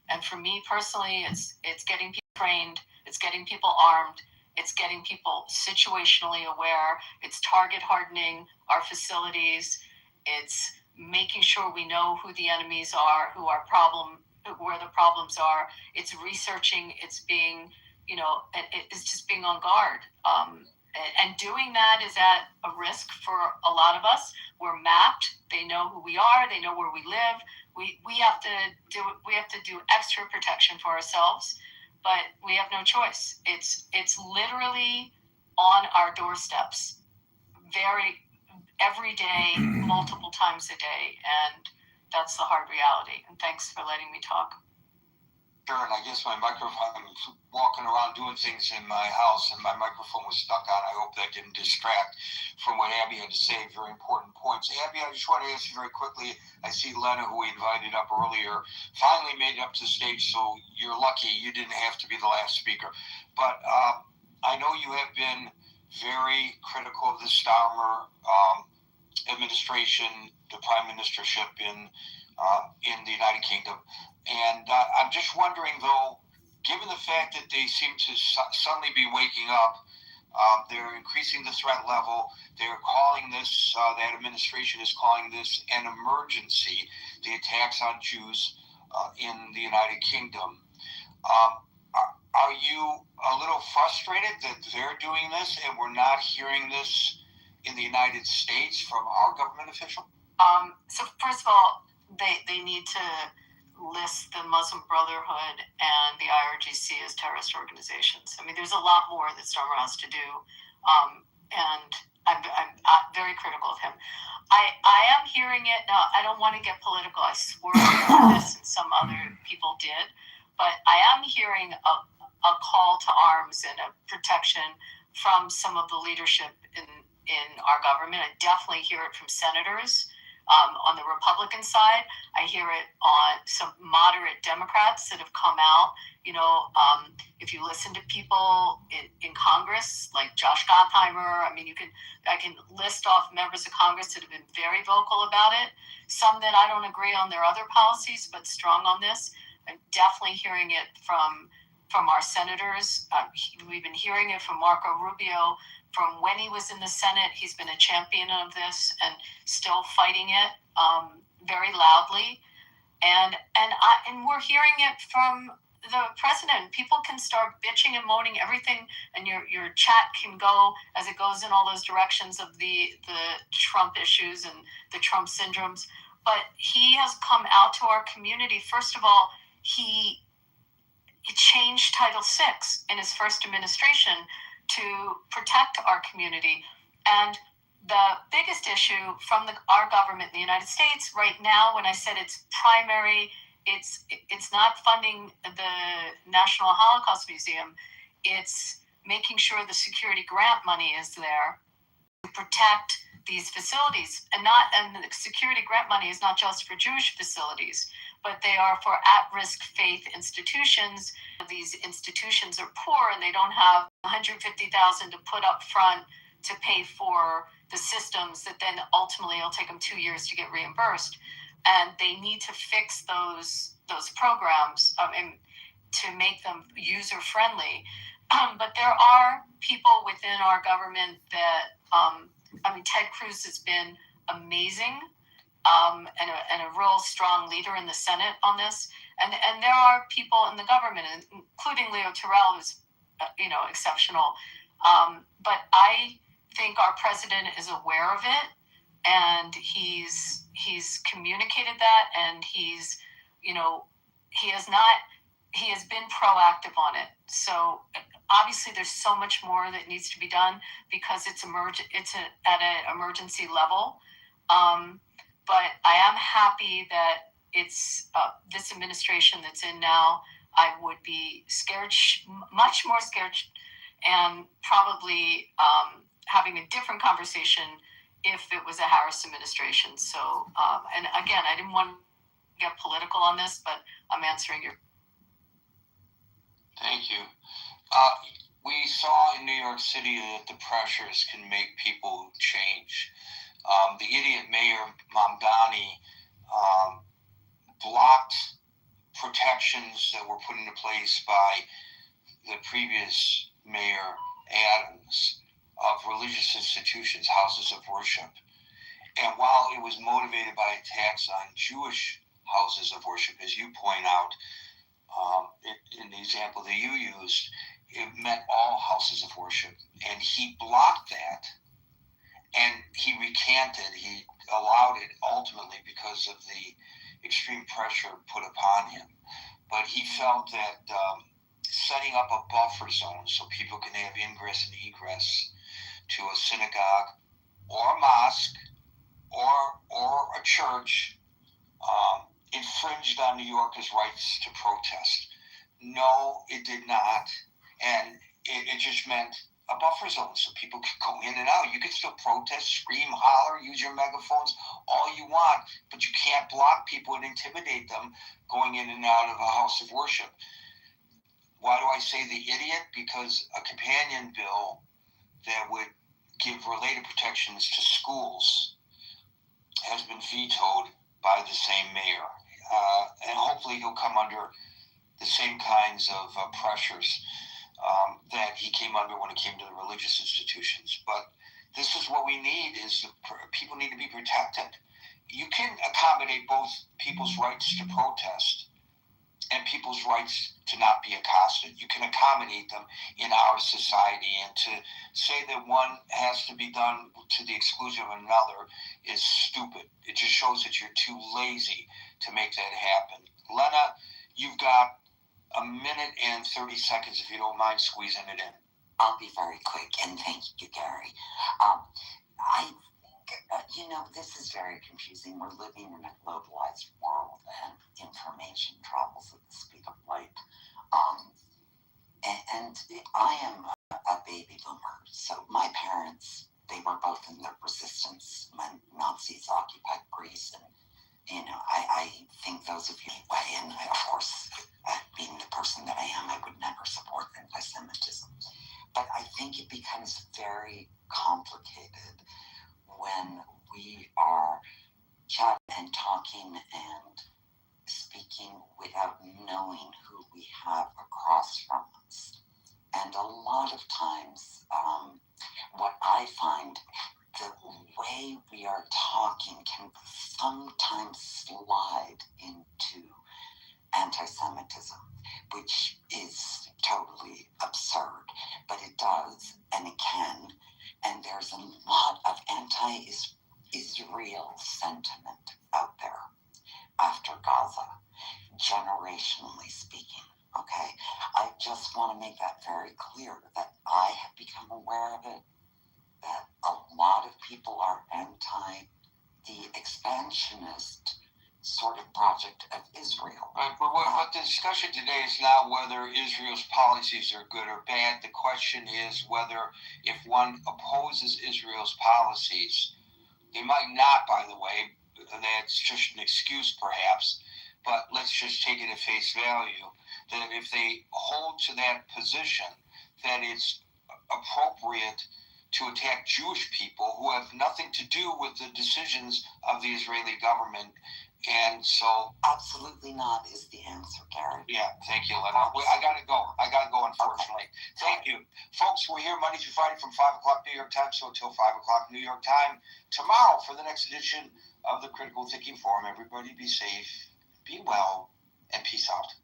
and for me personally, it's getting people trained, it's getting people armed, it's getting people situationally aware, it's target hardening our facilities, it's making sure we know who the enemies are, where the problems are. It's researching, it's being, you know, it's just being on guard. And doing that is at a risk for a lot of us. We're mapped. They know who we are. They know where we live. We have to do extra protection for ourselves, but we have no choice. It's literally on our doorsteps, every day, multiple times a day, and that's the hard reality. And thanks for letting me talk. Sure, and I guess my microphone, I'm walking around doing things in my house, and my microphone was stuck on. I hope that didn't distract from what Abby had to say. Very important points. Abby, I just want to ask you very quickly. I see Lena, who we invited up earlier, finally made it up to the stage, so you're lucky you didn't have to be the last speaker. But I know you have been very critical of the Starmer administration, the prime ministership in the United Kingdom. And I'm just wondering, though, given the fact that they seem to suddenly be waking up, they're increasing the threat level, they're calling this, that administration is calling this an emergency, the attacks on Jews in the United Kingdom. Are you a little frustrated that they're doing this and we're not hearing this in the United States from our government official? So first of all, they need to list the Muslim Brotherhood and the IRGC as terrorist organizations. I mean, there's a lot more that Starmer has to do, and I'm very critical of him. I am hearing it now. I don't want to get political. I swore to this, and some other people did, but I am hearing a call to arms and a protection from some of the leadership in our government. I definitely hear it from senators. On the Republican side, I hear it on some moderate Democrats that have come out. If you listen to people in Congress, like Josh Gottheimer, I can list off members of Congress that have been very vocal about it. Some that I don't agree on their other policies, but strong on this. I'm definitely hearing it from our senators. We've been hearing it from Marco Rubio. From when he was in the Senate, he's been a champion of this and still fighting it very loudly. And we're hearing it from the president. People can start bitching and moaning everything, and your chat can go as it goes in all those directions of the Trump issues and the Trump syndromes. But he has come out to our community. First of all, he changed Title VI in his first administration to protect our community. And the biggest issue from our government in the United States right now, when I said it's primary, it's not funding the National Holocaust Museum. It's making sure the security grant money is there to protect these facilities. And the security grant money is not just for Jewish facilities, but they are for at-risk faith institutions. These institutions are poor and they don't have $150,000 to put up front to pay for the systems that then ultimately it'll take them 2 years to get reimbursed. And they need to fix those programs and to make them user-friendly. But there are people within our government that, Ted Cruz has been amazing and a real strong leader in the Senate on this. And there are people in the government, including Leo Terrell, who's exceptional. But I think our president is aware of it, and he's communicated that, and he has been proactive on it. So obviously there's so much more that needs to be done because it's at an emergency level. But I am happy that it's this administration that's in now. I would be scared, much more scared, and probably having a different conversation if it was a Harris administration. So, and again, I didn't want to get political on this, but I'm answering your. Thank you. We saw in New York City that the pressures can make people change. The idiot mayor, Mamdani, blocked protections that were put into place by the previous mayor, Adams, of religious institutions, houses of worship. And while it was motivated by attacks on Jewish houses of worship, as you point out, in the example that you used, it meant all houses of worship. And he blocked that, and he recanted. He allowed it ultimately because of the extreme pressure put upon him. But he felt that setting up a buffer zone so people can have ingress and egress to a synagogue or a mosque or a church infringed on New Yorkers' rights to protest. No, it did not. And it just meant a buffer zone so people could go in and out. You could still protest, scream, holler, use your megaphones, all you want, but you can't block people and intimidate them going in and out of a house of worship. Why do I say the idiot? Because a companion bill that would give related protections to schools has been vetoed by the same mayor. And hopefully he'll come under the same kinds of pressures that he came under when it came to the religious institutions. But this is what we need, is people need to be protected. You can accommodate both people's rights to protest and people's rights to not be accosted. You can accommodate them in our society, and to say that one has to be done to the exclusion of another is stupid. It just shows that you're too lazy to make that happen. Lena, you've got a minute and 30 seconds if you don't mind squeezing it in. I'll be very quick, and thank you, Gary. This is very confusing. We're living in a globalized world, and information travels at the speed of light. And I am a baby boomer, so my parents, they were both in the resistance when Nazis occupied Great reason. You know, I think those of you weigh in, of course, being the person that I am, I would never support anti-Semitism. But I think it becomes very complicated when we are chatting and talking and speaking without knowing who we have across from us. And a lot of times, what I find, the way we are talking can sometimes slide into anti-Semitism, which is totally absurd, but it does, and it can. And there's a lot of anti-Israel sentiment out there after Gaza, generationally speaking. Okay, I just want to make that very clear that I have become aware of it, that a lot of people are anti the expansionist sort of project of Israel. Right, but what the discussion today is not whether Israel's policies are good or bad. The question is whether, if one opposes Israel's policies, they might not, by the way, that's just an excuse perhaps, but let's just take it at face value, that if they hold to that position, that it's appropriate to attack Jewish people who have nothing to do with the decisions of the Israeli government. And so... Absolutely not is the answer, Gary. Yeah, thank you, Leonard. I gotta go, unfortunately. Okay. Thank you. Folks, we're here Monday through Friday from 5 o'clock New York time, so until 5 o'clock New York time tomorrow for the next edition of the Critical Thinking Forum. Everybody be safe, be well, and peace out.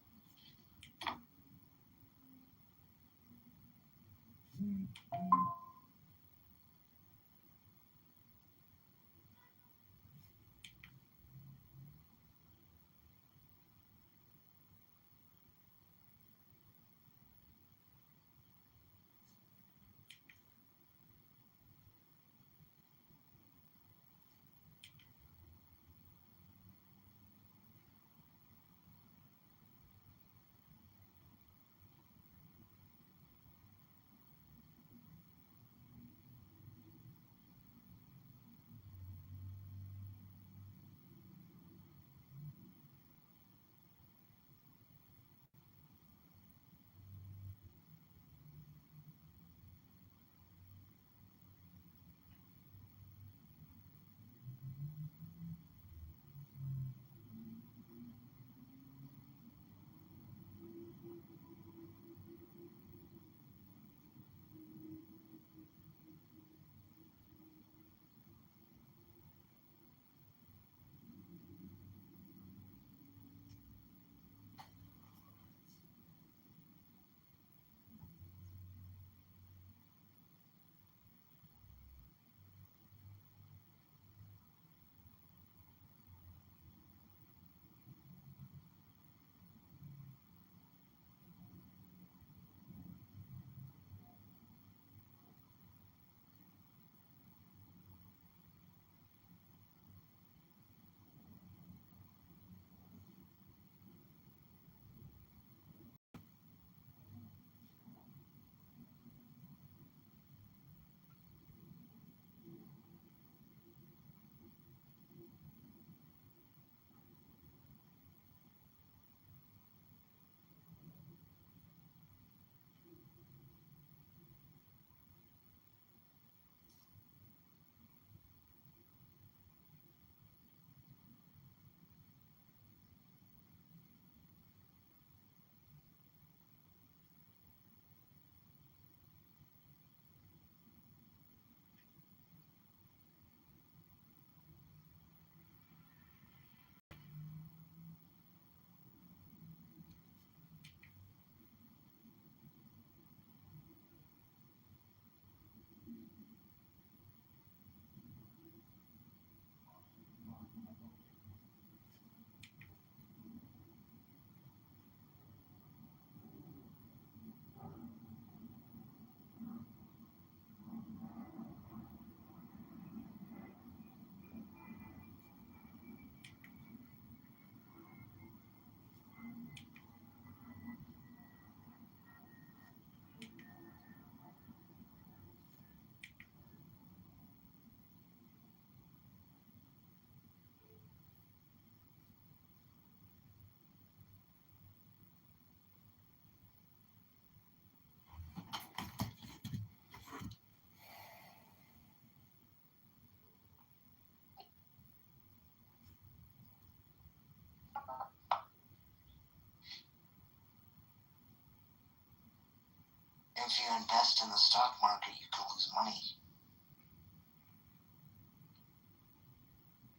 you invest in the stock market, you could lose money.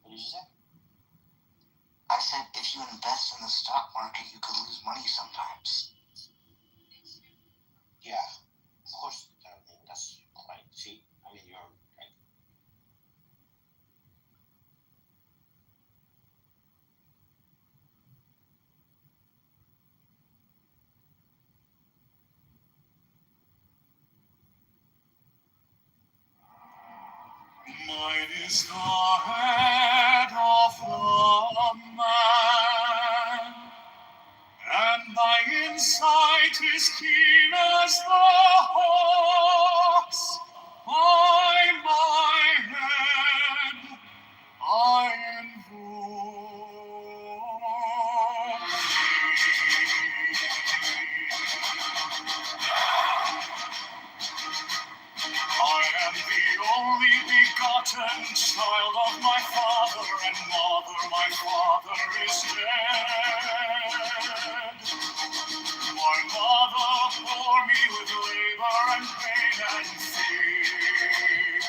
What did you say? I said, if you invest in the stock market, you could lose money sometimes. Yeah, of course. I mean, that's right. See, I mean, you're right. Mine is the head of the man, and my insight is keen as the hawk's. By my head I invoke I am the only begotten child of my father and mother. My father is dead. My mother bore me with labor and pain and fear.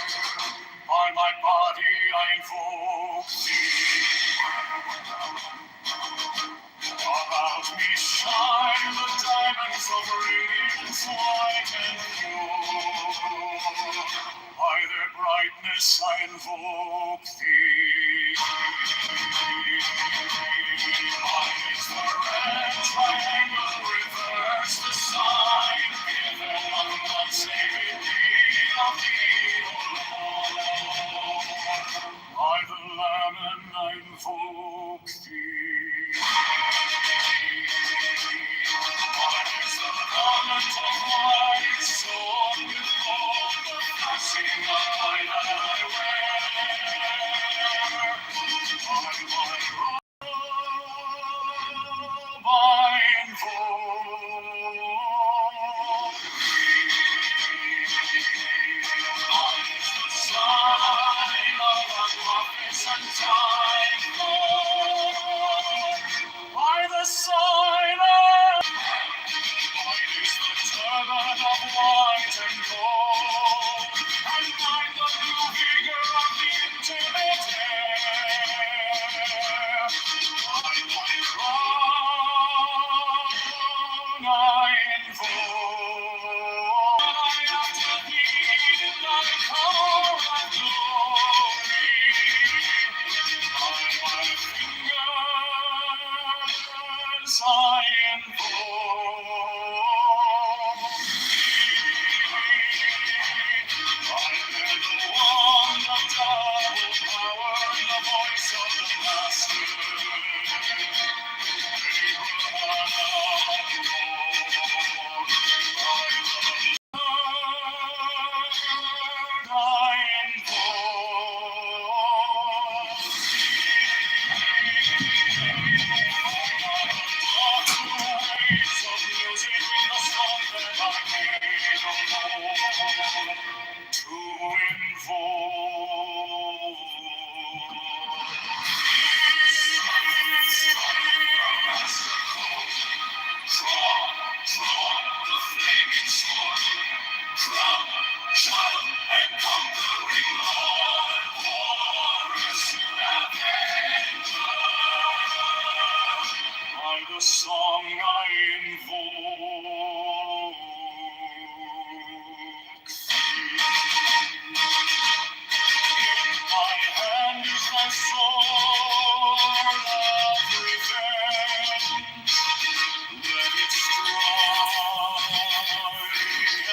By my body I invoke thee. About me shine the diamonds of radiance white and pure. By their brightness I invoke thee. Mine is the red triangle, reverse the sign, given of God's saving need of thee, O Lord. By the Lamb and I invoke thee. Mine is the garment of white, sown with gold, the passing of light that I wear. On my robe I invoke thee. Mine is the sign of the prophets and time, Lord. By the sign of mine is the turban of white and gold, and mine the new vigor of the intimate air. By my crown I invoke. I am to thee in thy power and glory. By my fingers I invoke thee. I bear the wand of double power and the voice of the Master. By the song I invoke thee. In my hand is thy sword of revenge. Let it strike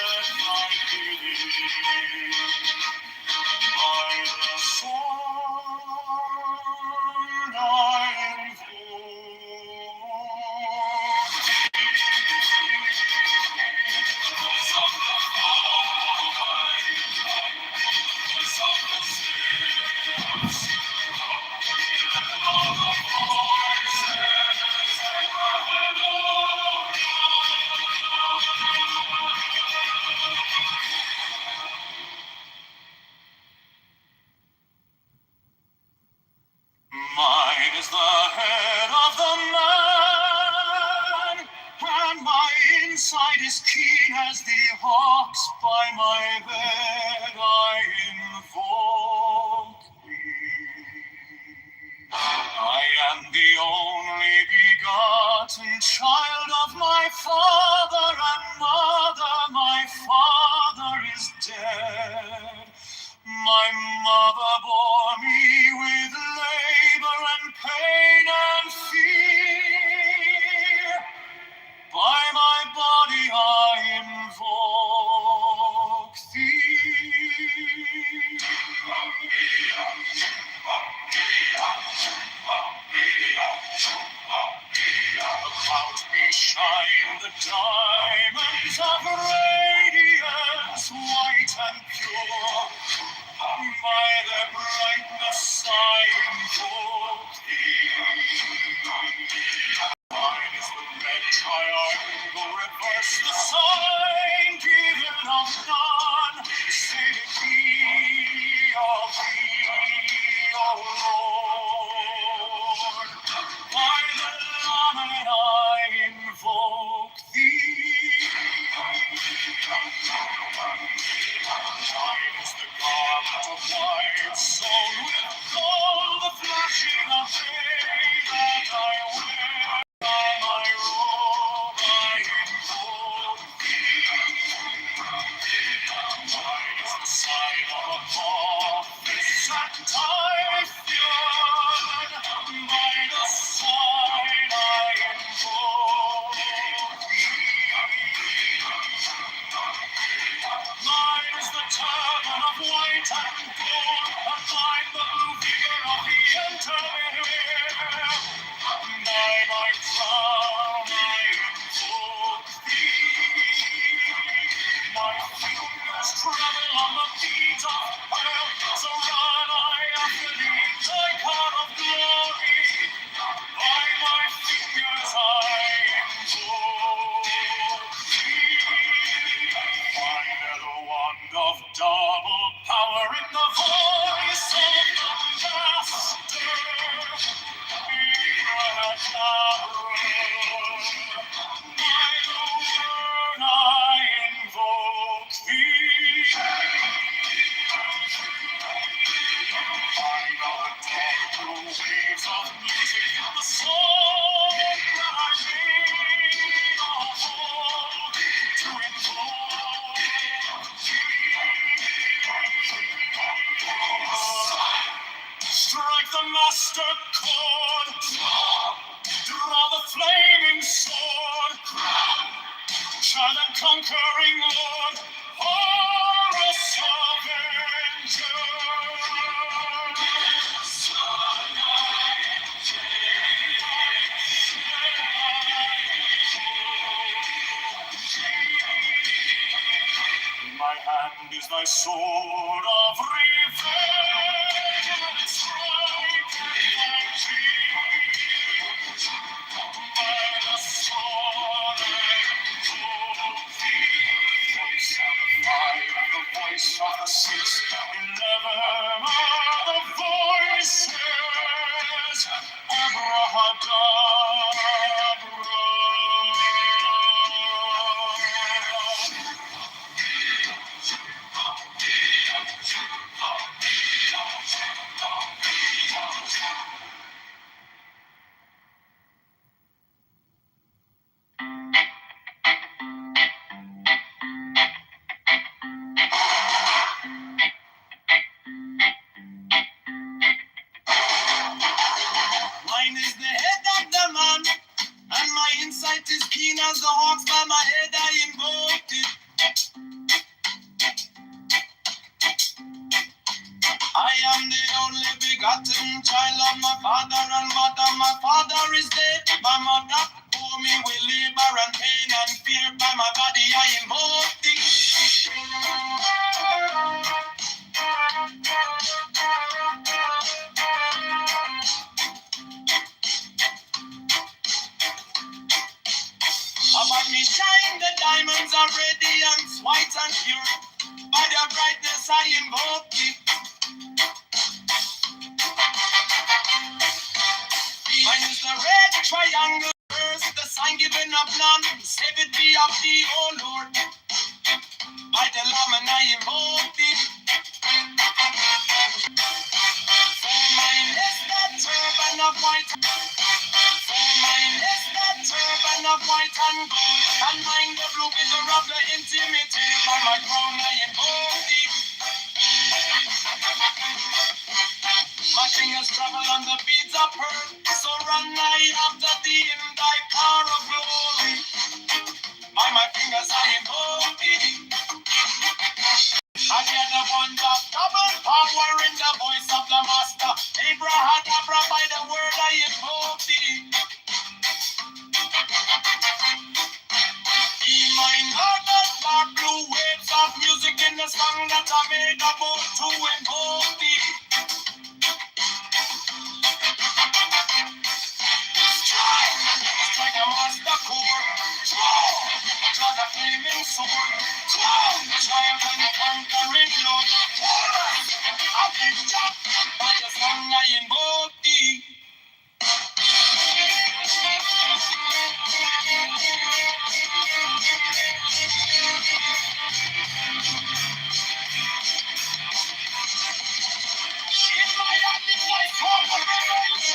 at my bidding. my bed I invoke thee. I am the only begotten child of my father and mother. My father is dead. My mother bore me with labor and pain and fear. By my body I invoke thee. About me shine the diamonds of radiance, white and pure. By their brightness I invoke thee. Mine is the red triangle, reverse the sign, given of none, save it be of thee, O Lord. By the Lamed I invoke thee. Mine is the garment of white, sewn with gold, the flashing of day that I wear. By my robe I invoke thee. Mine is the sign of a prophet's anti-feared. By the sign I invoke thee. Mine is the turban of white and gold, and mine the blue figure of the interwear. By my crown I invoke thee. My fingers travel on the beat of pearl, so run I after thee, thy car of glory. By my fingers I invoke thee. Find the wand of double power in the voice of the master. By the word I invoke thee. I know the dark blue waves of music, the song that I made of old to invoke thee. Strike the master chord, draw the flaming sword, child and conquering Lord, Horus Avenger. In my hand is thy sword of revenge, and its strike thy cheek. By the sword I invoke thee. Voice of the fire and the voice of the 611 are the voices. Abrahadabra. Mine is the head of the man, and my insight is keen as the hawks. By my head I invoked it. I am the only begotten child of my father and mother. My father is dead. My mother bore me with labor and pain and fear. By my body I invoke thee. About me shine the diamonds of radiance, white and pure. By their brightness I invoke thee. Mine is the red triangle, first the sign given of none. Save it be of thee, O Lord. I tell them and I invoke thee. For mindless that turban of white. For mindless that turban of white and gold. And mind the blue bitter of the intimate. By my crown I invoke thee. My fingers travel on the beads of pearl. So run I after thee in thy car of glory. By my fingers I invoke thee. I hear the wonder of double power in the voice of the master. Abraham, by the word I invoke thee. E minor, the dark blue waves of music in the song that I made about to invoke thee. Strike a master chord. Draw the flaming sword. Triumph and conquering Lord. A picture by the song I invoke thee. In my hand is my sword of revenge.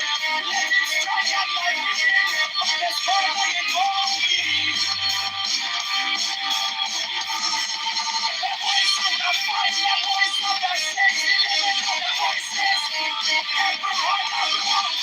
Let it strike at my will. By the sword I invoke thee. The voice of the fight, the voice of the six, the voices, everyone alone.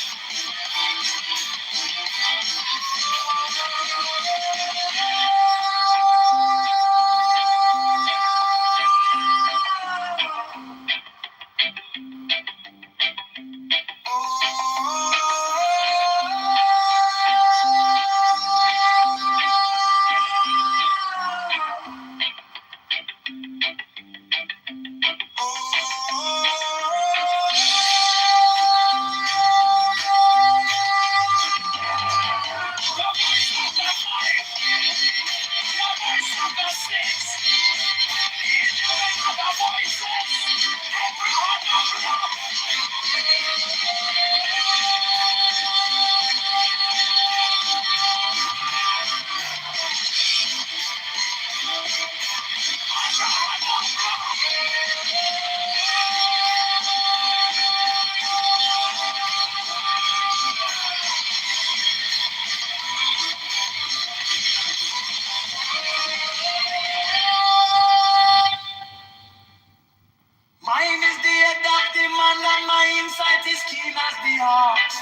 Mine is the adaptive man and my insight is keen as the ox.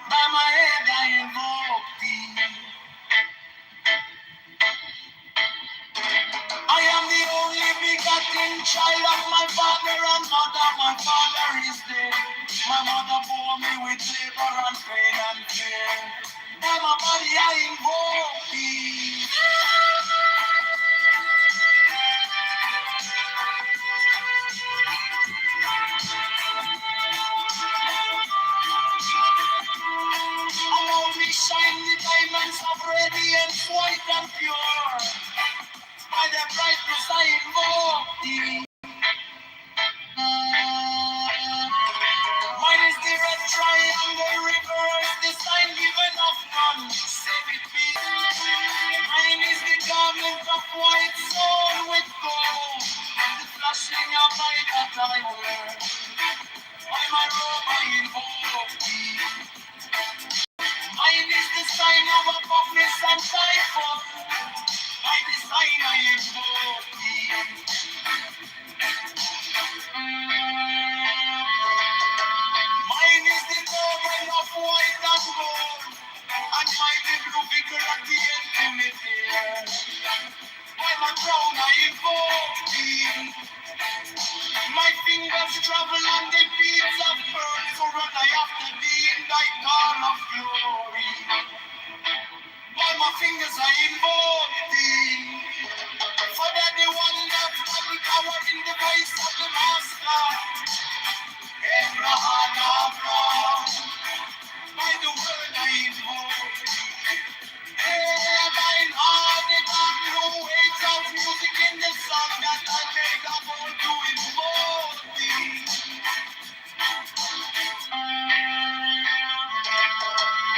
By my head I invoke thee. I am the only begotten child of my father and mother. My father is dead. My mother bore me with labor and pain and fear. By my body I invoke thee. Around me shine the diamonds of radiance, white and pure. By the brightness I invoke thee. Mine is the red triangle reverse, the sign given of none. Save it be. Mine is the garment of white soul with gold. The flashing of light that I wear. By my robe I invoke thee. Mine is the sign of apophis and typhus. By the sign I invoke thee. Mine is the garment of white and gold, and mine the blue vigor of the intimate. By my crown I invoke thee. My fingers travel on the beats of pearl, so run I after thee in thy car of glory. By my fingers I invoke thee. For that the wonder of double power in the voice of the master. Abraham, by the word I invoke thee. Thine heart, the dark blue waves of music in the song that I made of all to invoke thee.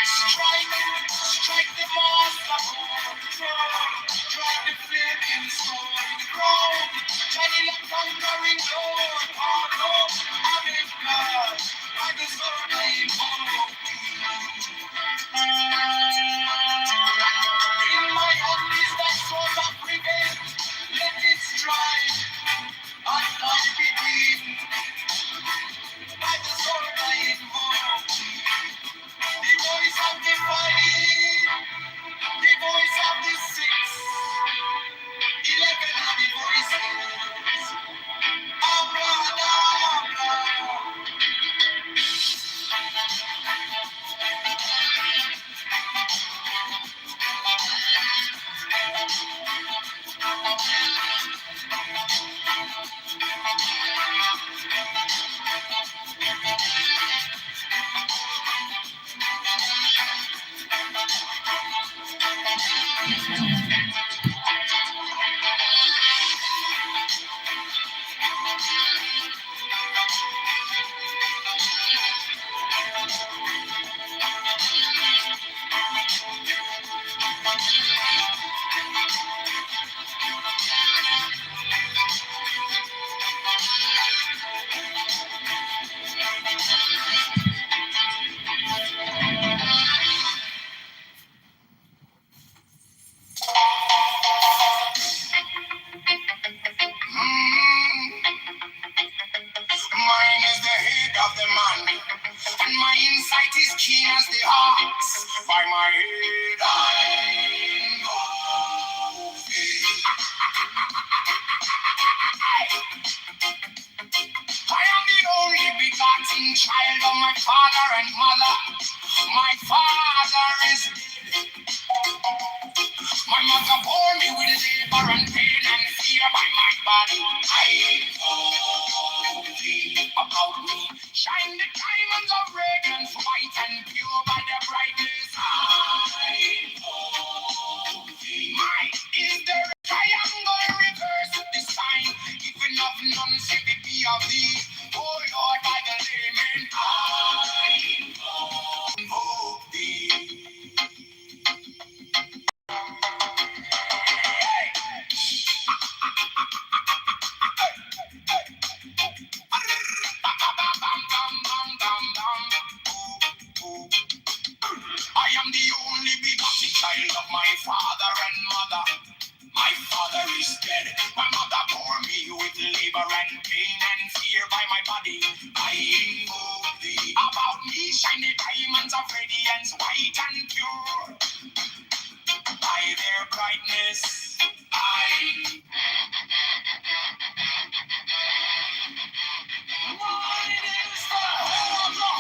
Strike the master chord, strike the flaming sword, the ground, the courage, Lord, pardon, and if not, I deserve my infamy. In my hand is the sword of revenge, let it strike, I must be beaten. By the sword I invoke, the voice of the fighting, the voice of the six, 11 of the voices. Mine is the head of the man, and my insight is keen as the ox. By my head I know thee. I am the only begotten child of my father and mother. My father is dead. My mother bore me with labor and pain and fear by my body. I know thee. About me shine the diamonds of radiance, white and pure by their brightness. I know thee. Mine is the triangle reverse the sign, even of none say the be of thee. Oh Lord, by the layman, I know thee. I am the only begotten child of my father and mother. My father is dead. My mother bore me with labor and pain and fear by my body. I invoke thee. About me shine the diamonds of radiance, white and pure. By their brightness, I. Mine is the head of the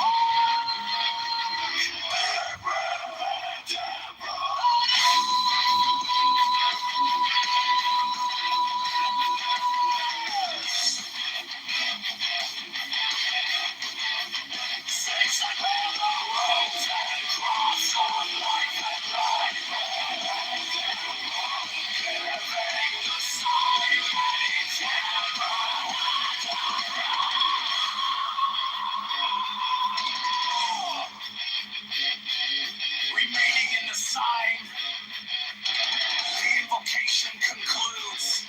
remaining in the sign, the invocation concludes.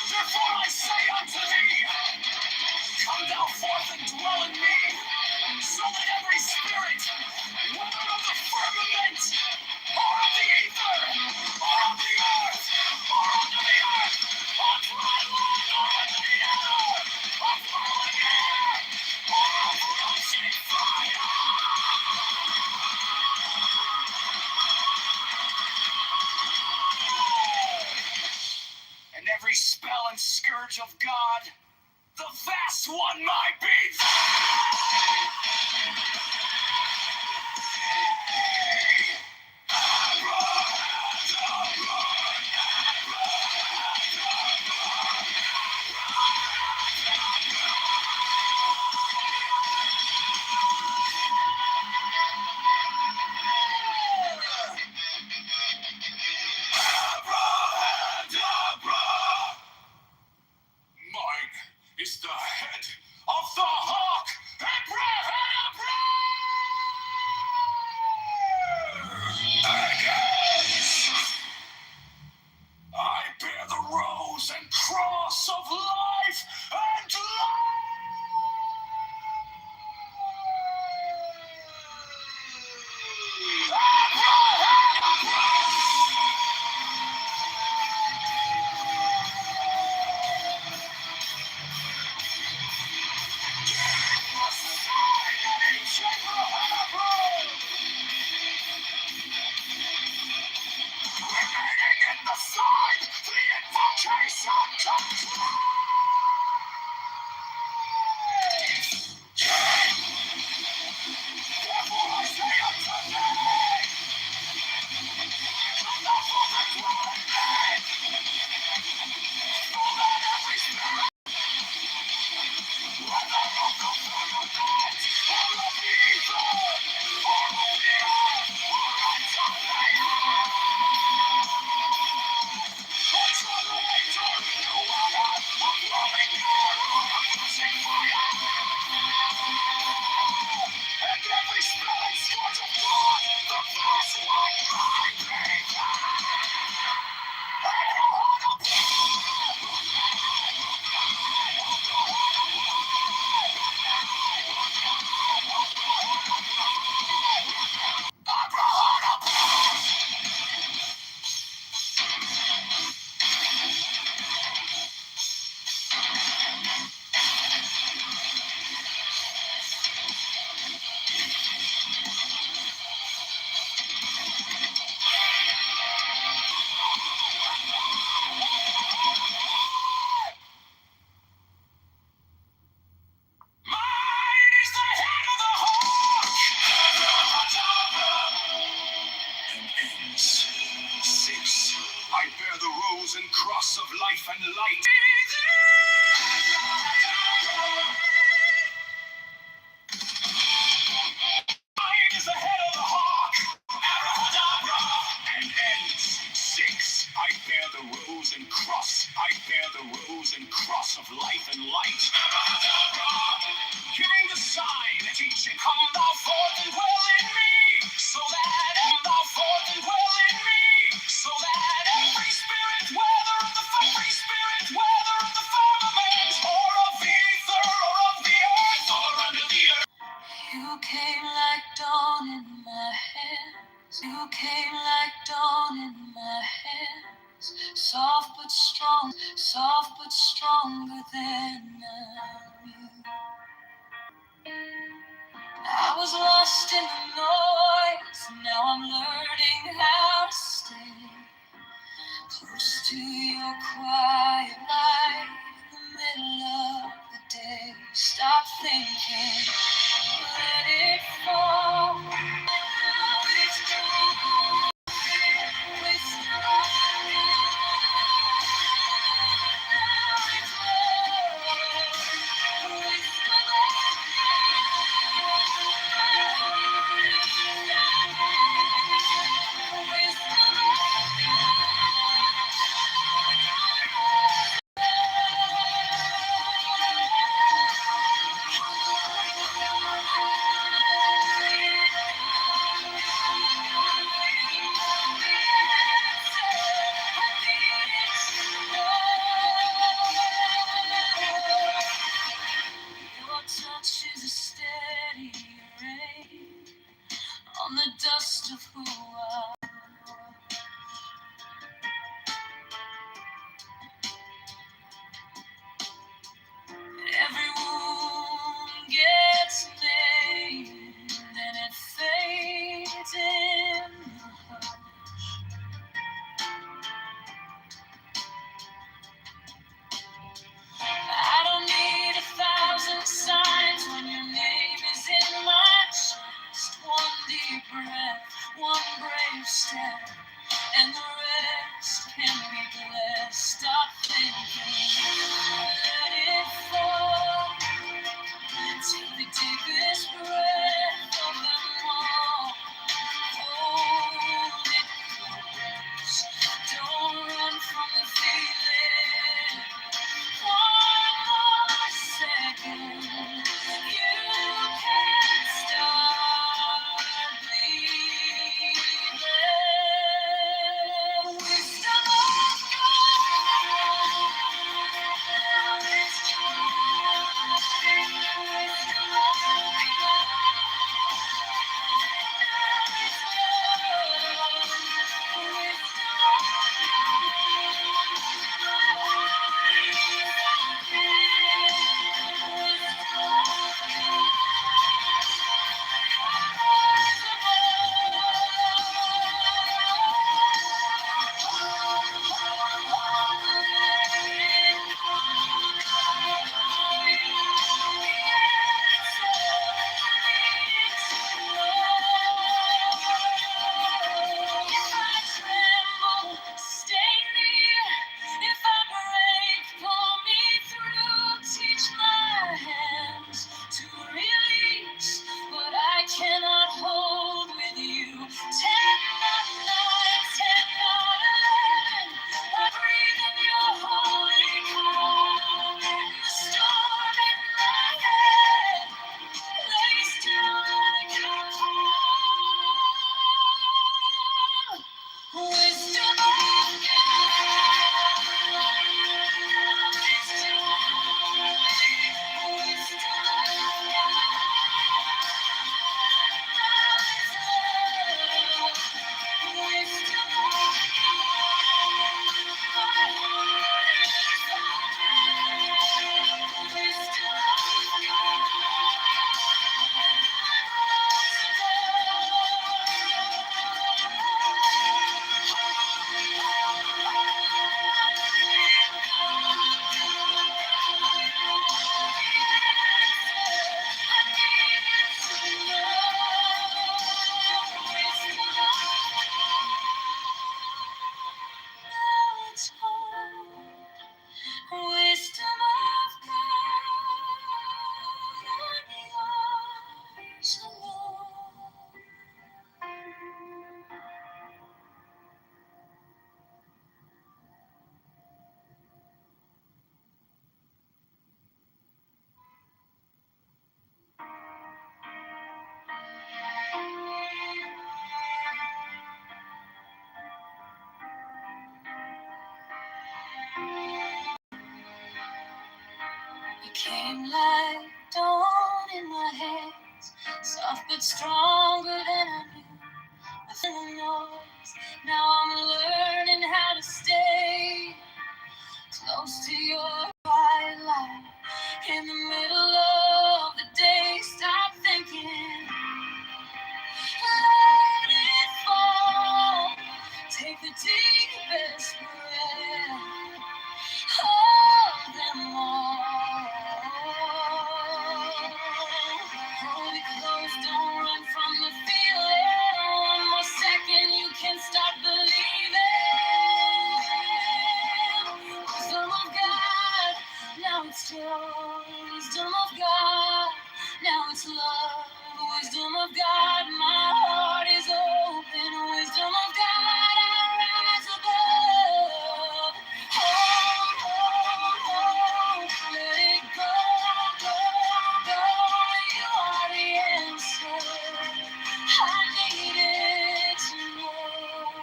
Therefore I say unto thee, come thou forth and dwell in me, so that every spirit, whether of the firmament, or of the ether, or of the earth, or under the earth, or dry land, or under the air, or flowing air, or of roasting fire, and every spell and scourge of God, the vast one might be. Mine is the head of the hawk, I bear the rose and cross of life. was lost in the noise, now I'm learning how to stay close to your quiet light in the middle of the day. Stop thinking, let it fall. Your touch is a steady rain on the dust of who I am. Every wound gets named and it fades in the hush. I don't need 1,000 signs when your name is in my chest. One deep breath, one brave step, and the rest can be blessed. Stop thinking, let it fall. Take the deepest breath of them all. Hold it close. Don't run from the feeling. One more second. You can't start bleeding. Wisdom of God. It's wisdom of God. Stay near. If I break, pull me through. Teach my hands to release what I cannot hold with you. 10 not 9, 10 not 11. I breathe in your holy calm. In the storm in my head, lay still like a calm. Wisdom of God. Wisdom Wisdom of God, I'm yours alone. You came like dawn in my hands, soft but stronger than I knew. Within the noise, now I'm learning how to stay close to your bright light in the middle of the day. Stop thinking, of God, my heart is open. Wisdom of God, I rise above. Oh, oh, oh, let it go, go, go. You are the answer. I needed to know.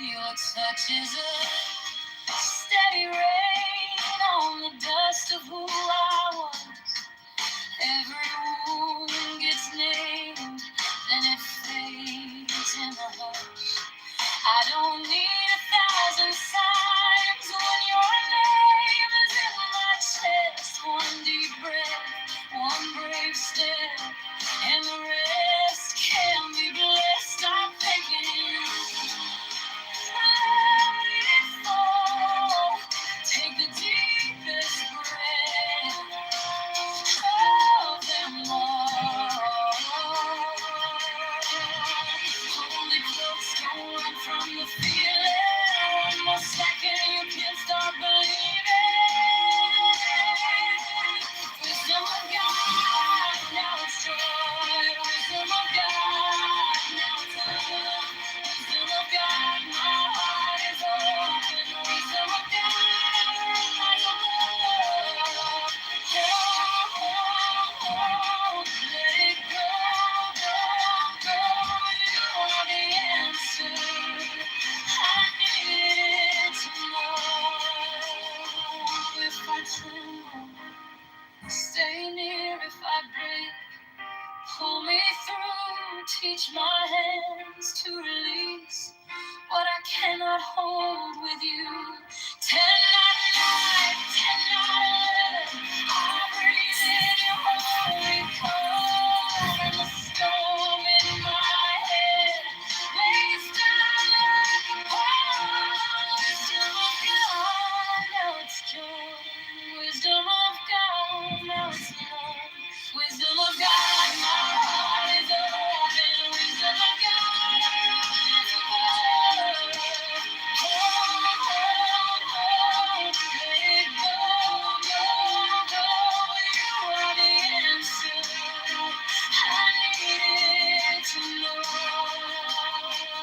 Your touch is a steady rain on the dust of who I was. Every wound gets named, then it fades in the hush. I don't need 1,000 signs when your name is in my chest. One deep breath, one brave step, and the rest can be blessed. I'm thinking, let it fall. Take the deepest breath of them all. Hold it close, don't run from the feeling. One more second, you can start believing. Wisdom of God, now it's joy. Wisdom of God, now it's love. Wisdom of God, my heart is open. Wisdom of God, my love. Oh, oh, oh, let it go, go, go. You are the answer. I needed to know. If I tremble, stay near. If I break, pull me through. Teach my hands to release what I cannot hold with you. 10 not 9, 10 not 11. I breathe in your holy cold, and the storm in my head lays down like a pall. Wisdom of God, now it's joy. Wisdom of God, now it's love. Wisdom of God, my heart is open. Wisdom of God, I rise above. Oh, oh, oh, let it go, go, go. You are the answer. I needed to know.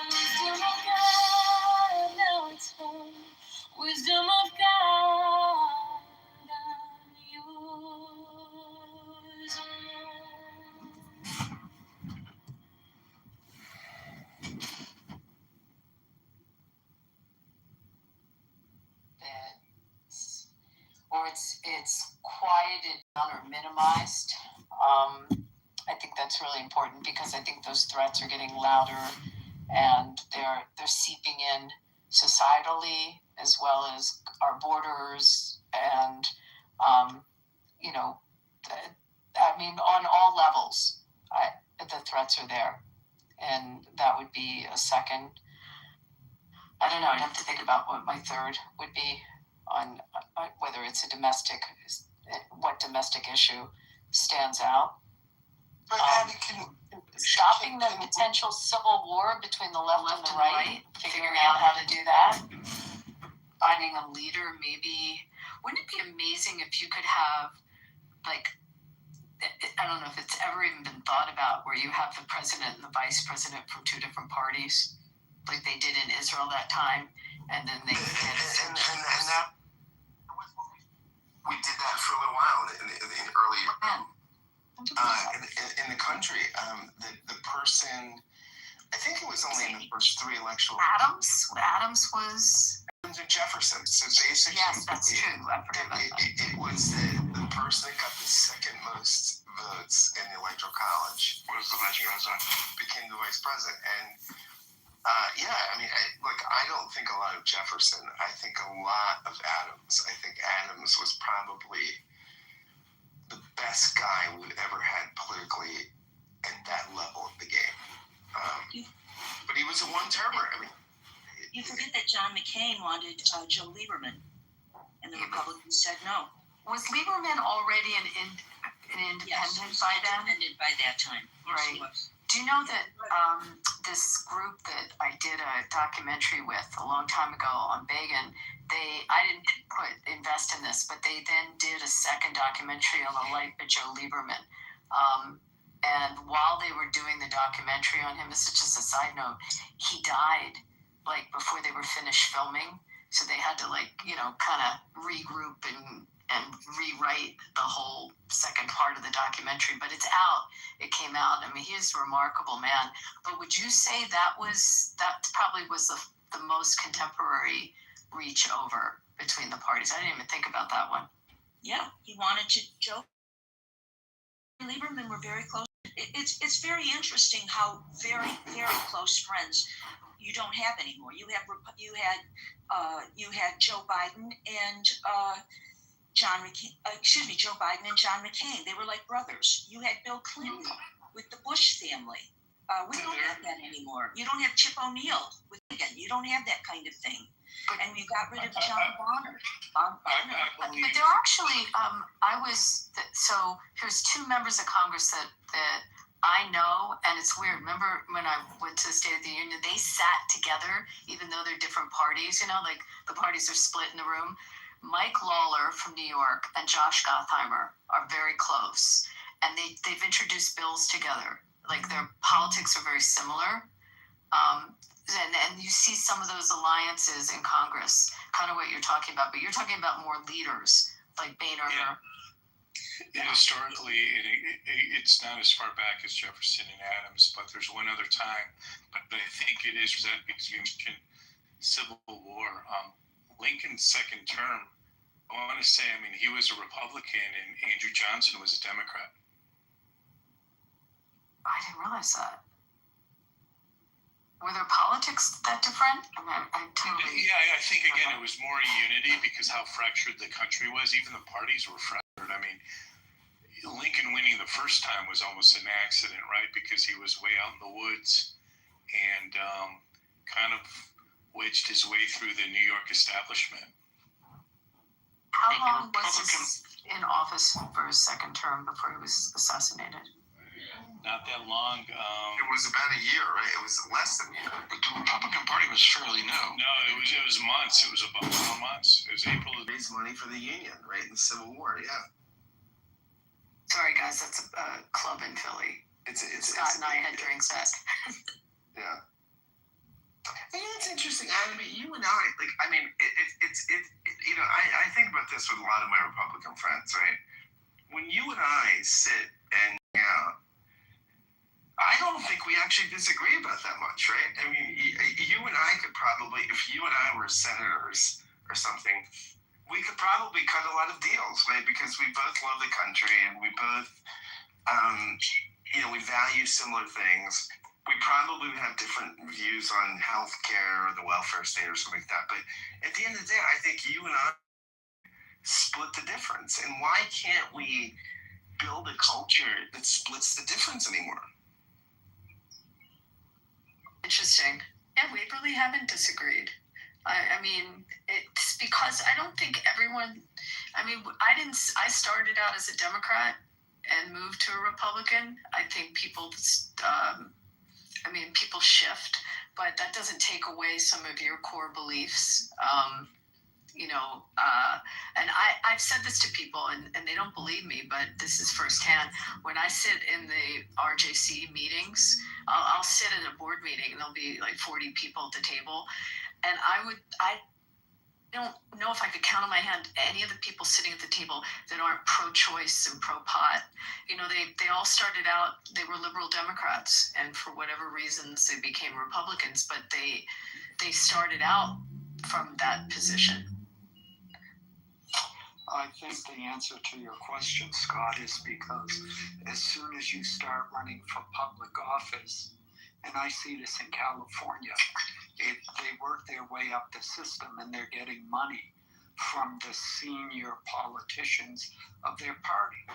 Wisdom of God, now it's home. Wisdom of God, I'm yours alone. Or it's quieted down or minimized. I think that's really important because I think those threats are getting louder and they're seeping in societally as well as our borders and you know, I mean on all levels. The threats are there, and that would be a second. I don't know. I'd have to think about what my third would be on whether it's a domestic, what domestic issue stands out. But Stopping the potential civil war between the left and the right, figuring out how to do that. Finding a leader, maybe. Wouldn't it be amazing if you could have, like, I don't know if it's ever even been thought about, where you have the president and the vice president from two different parties, like they did in Israel that time, and then they and that we did that for a little while in the early in the country. The person, I think it was only in the first 3 elections. Adams was. And Jefferson. So basically, yes, that's true. I forgot about that. It was the person that got the second most votes in the electoral college became the vice president. And yeah, I mean, I don't think a lot of Jefferson. I think a lot of Adams. I think Adams was probably the best guy we've ever had politically at that level of the game. But he was a one-termer. I mean, you forget that John McCain wanted Joe Lieberman, and the Republicans said no. Was Lieberman already an independent by then? Independent by that time. Right. Yes, do you know that this group that I did a documentary with a long time ago on Begin, I didn't put invest acquiesced in this, but they then did a second documentary on the life of Joe Lieberman. And while they were doing the documentary on him, this is just a side note, he died like before they were finished filming. So they had to kind of regroup and rewrite the whole second part of the documentary. But it's out. It came out. I mean, he's a remarkable man. But would you say that probably was the most contemporary reach over between the parties? I didn't even think about that one. Yeah, he wanted to. Joe and Lieberman were very close. It's very interesting how very, very close friends you don't have anymore. You had Joe Biden and John McCain. Joe Biden and John McCain. They were like brothers. You had Bill Clinton with the Bush family. We don't have that anymore. You don't have Chip O'Neill with Reagan. You don't have that kind of thing. And you got rid of John Bonner. But they're actually, here's two members of Congress that I know, and it's weird. Remember when I went to the State of the Union, they sat together, even though they're different parties, like the parties are split in the room. Mike Lawler from New York and Josh Gottheimer are very close, and they've introduced bills together. Like their politics are very similar. And you see some of those alliances in Congress, kind of what you're talking about, but you're talking about more leaders like Boehner. Yeah. Historically, it's not as far back as Jefferson and Adams, but there's one other time. But I think it is that because you mentioned Civil War. Lincoln's second term, I want to say, he was a Republican and Andrew Johnson was a Democrat. I didn't realize that. Were their politics that different? I think, again, it was more unity because how fractured the country was. Even the parties were fractured. Lincoln winning the first time was almost an accident, right? Because he was way out in the woods and kind of wedged his way through the New York establishment. How long was he in office for his second term before he was assassinated? Not that long. It was about a year, right? It was less than a year. But the Republican Party was fairly new. No, it was months. It was about 4 months. It was April. Raise money for the Union, right? In the Civil War, yeah. Sorry, guys, that's a club in Philly. Scott and I had drinks at. Yeah. It's interesting. You and I, I think about this with a lot of my Republican friends, right? When you and I sit and hang out, I don't think we actually disagree about that much, right? You and I could probably, if you and I were senators or something, we could probably cut a lot of deals, right? Because we both love the country and we both, we value similar things. We probably would have different views on healthcare or the welfare state or something like that. But at the end of the day, I think you and I split the difference. And why can't we build a culture that splits the difference anymore? Interesting. Yeah, we really haven't disagreed. It's because I don't think everyone. I started out as a Democrat and moved to a Republican. I think people shift, but that doesn't take away some of your core beliefs. And I've said this to people and they don't believe me, but this is firsthand. When I sit in the RJC meetings, I'll sit in a board meeting and there'll be like 40 people at the table. And I don't know if I could count on my hand any of the people sitting at the table that aren't pro-choice and pro-pot. They all started out, they were liberal Democrats, and for whatever reasons they became Republicans, but they started out from that position. I think the answer to your question, Scott, is because as soon as you start running for public office, and I see this in California, they work their way up the system and they're getting money from the senior politicians of their party.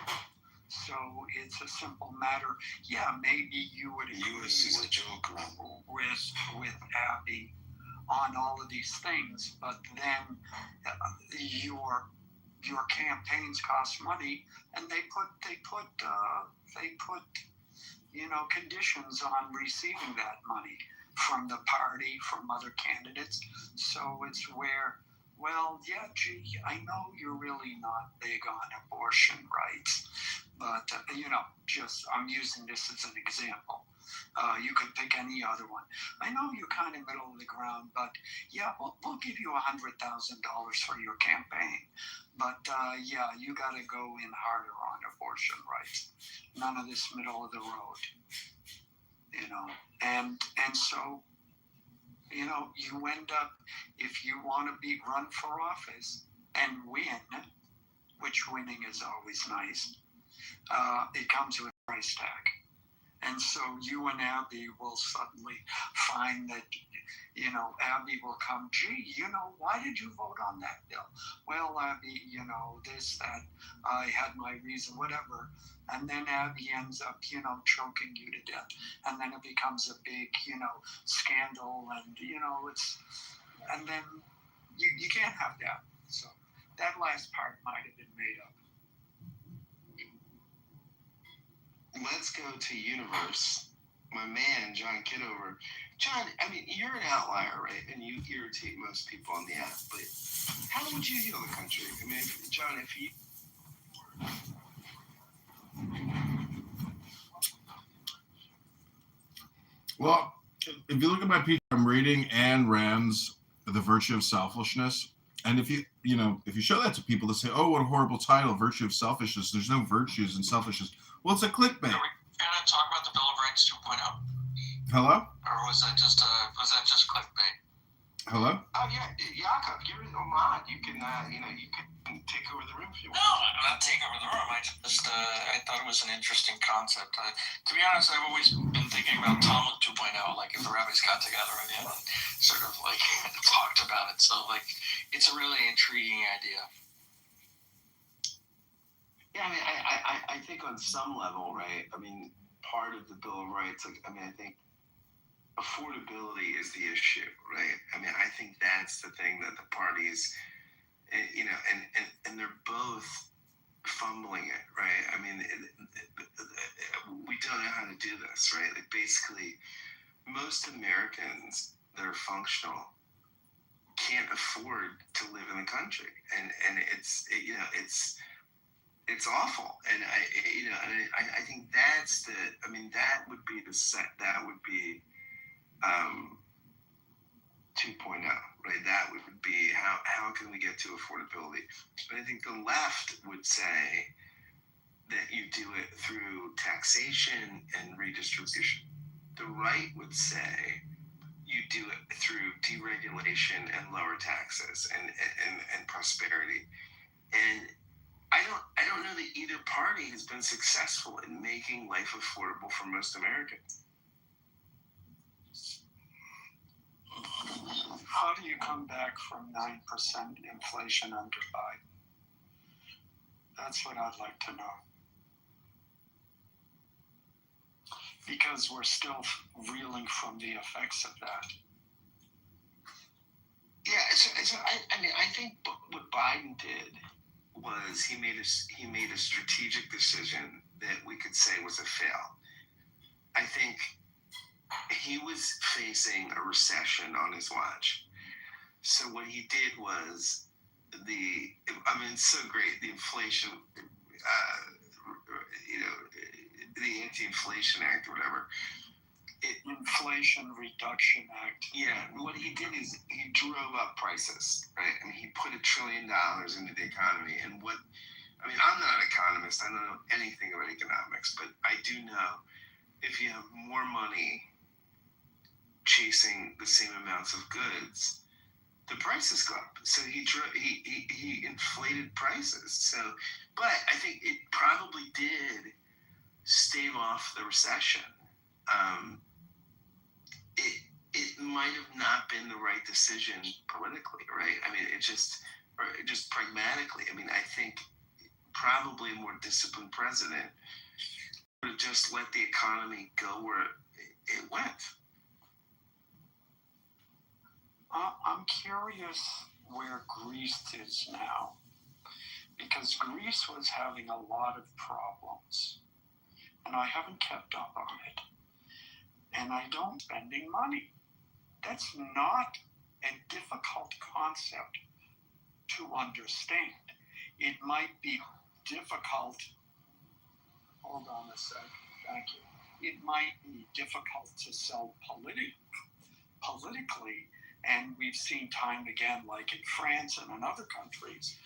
So it's a simple matter. Yeah, maybe you would agree with Abby on all of these things, but then your campaigns cost money, and they put conditions on receiving that money from the party, from other candidates. So it's where well, yeah, gee, I know you're really not big on abortion rights, but, I'm using this as an example. You could pick any other one. I know you're kind of middle of the ground, but yeah, we'll give you $100,000 for your campaign. But you got to go in harder on abortion rights. None of this middle of the road, And so, you end up, if you want to run for office and win, which winning is always nice, it comes with a price tag. And so you and Abby will suddenly find that, Abby will come, gee, why did you vote on that bill? Well, Abby, this, that, I had my reason, whatever. And then Abby ends up, choking you to death. And then it becomes a big, scandal. And, and then you can't have that. So that last part might have been made up. Let's go to Universe. My man, John Kitover. John, I mean, you're an outlier, right? And you irritate most people on the app, but how would you heal the country? I mean, John, if you... Well, if you look at my piece, I'm reading Ayn Rand's The Virtue of Selfishness. And if you show that to people, they say, oh, what a horrible title, Virtue of Selfishness. There's no virtues in selfishness. Well, it's a clickbait. Are we going to talk about the Bill of Rights 2.0? Hello? Or was that just clickbait? Hello? Oh, yeah, Jakob, you're in Oman. You can, you can take over the room if you want. No, I'm not taking over the room. I just, I thought it was an interesting concept. To be honest, I've always been thinking about Talmud 2.0, like if the rabbis got together again and sort of like talked about it. So like, it's a really intriguing idea. Yeah, I mean, I think on some level, right? I mean, part of the Bill of Rights, I think affordability is the issue, right? I mean, I think that's the thing that the parties, and they're both fumbling it, right? I mean, we don't know how to do this, right? Like basically, most Americans that are functional can't afford to live in the country, and it's awful, and I think that's that would be that would be 2.0, right? That would be how can we get to affordability? But I think the left would say that you do it through taxation and redistribution. The right would say you do it through deregulation and lower taxes and prosperity. And I don't know that either party has been successful in making life affordable for most Americans. How do you come back from 9% inflation under Biden? That's what I'd like to know. Because we're still reeling from the effects of that. Yeah, so I think what Biden did was he made a strategic decision that we could say was a fail. I think he was facing a recession on his watch. So what he did was it's so great, the inflation, the Anti-Inflation Act or whatever. Inflation Reduction Act. Yeah, what he did is he drove up prices, right? I mean, he put $1 trillion into the economy. And I'm not an economist. I don't know anything about economics, but I do know if you have more money chasing the same amounts of goods, the prices go up. So he inflated prices. So, but I think it probably did stave off the recession. It might have not been the right decision politically, right? I mean, it just pragmatically. I mean, I think probably a more disciplined president would have just let the economy go where it went. I'm curious where Greece is now, because Greece was having a lot of problems, and I haven't kept up on it. And I don't spending money. That's not a difficult concept to understand. It might be difficult. Hold on a sec. Thank you. It might be difficult to sell politically, and we've seen time again, like in France and in other countries,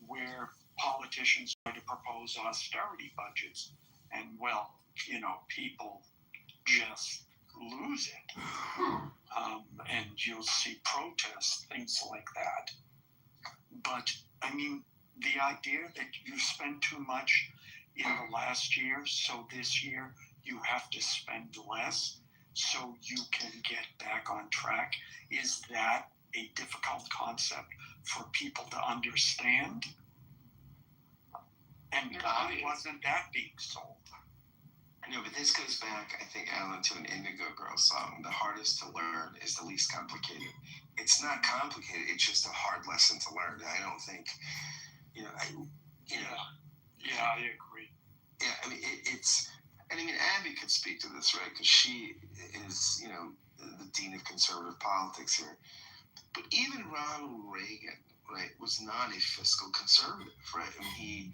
where politicians try to propose austerity budgets, and well, people just lose it. And you'll see protests, things like that. But I mean, the idea that you spend too much in the last year, so this year you have to spend less so you can get back on track, is that a difficult concept for people to understand? And why wasn't that being sold? I know, but this goes back, I think, Alan, to an Indigo Girls song. The hardest to learn is the least complicated. It's not complicated. It's just a hard lesson to learn. I don't think, Yeah, I agree. Yeah, I mean, and I mean, Abby could speak to this, right? Because she is, the dean of conservative politics here. But even Ronald Reagan, right, was not a fiscal conservative, right? I mean,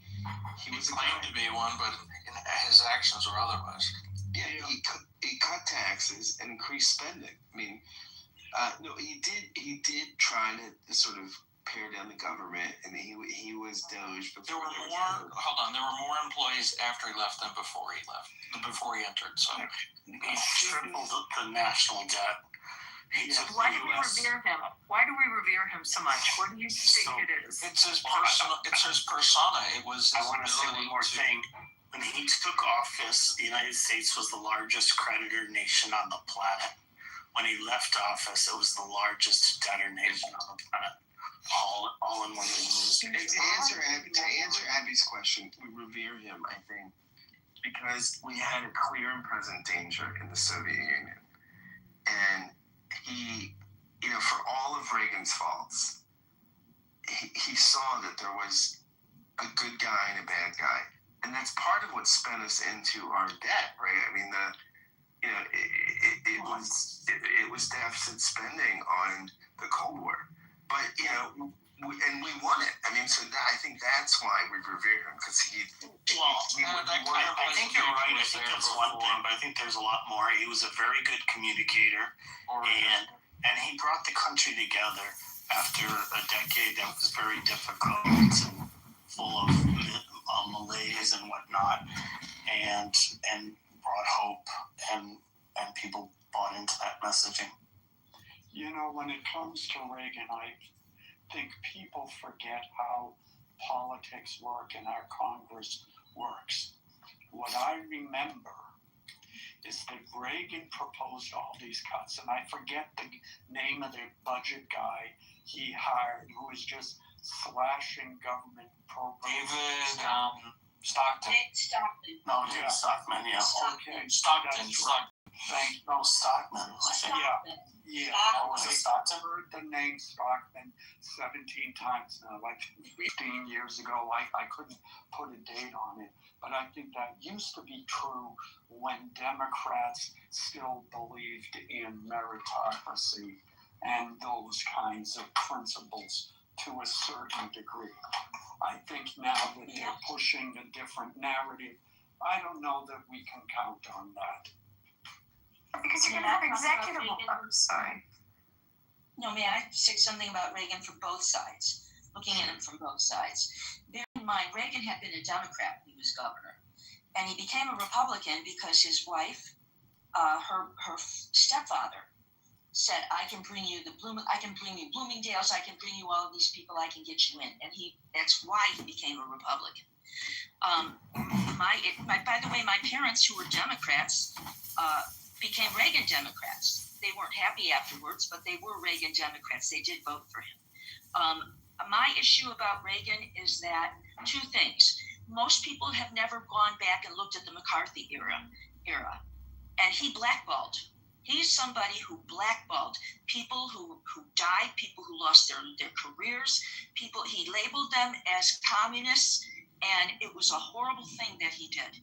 he was claimed to be one, but his actions were otherwise. Yeah, he cut taxes and increased spending. I mean, no, he did try to sort of pare down the government, and he was Doge. There were more employees after he left than before he entered. So he tripled the national debt. Why do we revere him? Why do we revere him so much? What do you think it is? It's his persona. It was. I want to say one more thing. When he took office, the United States was the largest creditor nation on the planet. When he left office, it was the largest debtor nation on the planet. All in one administration. To answer Abby's question, we revere him, I think, because we had a clear and present danger in the Soviet Union. And he, for all of Reagan's faults, he saw that there was a good guy and a bad guy. And that's part of what spent us into our debt, right? I mean, it was deficit spending on the Cold War. But, and we won it. I mean, so I think that's why we revere him, because he won it. I think you're right. I think that's one thing, but I think there's a lot more. He was a very good communicator, and he brought the country together after a decade that was very difficult and full of malaise and whatnot, and brought hope, and people bought into that messaging. When it comes to Reagan, I think people forget how politics work and our Congress works. What I remember is that Reagan proposed all these cuts, and I forget the name of the budget guy he hired, who was just slashing government programs. David Stockton. No, David Stockman, yeah. Okay. Stockton. Stockman, I think. Yeah. Was it Stockton? I've heard the name Stockman 17 times now. Like 15 years ago, I couldn't put a date on it. But I think that used to be true when Democrats still believed in meritocracy and those kinds of principles to a certain degree. I think now that they're pushing a different narrative, I don't know that we can count on that. Because you're going to have executive. I'm sorry. No, may I say something about Reagan from both sides? Looking at him from both sides. Bear in mind, Reagan had been a Democrat when he was governor, and he became a Republican because his wife, her stepfather, said, "I can bring you Bloomingdale's. I can bring you all of these people. I can get you in." And that's why he became a Republican. By the way, my parents, who were Democrats, became Reagan Democrats. They weren't happy afterwards, but they were Reagan Democrats. They did vote for him. My issue about Reagan is that two things. Most people have never gone back and looked at the McCarthy era, and he blackballed. He's somebody who blackballed people who died, people who lost their careers, people. He labeled them as communists, and it was a horrible thing that he did.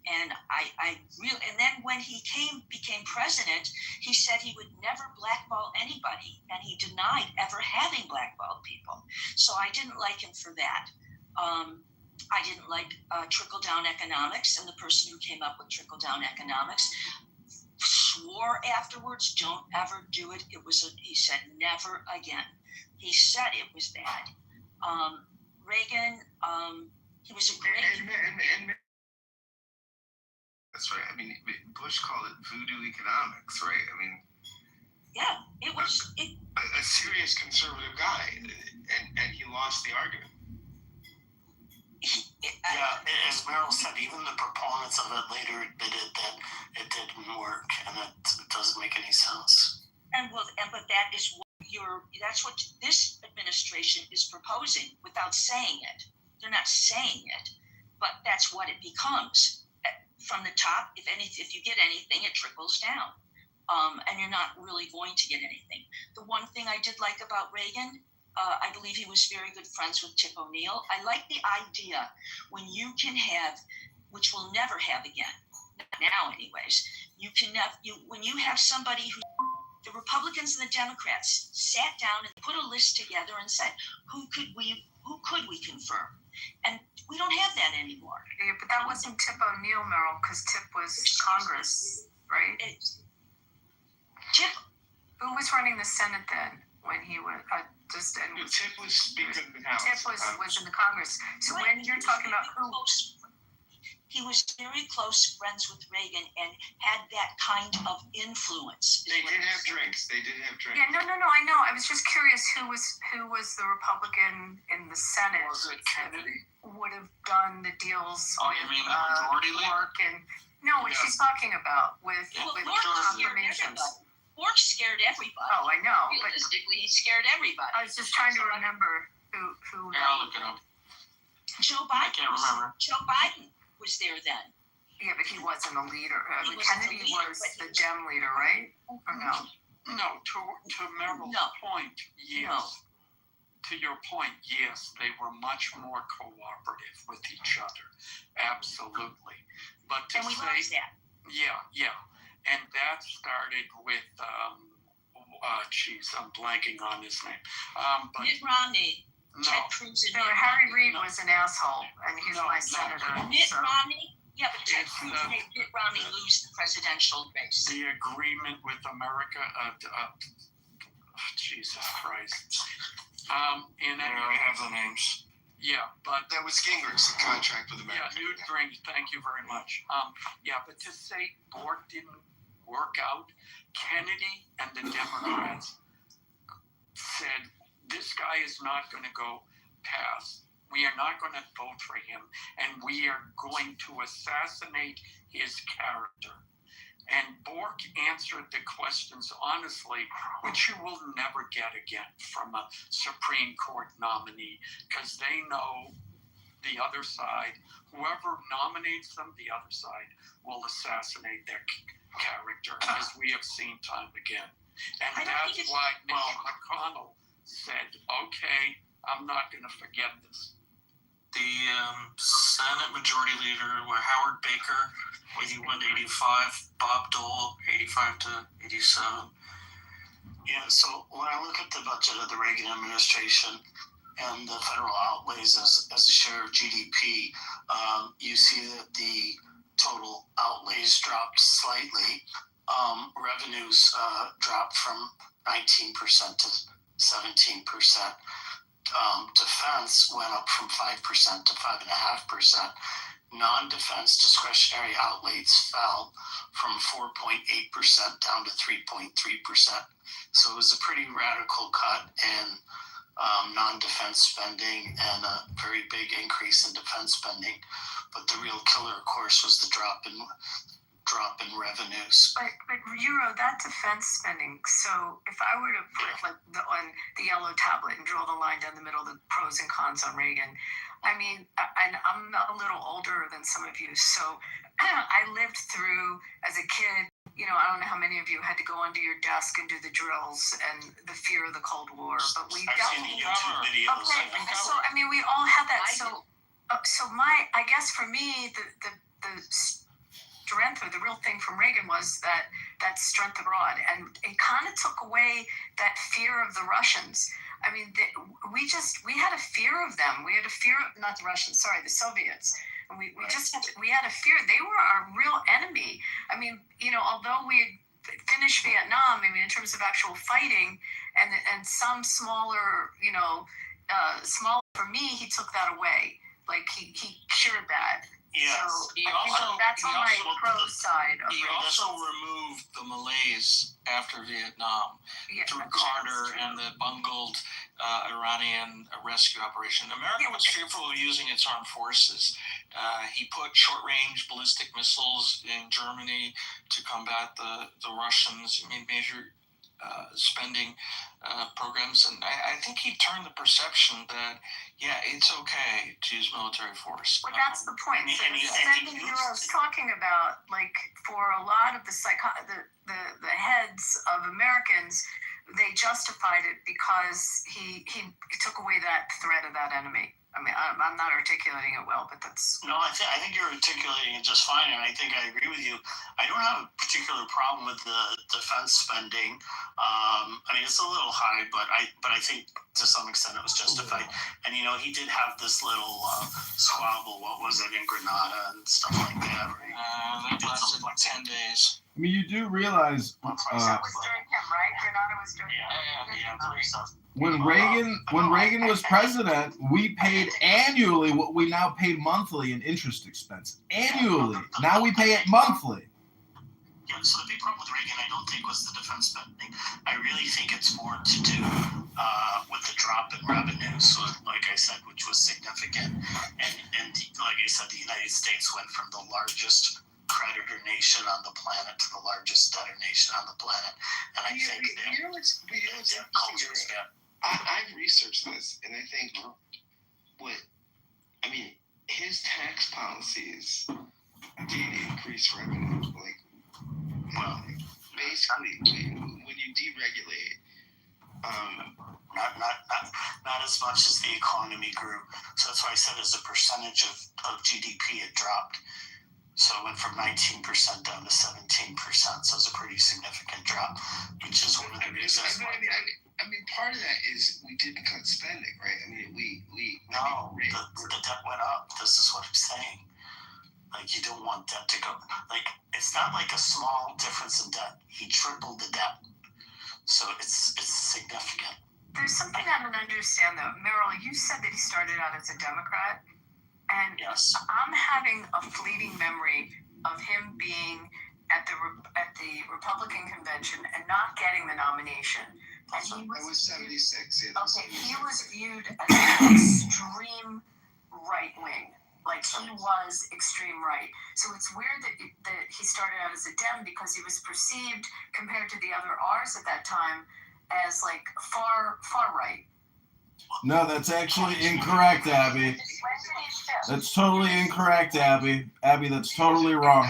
And and then when he became president, he said he would never blackball anybody, and he denied ever having blackballed people. So I didn't like him for that. I didn't like trickle-down economics, and the person who came up with trickle-down economics swore afterwards, "Don't ever do it." He said, "Never again." He said it was bad. Reagan, he was a great. That's right. I mean, Bush called it voodoo economics, right? I mean, yeah, it was a serious conservative guy, and he lost the argument. Yeah, as Meryl said, even the proponents of it later admitted that it didn't work, and it doesn't make any sense. But that's what this administration is proposing without saying it. They're not saying it, but that's what it becomes. From the top, if you get anything, it trickles down, and you're not really going to get anything. The one thing I did like about Reagan, I believe he was very good friends with Tip O'Neill. I like the idea when you can have, which we'll never have again, now anyways, when you have somebody who, the Republicans and the Democrats sat down and put a list together and said, who could we confirm? And we don't have that anymore. Yeah, but that wasn't Tip O'Neill, Meryl, because Tip was Congress, right? Tip. Who was running the Senate then when he was Tip was Speaker of the House. Tip was in the Congress. So when you're talking about who, he was very close friends with Reagan and had that kind of influence. They did have drinks. Yeah, no, I know. I was just curious who was the Republican in the Senate. Was it Kennedy? Would have done the deals with the majority leader? What she's talking about with confirmations. Bork scared everybody. Oh, I know. Realistically, he scared everybody. I was just trying to remember who. Yeah, I'll look it up. Joe Biden. I can't remember. Joe Biden was there then. Yeah, but he wasn't a leader. Kennedy was the Dem leader, right? Or no? No, to Meryl's point, yes. No. To your point, yes, they were much more cooperative with each other. Absolutely. But to and we say, lost that. Yeah. And that started with, I'm blanking on his name. But Mitt Romney. No. Ted Cruz and Harry Reid was an asshole, and he's my senator. Mitt Romney? Yeah, but Ted Cruz made Mitt Romney lose the presidential race. The agreement with America, Jesus Christ. I have the names. Yeah, but that was Gingrich, the contract with America. Yeah, Newt Gingrich, thank you very much. But to say Bork didn't work out, Kennedy and the Democrats said, this guy is not going to go past. We are not going to vote for him, and we are going to assassinate his character. And Bork answered the questions honestly, which you will never get again from a Supreme Court nominee, because they know the other side, whoever nominates them, the other side will assassinate their character, as we have seen time again. And that's why Mitch McConnell said, okay, I'm not going to forget this. The Senate Majority Leader were Howard Baker, 81 to 85, Bob Dole, 85 to 87. Yeah, so when I look at the budget of the Reagan administration and the federal outlays as a share of GDP, you see that the total outlays dropped slightly. Revenues dropped from 19% to 17%. Defense went up from 5% to 5.5%. Non-defense discretionary outlays fell from 4.8% down to 3.3%. So it was a pretty radical cut in non-defense spending and a very big increase in defense spending. But the real killer, of course, was the drop in revenues. But Euro, that defense spending. So if I were to put on the yellow tablet and draw the line down the middle of the pros and cons on Reagan, I mean, and I'm a little older than some of you, so I lived through as a kid. You know, I don't know how many of you had to go under your desk and do the drills and the fear of the Cold War, but we definitely. Okay, so I mean, we all had that. So I guess for me, the ran through, the real thing from Reagan was that strength abroad, and it kind of took away that fear of the Russians. I mean, we had a fear of them. We had a fear of, not the Russians, sorry, the Soviets. And we had a fear. They were our real enemy. I mean, although we had finished Vietnam, I mean, in terms of actual fighting and some smaller, for me, he took that away. Like he cured that. Yes. So that's on my pro side of He also removed the Malays after Vietnam through Carter and the bungled Iranian rescue operation. America was fearful of using its armed forces. He put short-range ballistic missiles in Germany to combat the Russians. I mean, major spending programs, and I think he turned the perception that it's okay to use military force. Well, that's the point. So the spending I was talking about, like for a lot of the heads of Americans, they justified it because he took away that threat of that enemy. I mean, I'm not articulating it well, but that's... No, I think you're articulating it just fine, and I think I agree with you. I don't have a particular problem with the defense spending. I mean, it's a little high, but I think to some extent it was justified. And, he did have this little squabble, what was it, in Grenada and stuff like that. That lasted like 10 days. I mean, you do realize... that was during him, right? Grenada was during him. When Reagan was president, we paid annually what we now pay monthly in interest expense. Annually. Now we pay it monthly. Yeah, so the big problem with Reagan, I don't think, was the defense spending. I really think it's more to do with the drop in revenue, so like I said, which was significant. And like I said, the United States went from the largest creditor nation on the planet to the largest debtor nation on the planet. And I think that culture is bad. I've researched this, and I think his tax policies did increase revenue. Basically, when you deregulate, not as much as the economy grew. So that's why I said as a percentage of GDP, it dropped. So it went from 19% down to 17%. So it's a pretty significant drop, which is one of the reasons. Part of that is we didn't cut spending, right? The debt went up. This is what I'm saying. Like, you don't want debt to go. Like, it's not like a small difference in debt. He tripled the debt. So it's significant. There's something I don't understand, though. Meryl, you said that he started out as a Democrat. And yes. I'm having a fleeting memory of him being at the Republican convention and not getting the nomination. And he was 76. He was viewed as an extreme right wing. Like, he was extreme right. So it's weird that he started out as a Dem because he was perceived, compared to the other R's at that time, as like far right. No, that's actually incorrect, Abby. That's totally incorrect, Abby. Abby, that's totally wrong.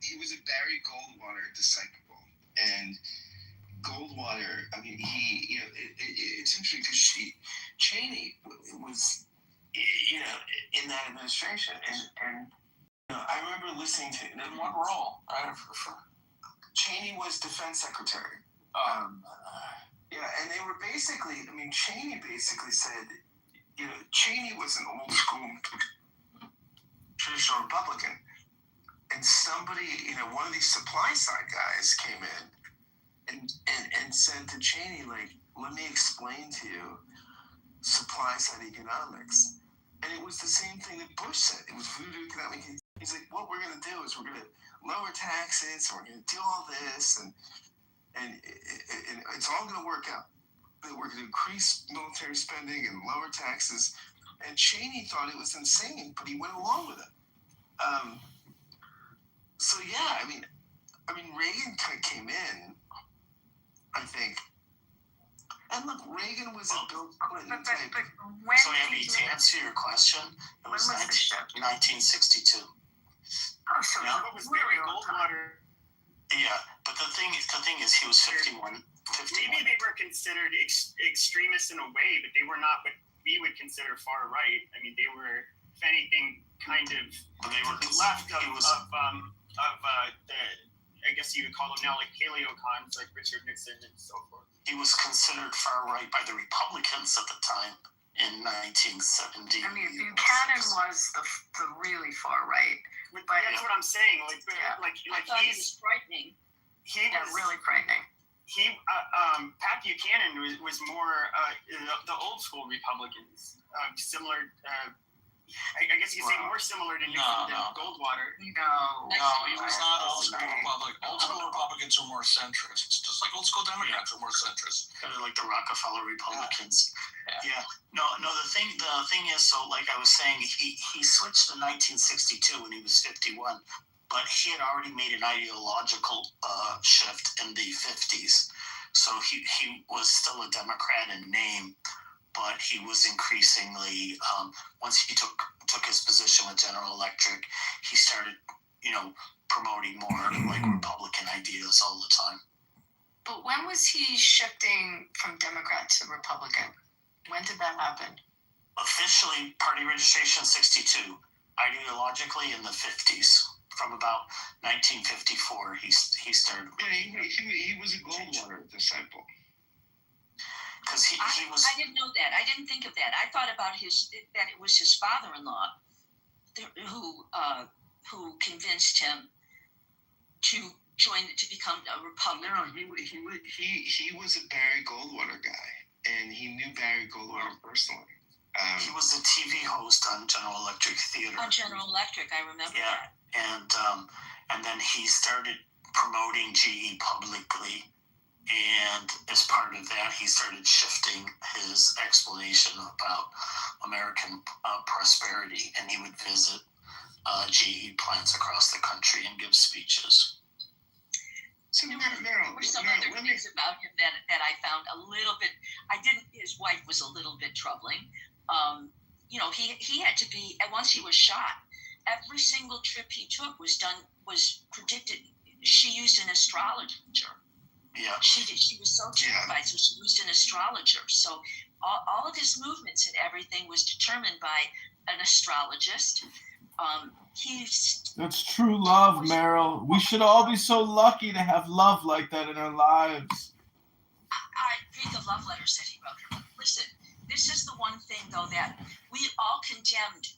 He was a Barry Goldwater disciple, and Goldwater, it's interesting because Cheney was, in that administration, and I remember listening to in what role? Cheney was defense secretary. And they were basically, Cheney basically said, Cheney was an old school traditional Republican, and somebody, one of these supply side guys came in and said to Cheney, like, let me explain to you supply side economics. And it was the same thing that Bush said. It was voodoo economics. He's like, what we're going to do is we're going to lower taxes, and we're going to do all this, and it's all going to work out. We're going to increase military spending and lower taxes. And Cheney thought it was insane, but he went along with it. Reagan kind of came in, I think. And look, Reagan was a Bill Clinton type. So, Andy, to answer your question, it was 1962. Oh, so it was really Goldwater. Yeah, but the thing is, he was 51. Maybe they were considered extremists in a way, but they were not what we would consider far right. I mean, they were if anything, kind of But they were to the left of, he was the, I guess you would call them now like paleocons, like Richard Nixon and so forth. he was considered far right by the Republicans at the time in 1970. I mean, Buchanan was the really far right. But that's what I'm saying. Like He was frightening. He Yeah, was really frightening. Pat Buchanan was more the old school Republicans, similar. I guess you could say more similar to Nixon than Goldwater. No, he was not old school Republican. Old school Republicans are more centrist, just like old school Democrats are more centrist. Kind of like the Rockefeller Republicans. Yeah. No. The thing is, so like I was saying, he switched in 1962 when he was 51, but he had already made an ideological shift in the 50s. So he was still a Democrat in name, but he was increasingly, once he took his position with General Electric, he started, promoting more like Republican ideas all the time. But when was he shifting from Democrat to Republican? When did that happen? Officially, party registration 62. Ideologically, in the 50s. From about 1954, he started. Yeah, he was a Goldwater disciple. Because he was. I didn't know that. I didn't think of that. I thought about that it was his father-in-law who convinced him to become a Republican. No, he was a Barry Goldwater guy, and he knew Barry Goldwater personally. He was a TV host on General Electric Theater. On General Electric, I remember that. And then he started promoting GE publicly, and as part of that, he started shifting his explanation about American prosperity, and he would visit GE plants across the country and give speeches. So there were some other things about him that I found a little bit. His wife was a little bit troubling. He had to be. And once he was shot, every single trip he took was predicted. She used an astrologer. Yeah. She did. She was so terrified, so she used an astrologer. So all of his movements and everything was determined by an astrologist. That's true love, Meryl. We should all be so lucky to have love like that in our lives. I read the love letters that he wrote. Listen, this is the one thing, though, that we all condemned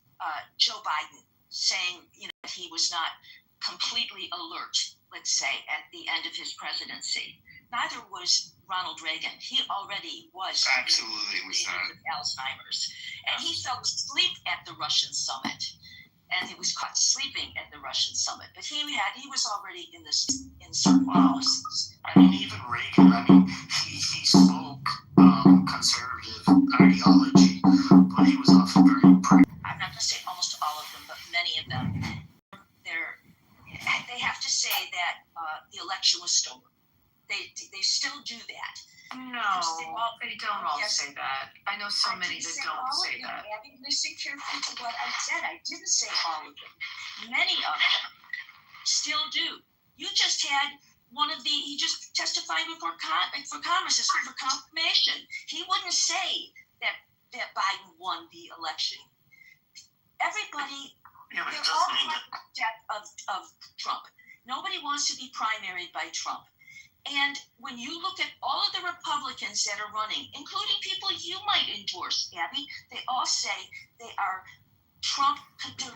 Joe Biden, saying he was not completely alert, let's say, at the end of his presidency. Neither was Ronald Reagan. He already was absolutely was not with Alzheimer's, and he fell asleep at the Russian summit. And he was caught sleeping at the Russian summit, but he was already in paralysis. I mean, even Reagan. He spoke conservative ideology, but he was often very. I'm not going to say almost all of them, but many of them. They have to say that the election was stolen. They still do that. No, they don't all say that. I know so many that don't say that. Abby, listen carefully to what I said. I didn't say all of them. Many of them still do. You just had he just testified before Congress for confirmation. He wouldn't say that Biden won the election. Everybody, Yeah, but they're it all doesn't mean that. of Trump. Nobody wants to be primaried by Trump. And when you look at all of the Republicans that are running, including people you might endorse, Abby, they all say they are Trump,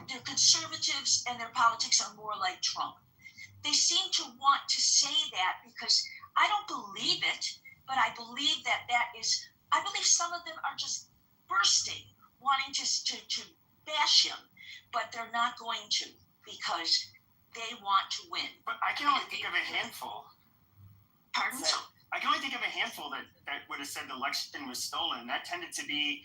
they're conservatives and their politics are more like Trump. They seem to want to say that because I don't believe it, but I believe I believe some of them are just bursting, wanting to bash him, but they're not going to because they want to win. But I can only think of a handful. Pardon? I can only think of a handful that would have said the election was stolen. That tended to be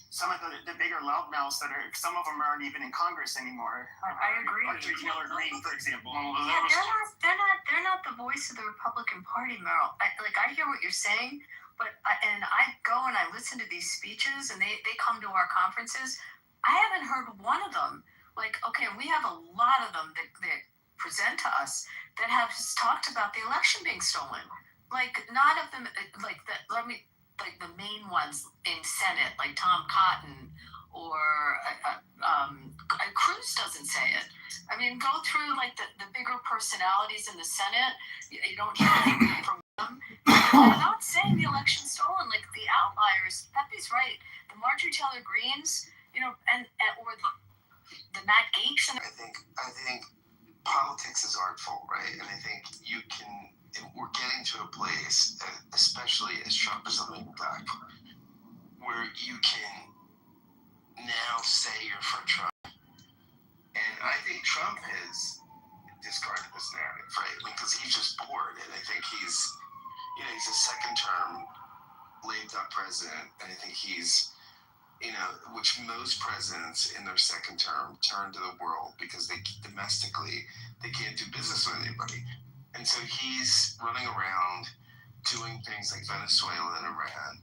some of the bigger loudmouths some of them aren't even in Congress anymore. I agree. Marjorie Taylor Greene, for example. They're not the voice of the Republican Party, Meryl. I hear what you're saying, but I go and I listen to these speeches, and they come to our conferences. I haven't heard one of them. We have a lot of them that present to us that have talked about the election being stolen. None of them, the main ones in Senate, like Tom Cotton or Cruz doesn't say it. I mean, go through like the bigger personalities in the Senate. You don't hear anything from them. They're not saying the election's stolen. Like the outliers, Pepe's right. The Marjorie Taylor Greenes, you know, and or the Matt Gaetz. And I think politics is artful, right? And I think we're getting to a place, especially as Trump is coming back, where you can now say you're for Trump. And I think Trump has discarded this narrative, right? Because he's just bored, and I think he's a second-term lame duck president, and I think he's, which most presidents in their second term turn to the world because domestically they can't do business with anybody, and so he's running around doing things like Venezuela and Iran.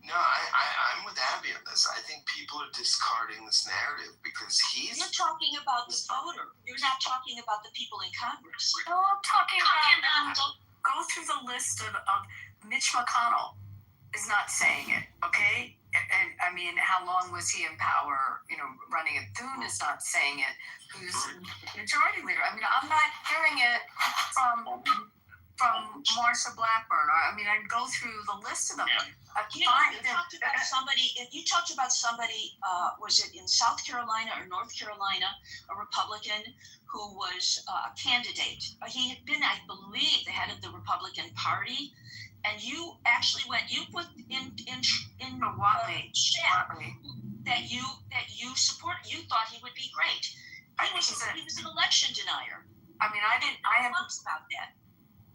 No, I'm with Abby on this. I think people are discarding this narrative because You're talking about the voter. You're not talking about the people in Congress. No, I'm talking about go through the list of Mitch McConnell is not saying it, okay? And I mean, how long was he in power? Running it. Thune is not saying it. Who's majority leader? I mean, I'm not hearing it from Marsha Blackburn. I mean, I'd go through the list of them. You talked about somebody. If you talked about somebody, was it in South Carolina or North Carolina, a Republican who was a candidate? He had been, I believe, the head of the Republican Party, and you actually went. You put in chat that you support. You thought he would be great. He was an election denier. I mean, I haven't about that.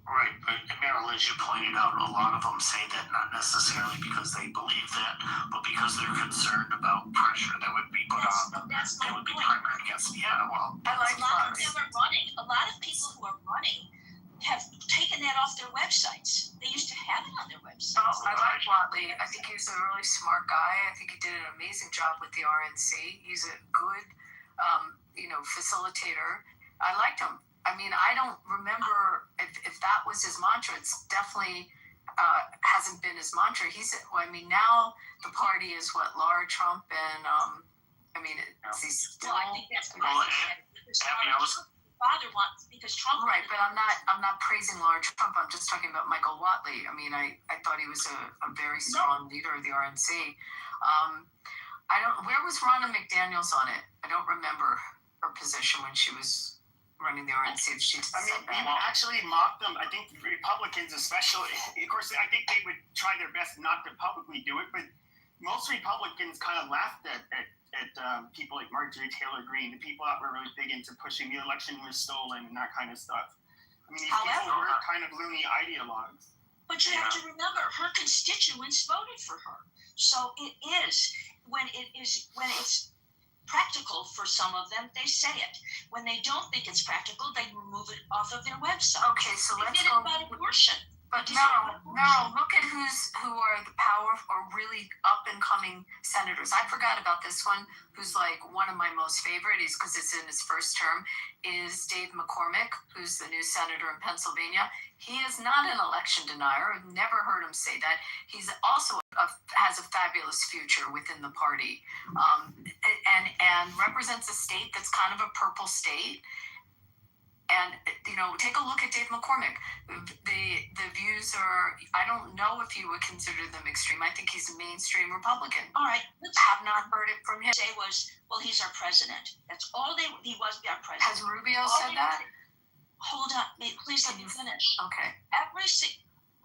Right, but Marilyn, as you pointed out, a lot of them say that not necessarily because they believe that, but because they're concerned about pressure that would be put on them. They would be primary against. Yeah, well, a lot of them are running. A lot of people who are running have taken that off their websites. They used to have it on their websites. Oh, I like Watley. I think he's a really smart guy. I think he did an amazing job with the RNC. He's a good, facilitator. I liked him. I mean, I don't remember if that was his mantra. It's definitely hasn't been his mantra. Now the party is Laura Trump and he's still. Well, I think that's father wants because Trump. Right, but I'm not praising Laura Trump. I'm just talking about Michael Watley. I mean, I thought he was a very strong leader of the RNC. Where was Ronna McDaniels on it? I don't remember her position when she was running the RNC. We actually mocked them. I think Republicans especially. Of course, I think they would try their best not to publicly do it, but most Republicans kind of laughed at people like Marjorie Taylor Greene, the people that were really big into pushing the election was stolen and that kind of stuff. I mean, these people were kind of loony ideologues. But you have to remember, her constituents voted for her. So it is when it's practical for some of them, they say it. When they don't think it's practical, they remove it off of their website. Okay, so they let's did go. it about abortion. But no, look at who are the power or really up and coming senators. I forgot about this one, who's like one of my most favorite, because it's in his first term, is Dave McCormick, who's the new senator in Pennsylvania. He is not an election denier. I've never heard him say that. He's also has a fabulous future within the party, and represents a state that's kind of a purple state. And, take a look at Dave McCormick. The views are, I don't know if you would consider them extreme. I think he's a mainstream Republican. All right. Have not heard it from him. Say he's our president. That's all he was our president. Has Rubio said that? Hold on. Please let me finish. Okay.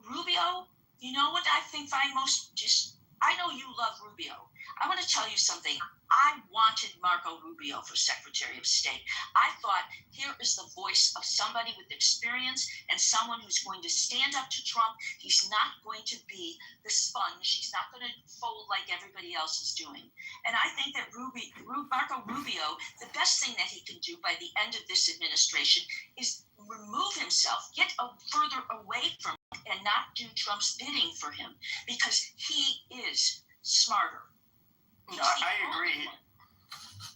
Rubio, you know what I think I know you love Rubio. I want to tell you something. I wanted Marco Rubio for Secretary of State. I thought, here is the voice of somebody with experience and someone who's going to stand up to Trump. He's not going to be the sponge. He's not going to fold like everybody else is doing. And I think that Marco Rubio, the best thing that he can do by the end of this administration is remove himself, get further away from him, and not do Trump's bidding for him, because he is smarter. I agree.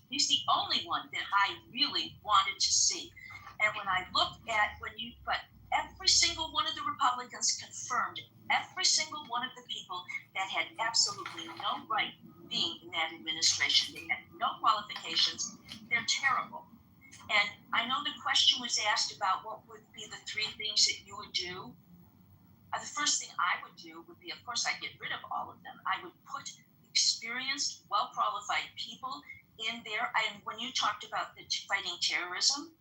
He's the only one that I really wanted to see. And when I looked at but every single one of the Republicans confirmed every single one of the people that had absolutely no right being in that administration. They had no qualifications. They're they're terrible. And I know the question was asked about what would be the 3 things that you would do. The first thing I would do would be, of course, I'd get rid of all of them. I would put experienced, well-qualified people in there. And when you talked about the fighting terrorism,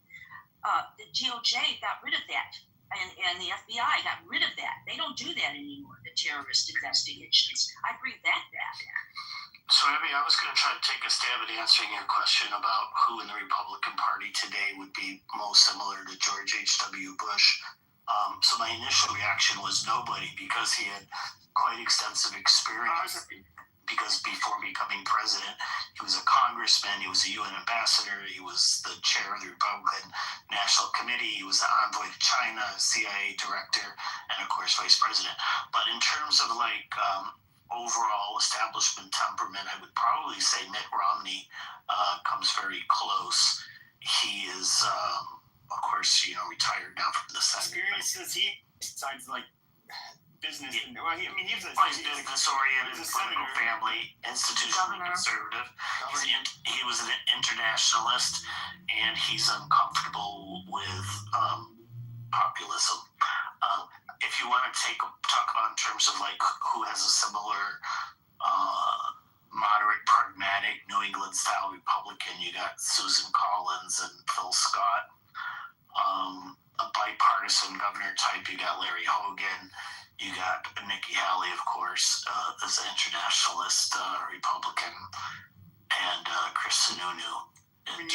the DOJ got rid of that. And the FBI got rid of that. They don't do that anymore, the terrorist investigations. I bring that back. So, Abby, I was going to try to take a stab at answering your question about who in the Republican Party today would be most similar to George H.W. Bush. So my initial reaction was nobody, because he had quite extensive experience. Because before becoming president, he was a congressman, he was a UN ambassador, he was the chair of the Republican National Committee, he was the envoy to China, CIA director, and of course, vice president. But in terms of overall establishment temperament, I would probably say Mitt Romney comes very close. He is, of course, retired now from the Senate. Experiences he besides business. He was He's business-oriented, political family, institutionally conservative. He was an internationalist, and he's uncomfortable with populism. If you want to talk about in terms of who has a similar moderate, pragmatic New England style Republican, you got Susan Collins and Phil Scott. A bipartisan governor type, you got Larry Hogan. You got Nikki Haley, of course, as an internationalist Republican, and Chris Sununu. When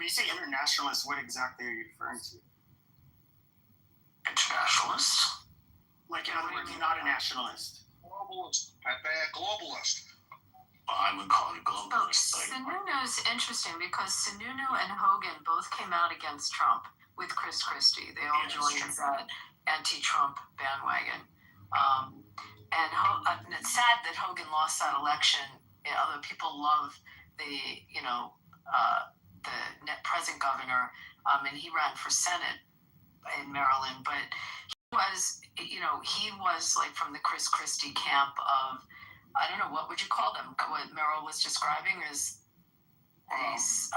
you say internationalist, what exactly are you referring to? Internationalist? In other words, not a nationalist. Globalist. Globalist. Well, I would call it a globalist. Sununu's interesting because Sununu and Hogan both came out against Trump with Chris Christie. They all joined that anti-Trump bandwagon. And it's sad that Hogan lost that election. Although people love the net present governor, and he ran for Senate in Maryland, but he was from the Chris Christie camp of, I don't know, what would you call them? What Merrill was describing as these.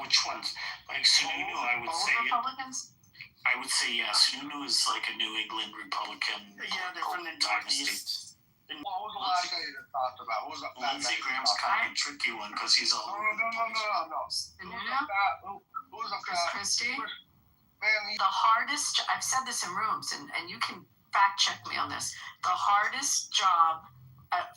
Which ones? Sununu, I would say. Republicans? I would say, Sununu is a New England Republican. Yeah, they're from the Northeast. What was the last guy you talked about? What was that? Lindsey Graham's kind of a tricky one because he's all. No. Who was the Chris Christie? Man, The hardest, I've said this in rooms, and you can fact check me on this. The hardest job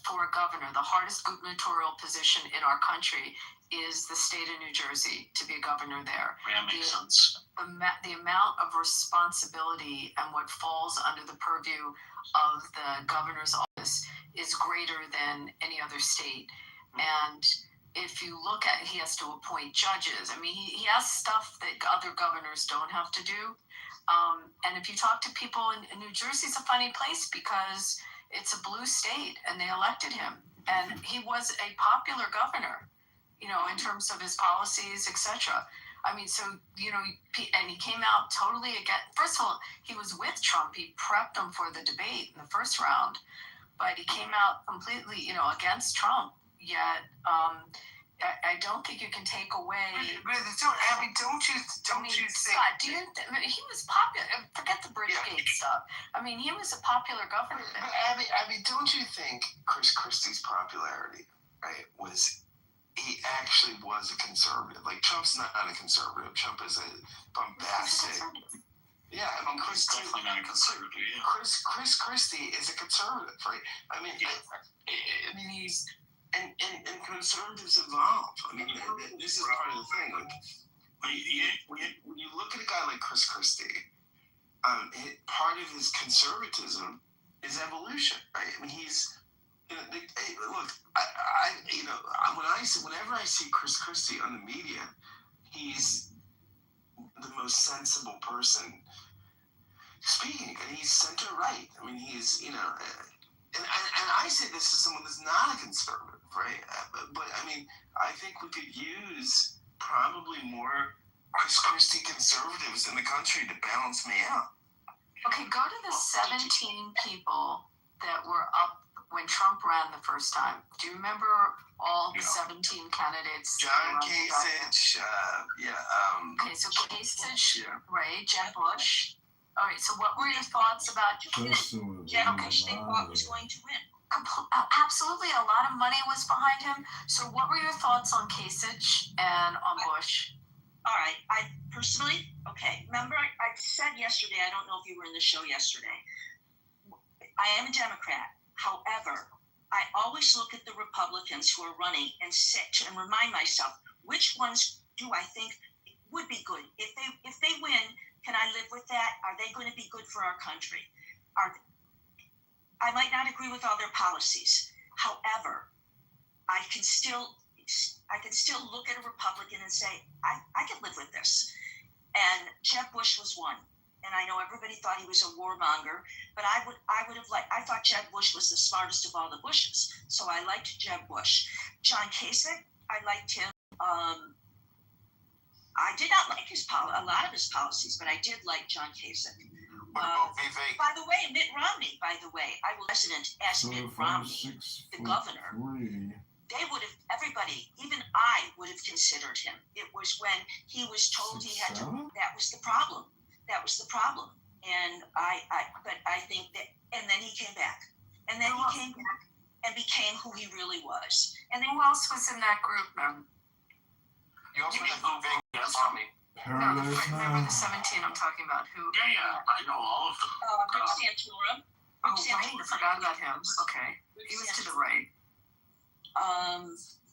for a governor, the hardest gubernatorial position in our country is the state of New Jersey, to be a governor there. Yeah, makes sense. The amount of responsibility and what falls under the purview of the governor's office is greater than any other state. And if you look at it, he has to appoint judges. He has stuff that other governors don't have to do. And if you talk to people in New Jersey, it's a funny place because it's a blue state and they elected him. And he was a popular governor, in terms of his policies, etc. And he came out totally against, first of all, he was with Trump. He prepped him for the debate in the first round, but he came out completely, against Trump. Yet, I don't think you can take away. Abby, don't you think? Scott, he was popular. Forget the Bridgegate stuff. He was a popular governor. But Abby, don't you think Chris Christie's popularity, right, he actually was a conservative? Trump's not a conservative. Trump is a bombastic. Yeah, Chris definitely not a conservative. Yeah. Chris Christie is a conservative, right? He's. And conservatives evolve. This is part of the thing. When you look at a guy like Chris Christie, part of his conservatism is evolution, right? He's look. Whenever I see Chris Christie on the media, he's the most sensible person speaking, and he's center right. He's And I say this as someone that's not a conservative, right? But I think we could use probably more Chris Christie conservatives in the country to balance me out. Okay, go to the 17 people that were up when Trump ran the first time, do you remember all the 17 candidates? John Kasich, Okay, so Kasich, right, Jeb Bush. All right, so what were your thoughts about Jeb Bush they thought was going to win. Absolutely, a lot of money was behind him. So what were your thoughts on Kasich and on Bush? All right, I personally, remember I said yesterday, I don't know if you were in the show yesterday, I am a Democrat. However, I always look at the Republicans who are running and remind myself, which ones do I think would be good? If they win, can I live with that? Are they going to be good for our country? I might not agree with all their policies. However, I can still look at a Republican and say, I can live with this. And Jeb Bush was one. And I know everybody thought he was a warmonger, but I thought Jeb Bush was the smartest of all the Bushes. So I liked Jeb Bush. John Kasich, I liked him. I did not like a lot of his policies, but I did like John Kasich. By the way, Mitt Romney, I was president as Mitt Romney, the governor. They would have, everybody, even I would have considered him. It was when he was told he had to, that was the problem. And but I think that, and then he came back. And then he came back and became who he really was. And then who else was in that group, ma'am? You also had moving Romney. Remember the 17 I'm talking about? Who? Yeah, I know all of them. Rick Santorum. Oh, right, I forgot about him. Okay. He was to the right.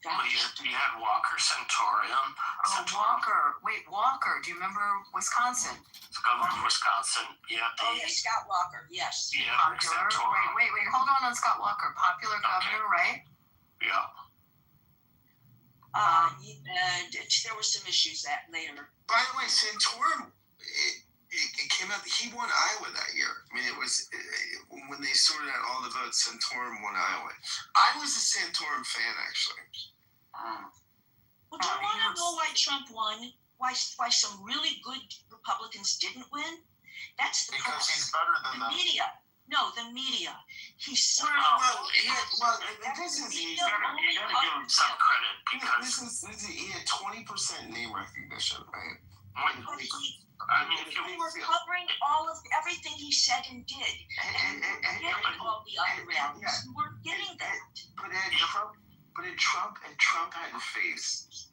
You had Walker Santorum. Walker. Wait, Walker. Do you remember Wisconsin? Governor of Wisconsin. Yeah. Scott Walker. Yes. Yeah. Popular. Wait. Hold on Scott Walker. Popular governor, right? Yeah. There were some issues that later. By the way, Santorum, it came out, he won Iowa that year. I mean, it was, when they sorted out all the votes, Santorum won Iowa. I was a Santorum fan, actually. Well, do you want to know why Trump won? Why some really good Republicans didn't win? That's the because he's better than the media. No, the media. He's so this is you gotta give him some credit because he had 20% name recognition, right? We were covering everything he said and did, and all the other rallies. We weren't getting that. But Trump had to face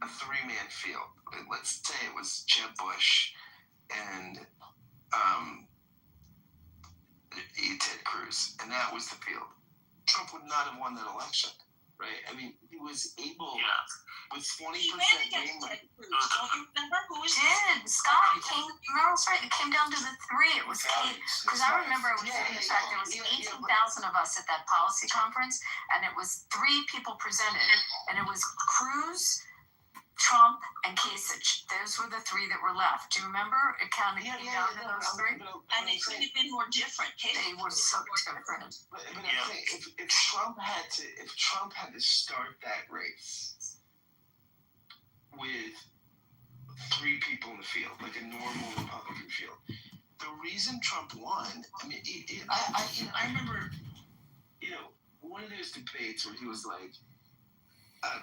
a three-man field. Let's say it was Jeb Bush and Ted Cruz, and that was the field. Trump would not have won that election, right? I mean, he was able with 20% name. Ted Cruz. Don't you remember who was Scott came? Meryl's right. It came down to the three. It was because I remember it was in fact there was 18,000 of us at that policy conference, and it was three people presented, and it was Cruz, Trump, and Kasich. Those were the three that were left. Do you remember? It kind of came down to those three. And they couldn't have been more different. They were so different. But I'm saying, if Trump had to start that race with three people in the field, like a normal Republican field, the reason Trump won, I mean, I remember, one of those debates where he was like,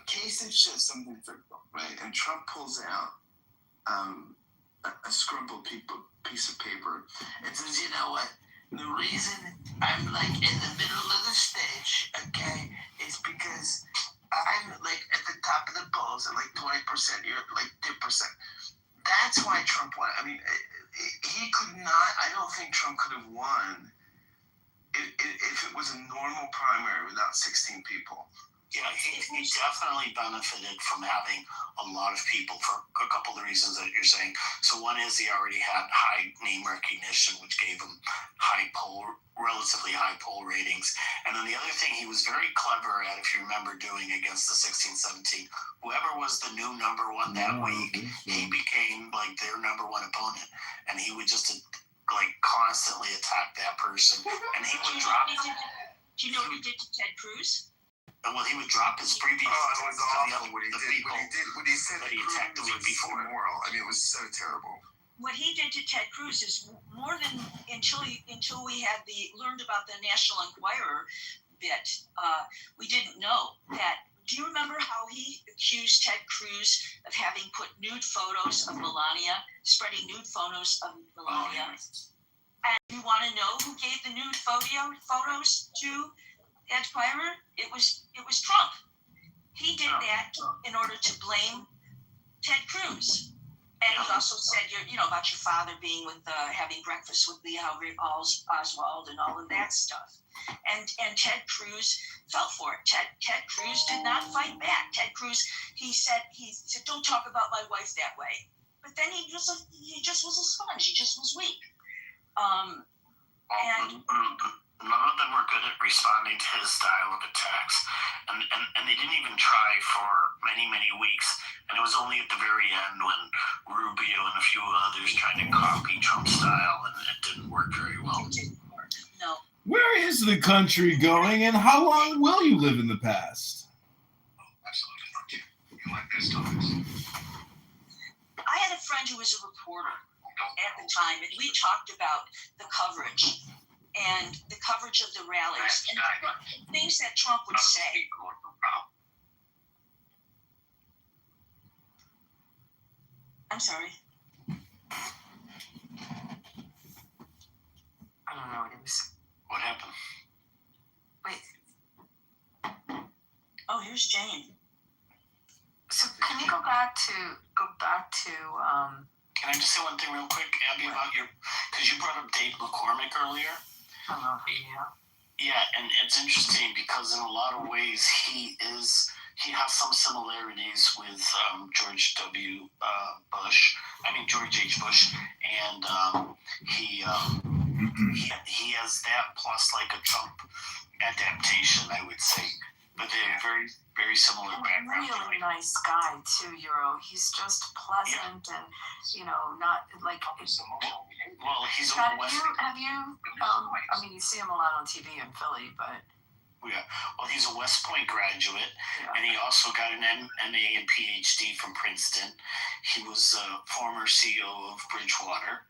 Kasich says something critical, right? And Trump pulls out a scrumpled piece of paper and says, you know what? The reason I'm like in the middle of the stage, okay, is because I'm like at the top of the polls at like 20%, you're like 2%. That's why Trump won. I mean, he could not, I don't think Trump could have won if it was a normal primary without 16 people. Yeah, he definitely benefited from having a lot of people for a couple of the reasons that you're saying. So one is he already had high name recognition, which gave him relatively high poll ratings. And then the other thing he was very clever at, if you remember, doing against the 16-17, whoever was the new number one that week, he became like their number one opponent. And he would just like constantly attack that person. And he would drop. Do you know what he did to Ted Cruz? Well, he would drop his previous. Oh, it was awful what he did. What he said that he attacked the week before. Immoral. I mean, it was so terrible. What he did to Ted Cruz is more than until we had learned about the National Enquirer. bit, we didn't know that. Do you remember how he accused Ted Cruz of having put nude photos of Melania, spreading nude photos of Melania? And you want to know who gave the nude photos to Ed Piper? It was Trump. He did that in order to blame Ted Cruz. And he also said, about your father being with, having breakfast with Lee Harvey Oswald and all of that stuff. And Ted Cruz fell for it. Ted Cruz did not fight back. Ted Cruz, he said, don't talk about my wife that way. But then he just was a sponge. He just was weak. And none of them were good at responding to his style of attacks, and they didn't even try for many weeks. And it was only at the very end when Rubio and a few others tried to copy Trump's style, and it didn't work very well. It didn't work. No. Where is the country going, and how long will you live in the past? Absolutely. You like these topics? I had a friend who was a reporter at the time, and we talked about the coverage and the coverage of the rallies and things that Trump would say. I'm sorry. I don't know what it was. What happened? Wait. Oh, here's Jane. So can you go back to Can I just say one thing real quick, Abby, about because you brought up Dave McCormick earlier. Yeah, and it's interesting because in a lot of ways he has some similarities with George H. Bush, and he has that plus like a Trump adaptation, I would say, but they're very, very similar backgrounds. Really nice guy too, Euro. He's just pleasant and not like. Well, he's have you? You see him a lot on TV in Philly, but. Yeah, well, he's a West Point graduate, and he also got an MA and PhD from Princeton. He was a former CEO of Bridgewater,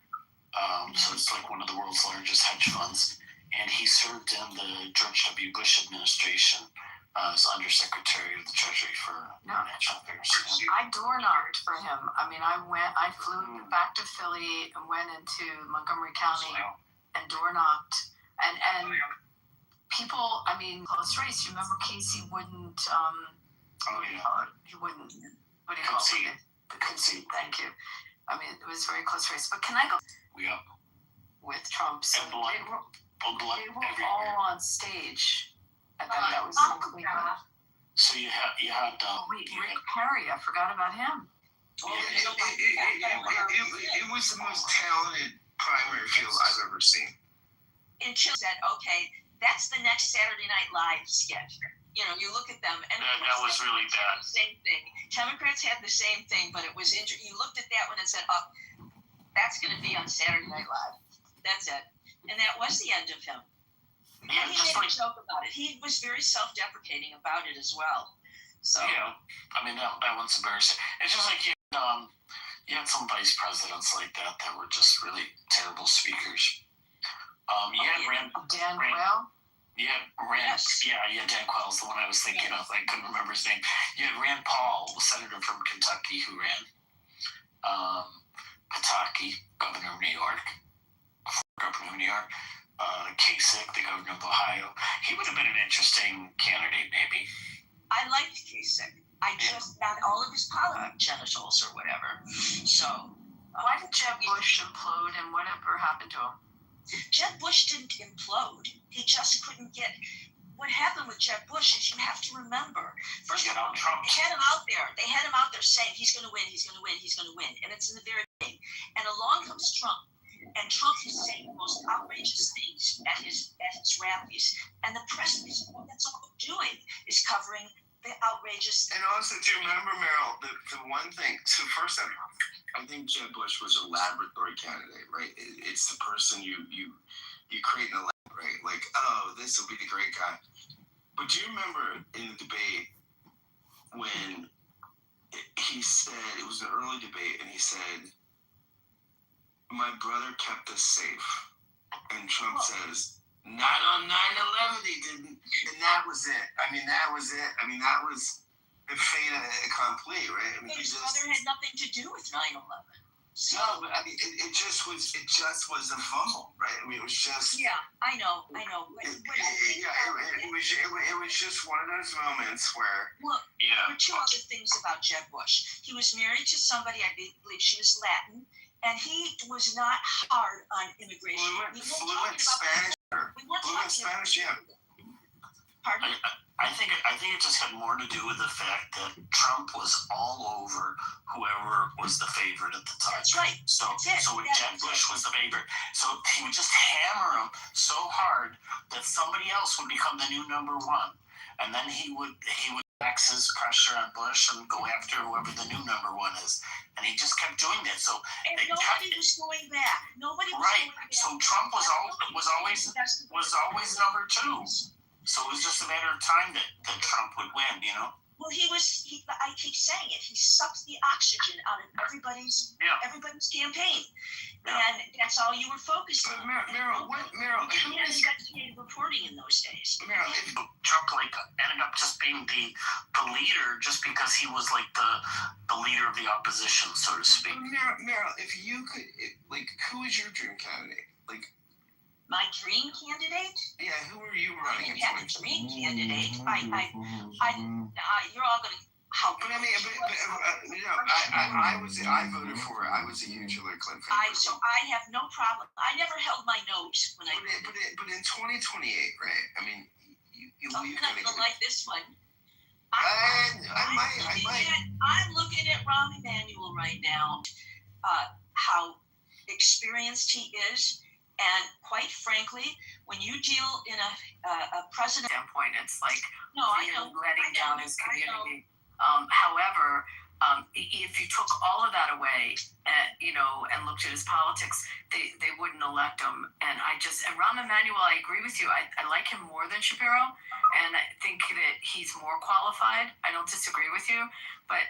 so it's like one of the world's largest hedge funds, and he served in the George W. Bush administration as Undersecretary of the Treasury for National Affairs. I door knocked for him. I flew back to Philly and went into Montgomery County and door knocked, and people, close race. You remember Casey wouldn't, he wouldn't, what do you call it? Concede, thank you. It was very close race. But can I go with Trump? So they were all on stage. I thought that was really good. So you had Rick Perry, I forgot about him. It was the most talented primary field I've ever seen. And Chill said, okay, that's the next Saturday Night Live sketch. You look at them, and that was really bad. Same thing. Democrats had the same thing, but it was you looked at that one and said, "Oh, that's going to be on Saturday Night Live." That's it, and that was the end of him. Yeah, and he made a joke about it. He was very self-deprecating about it as well. So yeah, that one's embarrassing. It's just like you had some vice presidents like that were just really terrible speakers. Dan Quayle? Dan Quayle's the one I was thinking of. I couldn't remember his name. You had Rand Paul, the senator from Kentucky, who ran. Pataki, governor of New York. Kasich, the governor of Ohio. He would have been an interesting candidate, maybe. I liked Kasich. I just not all of his genitals or whatever. So why did Jeb Bush implode, and whatever happened to him? Jeb Bush didn't implode. He just couldn't get. What happened with Jeb Bush is you have to remember. First of all, they had him out there. They had him out there saying he's going to win, he's going to win, he's going to win, and it's in the very beginning. And along comes Trump, and Trump is saying the most outrageous things at his rallies, and the press is that's all they're doing is covering the outrageous. And also, do you remember, Meryl, the one thing? So first, I think Jeb Bush was a laboratory candidate, right? It's the person you create in a lab, right? Like, oh, this will be the great guy. But do you remember in the debate when he said, it was an early debate, and he said, my brother kept us safe. And Trump says, Not on 9/11, he didn't. And that was it. I mean, that was the fait accompli, right? I mean, But his brother had nothing to do with 9/11. So, no, but I mean, it just was a fumble, right? I mean, it was just. Yeah, I know. But, it was just one of those moments where. Look, there were two other things about Jeb Bush. He was married to somebody, I believe she was Latin, and he was not hard on immigration. Fluent Spanish. Yeah. Pardon? I think it just had more to do with the fact that Trump was all over whoever was the favorite at the time. That's right. So Jeb Bush was the favorite. So he would just hammer him so hard that somebody else would become the new number one, and then he would max his pressure on Bush and go after whoever the new number one is, and he just kept doing that. So nobody was going back. Nobody was right. going back. So Trump was always number two. So it was just a matter of time that Trump would win, you know? Well, I keep saying it. He sucked the oxygen out of everybody's campaign. Yeah. And that's all you were focused on. Meryl, he had investigative reporting in those days. Meryl, Trump ended up just being the leader just because he was like the leader of the opposition, so to speak. Meryl, if you could, who is your dream candidate? My dream candidate? Yeah, who are you running against? I have a dream candidate. You're all going to. But I mean, I voted for it. I was a huge Hillary Clinton fan. So I have no problem. I never held my nose when I. But in 2028, right? I mean, you're not going to like this one. I might. I'm looking at Rahm Emanuel right now. How experienced he is. And quite frankly, when you deal in a president standpoint, it's like letting down his community. However, if you took all of that away, and looked at his politics, they wouldn't elect him. And Rahm Emanuel, I agree with you. I like him more than Shapiro, and I think that he's more qualified. I don't disagree with you, but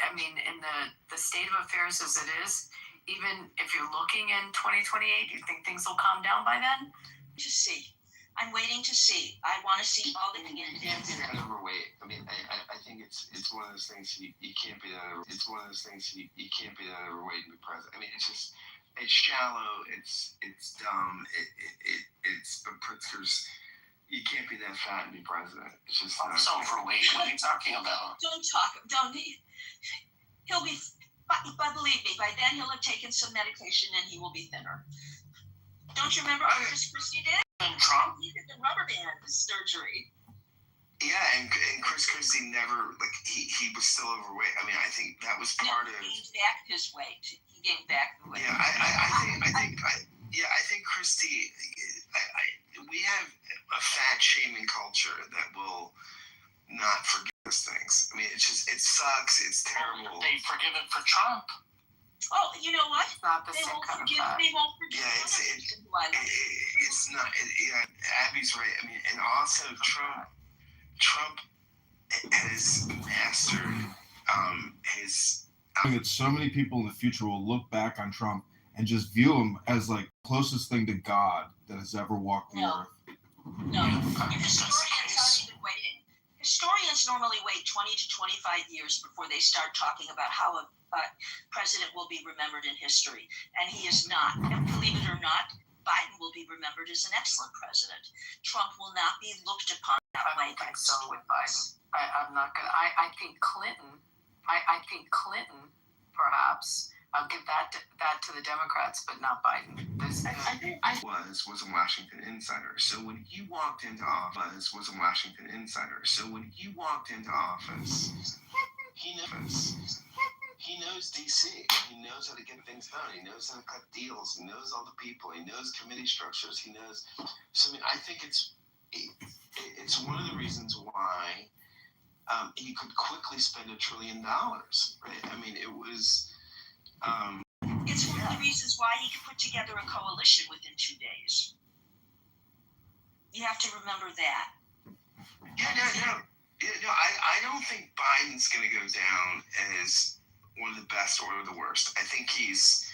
I mean, in the state of affairs as it is. Even if you're looking in 2028, you think things will calm down by then? To see. I'm waiting to see. I want to see all the candidates. You can't be that overweight. I mean, I think it's one of those things you can't be that. It's one of those things you can't be that overweight and be president. I mean, it's shallow. It's dumb. It's Pritzker's. You can't be that fat and be president. It's just not. So overweight. What are you talking about? Don't. He'll be. But believe me, by then he'll have taken some medication and he will be thinner. Don't you remember what Chris Christie did? And Trump? He did the rubber band surgery. Yeah, and Chris Christie never, he was still overweight. I mean, I think that was part of. He gained back his weight. He gained back the weight. Yeah, I think Christie, we have a fat shaming culture that will not forgive us things. I mean, it sucks. It's terrible. They forgive it for Trump. Oh, you know what? It's not the they same won't kind forgive. of They won't forgive. Yeah, it's not. Abby's right. I mean, and also Trump has mastered his. I think that so many people in the future will look back on Trump and just view him as closest thing to God that has ever walked the earth. No, historians aren't even waiting. Historians normally wait 20 to 25 years before they start talking about how a president will be remembered in history, and he is not. And believe it or not, Biden will be remembered as an excellent president. Trump will not be looked upon that way. I think so with Biden. I'm not gonna. I think Clinton. I think Clinton, perhaps. I'll give that to the Democrats, but not Biden. Was a Washington insider. So when he walked into office, was a Washington insider. So when he walked into office, he knows DC. He knows how to get things done. He knows how to cut deals. He knows all the people. He knows committee structures. He knows. So I mean, I think it's one of the reasons why he could quickly spend $1 trillion. Right? I mean, it was. It's one of the reasons why he could put together a coalition within 2 days. You have to remember that. I don't think Biden's going to go down as one of the best or the worst. I think he's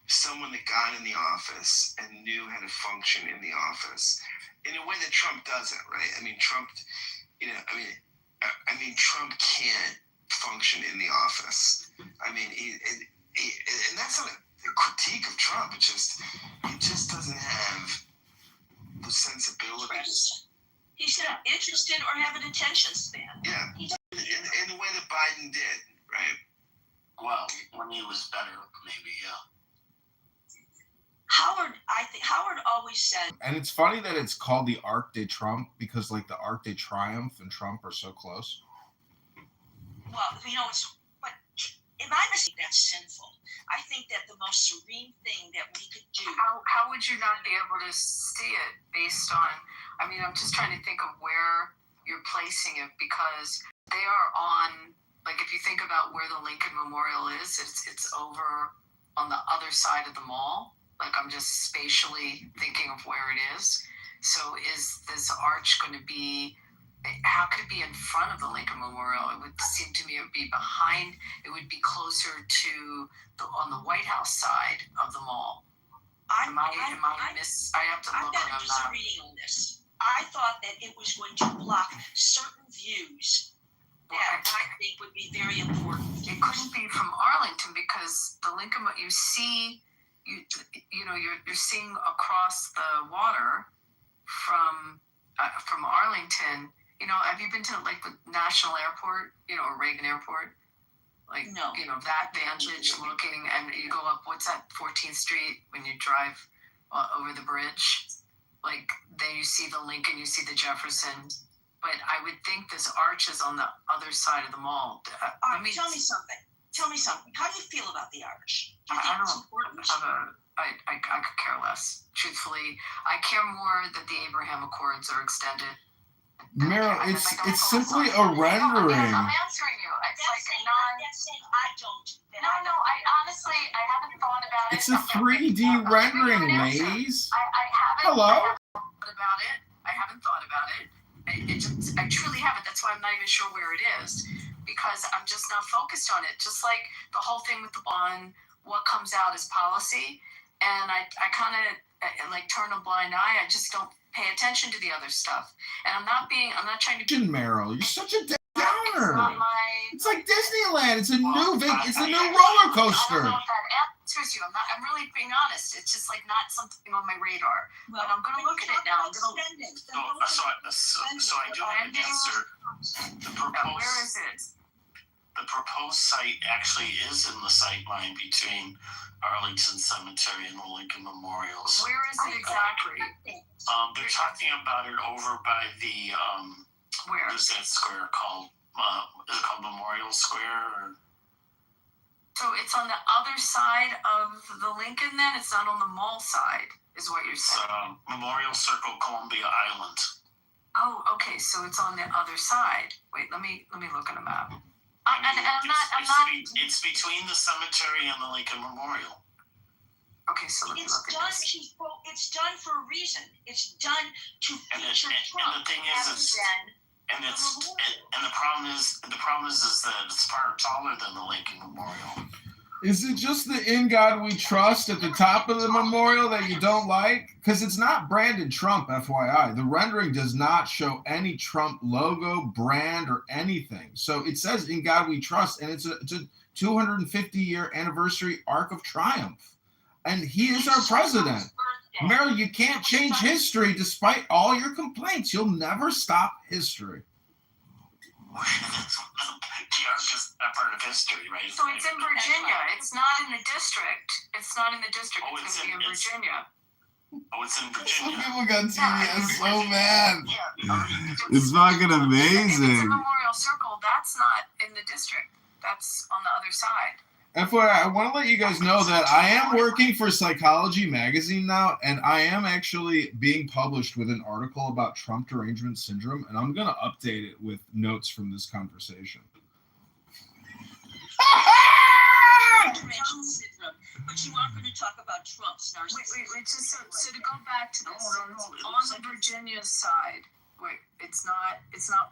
someone that got in the office and knew how to function in the office in a way that Trump doesn't, right? I mean, Trump, Trump can't function in the office. I mean, and that's not a critique of Trump. It just doesn't have the sensibilities. He's not interested or have an attention span. Yeah, in the way that Biden did, right? Well, when he was better, maybe, yeah. Howard always said. And it's funny that it's called the Arc de Trump because like the Arc de Triomphe and Trump are so close. Well, but in my mistake, that's sinful. I think that the most serene thing that we could do. How would you not be able to see it based on? I mean, I'm just trying to think of where you're placing it because they are on. Like, if you think about where the Lincoln Memorial is, it's over on the other side of the mall. Like, I'm just spatially thinking of where it is. So is this arch going to be, how could it be in front of the Lincoln Memorial? It would seem to me it would be behind, it would be closer to on the White House side of the mall. I have to look I've got just a reading on this. I thought that it was going to block certain views that I think would be very important. It couldn't be from Arlington because the Lincoln, you see, you're seeing across the water from Arlington. Have you been to like the National Airport, or Reagan Airport? Like, no. That vantage looking, and you go up, what's that, 14th Street when you drive over the bridge? Like, then you see the Lincoln, you see the Jefferson. But I would think this arch is on the other side of the mall. Tell me something. How do you feel about the arch? Do you think it's important? I could care less. Truthfully, I care more that the Abraham Accords are extended. Meryl, it's simply a rendering. I'm answering you. It's I don't. No, I honestly, I haven't thought about it. It's a 3D rendering, ladies. I haven't. Hello? I haven't thought about it. I truly haven't. That's why I'm not even sure where it is, because I'm just not focused on it. Just like the whole thing with what comes out as policy, and I kind of like turn a blind eye. I just don't pay attention to the other stuff, and I'm not trying to. Meryl, you're such a downer. It's like Disneyland. It's a new roller coaster. I don't know if that answers you. I'm really being honest. It's just like not something on my radar. Well, but I'm going to look at it now. So I do have an answer. Where is it? The proposed site actually is in the sight line between Arlington Cemetery and the Lincoln Memorials. Where is it exactly? They're talking about it over by the where? What is that square called? Is it called Memorial Square? Or? So it's on the other side of the Lincoln. Then it's not on the mall side, is what you're saying. Memorial Circle, Columbia Island. Oh, okay. So it's on the other side. Wait, let me look at a map. It's between the cemetery and the Lincoln Memorial. Okay, so let me look at this. It's done for a reason. It's done to feature Trump. And the thing is, the problem is that it's far taller than the Lincoln Memorial. Is it just the "In God We Trust" at the top of the memorial that you don't like? Because it's not branded Trump, FYI. The rendering does not show any Trump logo, brand, or anything. So it says "In God We Trust," and it's a 250-year anniversary Arc of Triumph. And he is our president. Meryl, you can't change history despite all your complaints. You'll never stop history. The arc is a part of history, right? So it's in Virginia. It's not in the district. It's not in the district. Oh, it's going to be in Virginia. It's in Virginia. Some people got TBS so mad. It's fucking amazing. It's a Memorial Circle. That's not in the district. That's on the other side. FYI, I want to let you guys know that I am working for Psychology Magazine now, and I am actually being published with an article about Trump derangement syndrome, and I'm going to update it with notes from this conversation. Derangement syndrome, but you aren't going to talk about Trump's narcissism. Wait. So to go back to this, on the Virginia side. Wait, it's not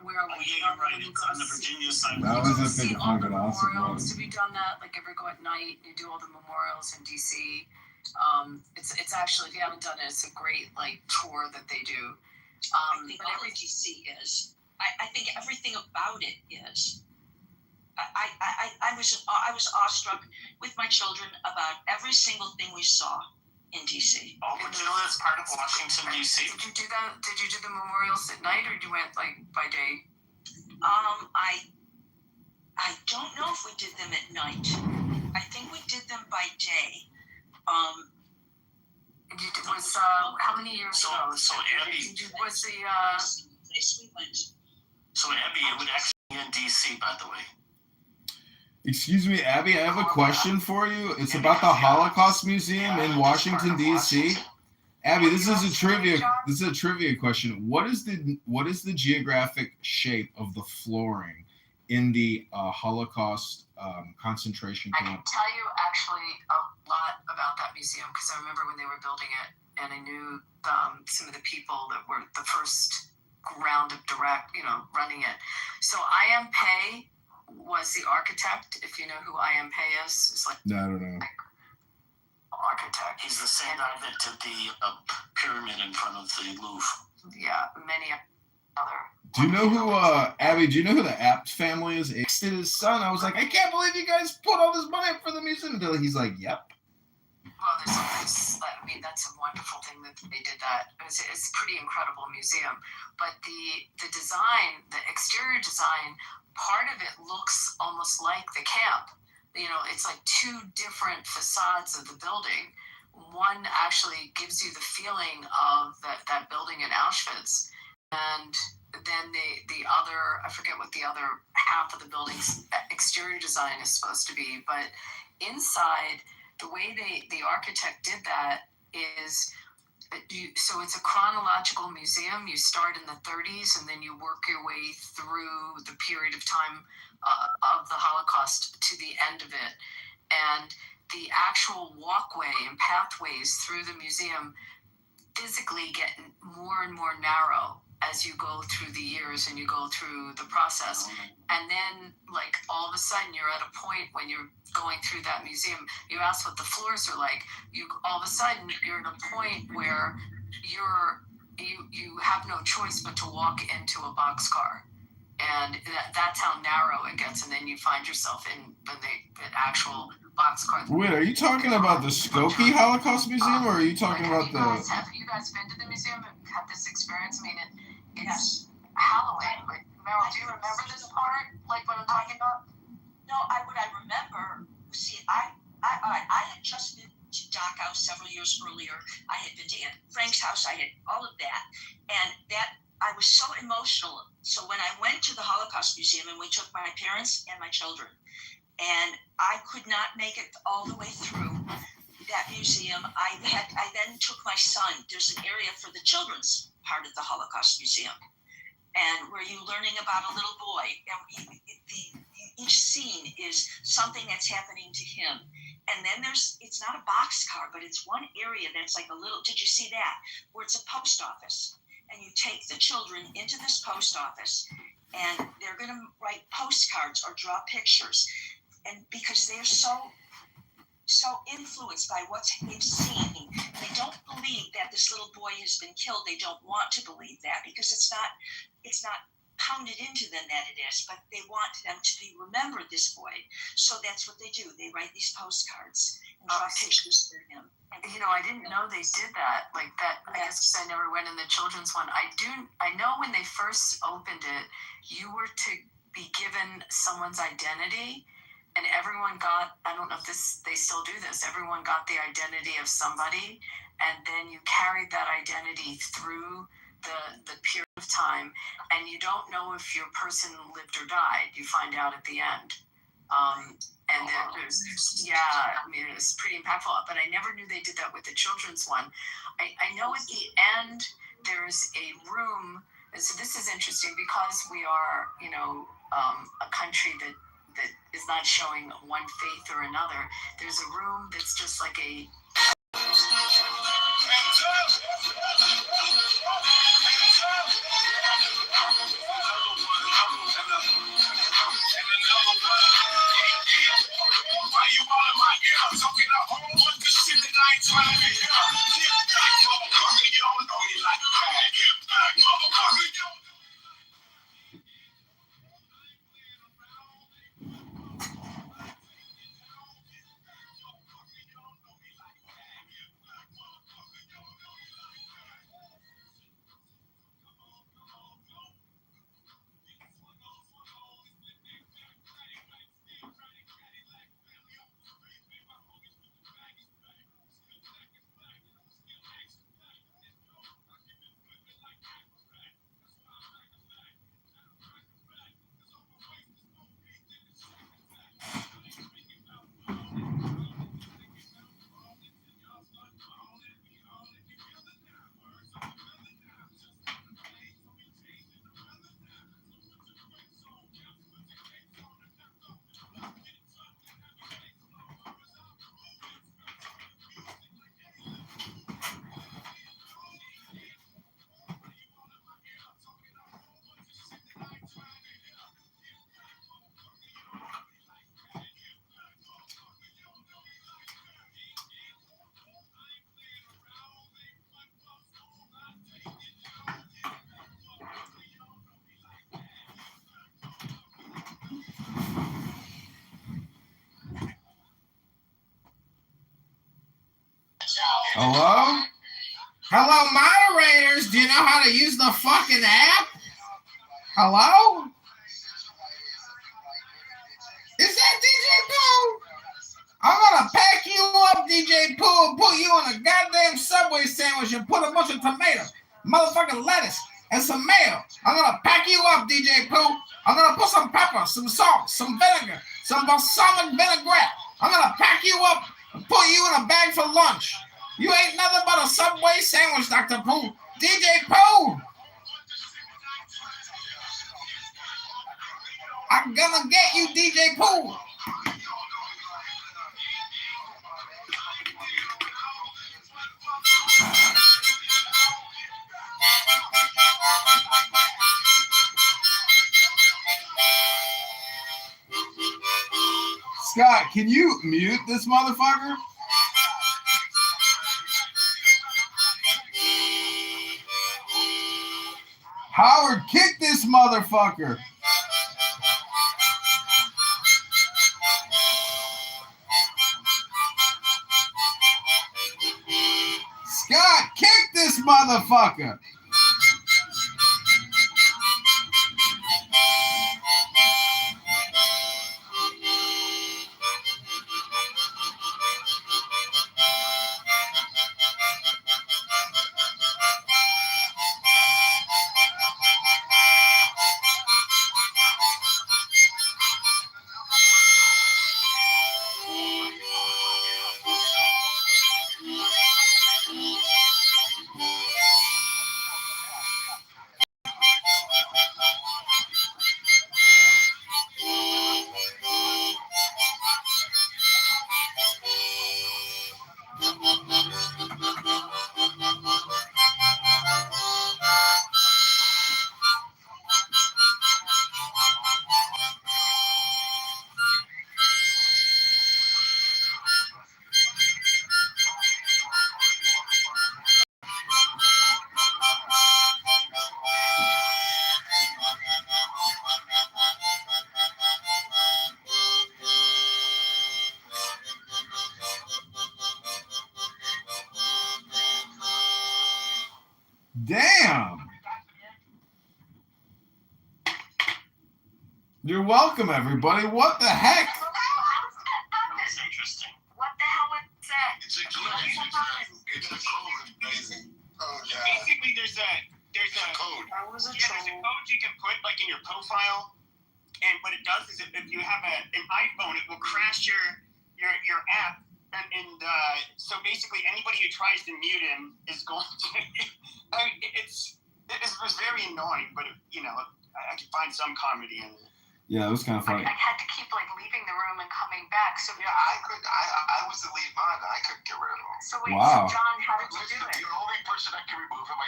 where Oh yeah, you're right. It's on the Virginia side. That was a big all the fucking awesome memorials. one. Have you done that? Like, ever go at night and you do all the memorials in DC? It's actually, if you haven't done it, it's a great like tour that they do. I think all of DC is. I think everything about it is. I was awestruck with my children about every single thing we saw in DC. Oh, but you know that's part of Washington DC. Did you do that? Did you do the memorials at night, or you went like by day? I don't know if we did them at night. I think we did them by day. Was how many years ago? So Abby was the place we went. So Abby, it would actually be in DC, by the way. Excuse me, Abby, I have a question for you. It's about the Holocaust Museum in Washington, D.C. Abby, this is a trivia question. What is the geographic shape of the flooring in the Holocaust concentration camp? I can tell you actually a lot about that museum because I remember when they were building it, and I knew some of the people that were the first round of running it. So I.M. Pei was the architect. If you know who I.M. Pei is, it's like no, I don't know. Architect. He's the same guy that did the pyramid in front of the Louvre. Yeah, many other. Do you know who, Abby, do you know who the Apt family is? Apt did his son. I was like, I can't believe you guys put all this money up for the museum. Until he's like, yep. Well, that's a wonderful thing that they did that. It's a pretty incredible museum. But the design, the exterior design, part of it looks almost like the camp. It's like two different facades of the building. One actually gives you the feeling of that building in Auschwitz. And then the other, I forget what the other half of the building's exterior design is supposed to be. But inside, the way the architect did that is, so it's a chronological museum. You start in the 30s and then you work your way through the period of time of the Holocaust to the end of it. And the actual walkway and pathways through the museum physically get more and more narrow as you go through the years and you go through the process. And then, like, all of a sudden you're at a point when you're going through that museum, you ask what the floors are like, all of a sudden you're at a point where you have no choice but to walk into a boxcar. And that's how narrow it gets. And then you find yourself in the actual boxcar. Wait, are you talking about the Skokie Holocaust Museum, or are you talking about Have you guys been to the museum and had this experience? I mean, it's Halloween. But Meryl, do you remember this part? Like what I'm talking about? No, what I remember. See, I had just been to Dachau several years earlier. I had been to Aunt Frank's house. I had all of that, and that I was so emotional. So when I went to the Holocaust Museum, and we took my parents and my children, and I could not make it all the way through that museum. I then took my son. There's an area for the children's part of the Holocaust Museum, and where you're learning about a little boy, and each scene is something that's happening to him. And then it's not a boxcar, but it's one area that's like a little, did you see that? Where it's a post office. And you take the children into this post office, and they're going to write postcards or draw pictures. And because they're so influenced by what they've seen, they don't believe that this little boy has been killed. They don't want to believe that because it's not pounded into them that it is, but they want them to remember this boy. So that's what they do. They write these postcards and draw pictures for him. I didn't know they did that like that. I guess because I never went in the children's one. I know when they first opened it, you were to be given someone's identity, and everyone got, I don't know if they still do this, everyone got the identity of somebody, and then you carried that identity through the period of time, and you don't know if your person lived or died. You find out at the end. And then it's pretty impactful. But I never knew they did that with the children's one. I know at the end there's a room. And so this is interesting because we are, a country that is not showing one faith or another. There's a room that's just like a. Why you all in my ear? I'm talking a whole bunch of shit that I ain't trying Hello? Hello, moderators. Do you know how to use the fucking app? Hello? Is that DJ Pooh? I'm gonna pack you up, DJ Pooh, and put you in a goddamn Subway sandwich and put a bunch of tomato, motherfucking lettuce, and some mayo. I'm gonna pack you up, DJ Pooh. I'm gonna put some pepper, some salt, some vinegar, some balsamic vinaigrette. I'm gonna pack you up and put you in a bag for lunch. You ain't nothing but a Subway sandwich, Dr. Pooh. DJ Pooh! I'm gonna get you, DJ Pooh! Scott, can you mute this motherfucker? Howard, kick this motherfucker! Scott, kick this motherfucker! Damn! You're welcome, everybody. What the heck? That's interesting. What the hell was that? It's a code. It's a code, Daisy. Oh, yeah. Basically, there's a code. There's a code you can put like in your profile, and what it does is if you have an iPhone, it will crash your app, and so basically anybody who tries to mute him is going to. I mean, it was very annoying, but I could find some comedy in it. Yeah, it was kind of funny. I had to keep leaving the room and coming back. So Yeah, I was the lead mod. I couldn't get rid of him. So wait, Wow. so John, how did you do it? The only person that can remove him,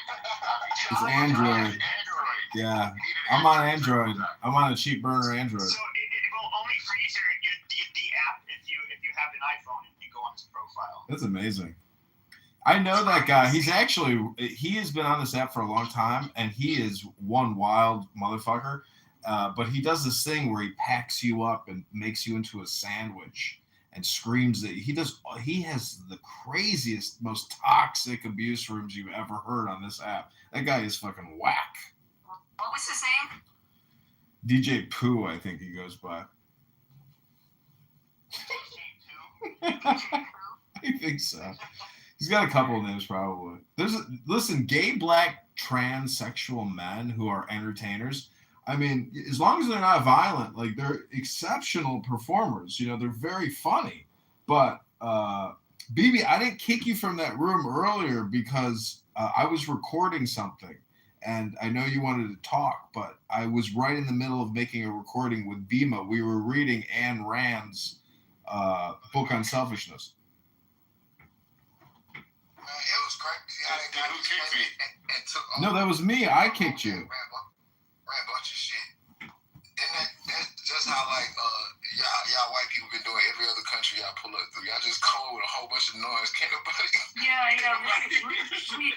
It's Android. Yeah, I'm on Android. I'm on a cheap burner Android. So it will only freeze the app if you have an iPhone and you go on his profile. That's amazing. I know that guy. He has been on this app for a long time, and he is one wild motherfucker. But he does this thing where he packs you up and makes you into a sandwich and screams that he has the craziest, most toxic abuse rooms you've ever heard on this app. That guy is fucking whack. What was his name? DJ Pooh, I think he goes by. I think so. He's got a couple of names probably. Listen, gay, black, transsexual men who are entertainers. I mean, as long as they're not violent, they're exceptional performers. They're very funny. But BB, I didn't kick you from that room earlier because I was recording something, and I know you wanted to talk, but I was right in the middle of making a recording with Bima. We were reading Ayn Rand's book on selfishness. It was crazy how they got me and took No, that was me. I kicked you. Ran a bunch of shit. And that's just how y'all white people been doing every other country you y'all pull up? Y'all just come with a whole bunch of noise. Can't nobody. Yeah.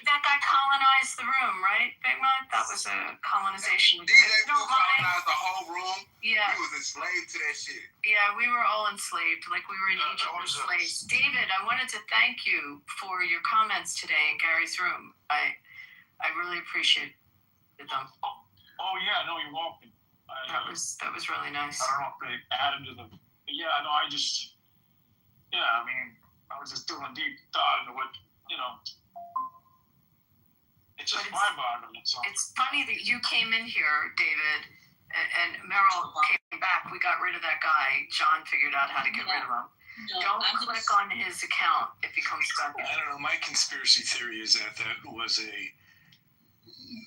That guy colonized the room, right, Big Mud? That was a colonization. DJ Pooh colonized the whole room. Yeah. He was enslaved to that shit. Yeah, we were all enslaved, like we were in Egypt with slaves. David, I wanted to thank you for your comments today in Gary's room. I really appreciate them. Oh yeah, no, you're welcome. That was really nice. I don't know if they added to them. But yeah, no, I was just doing deep thought into what, it's just mind-boggling. So. It's funny that you came in here, David, and Meryl came back. We got rid of that guy. John figured out how to get rid of him. Don't click on his account if he comes back. I don't know. My conspiracy theory is that was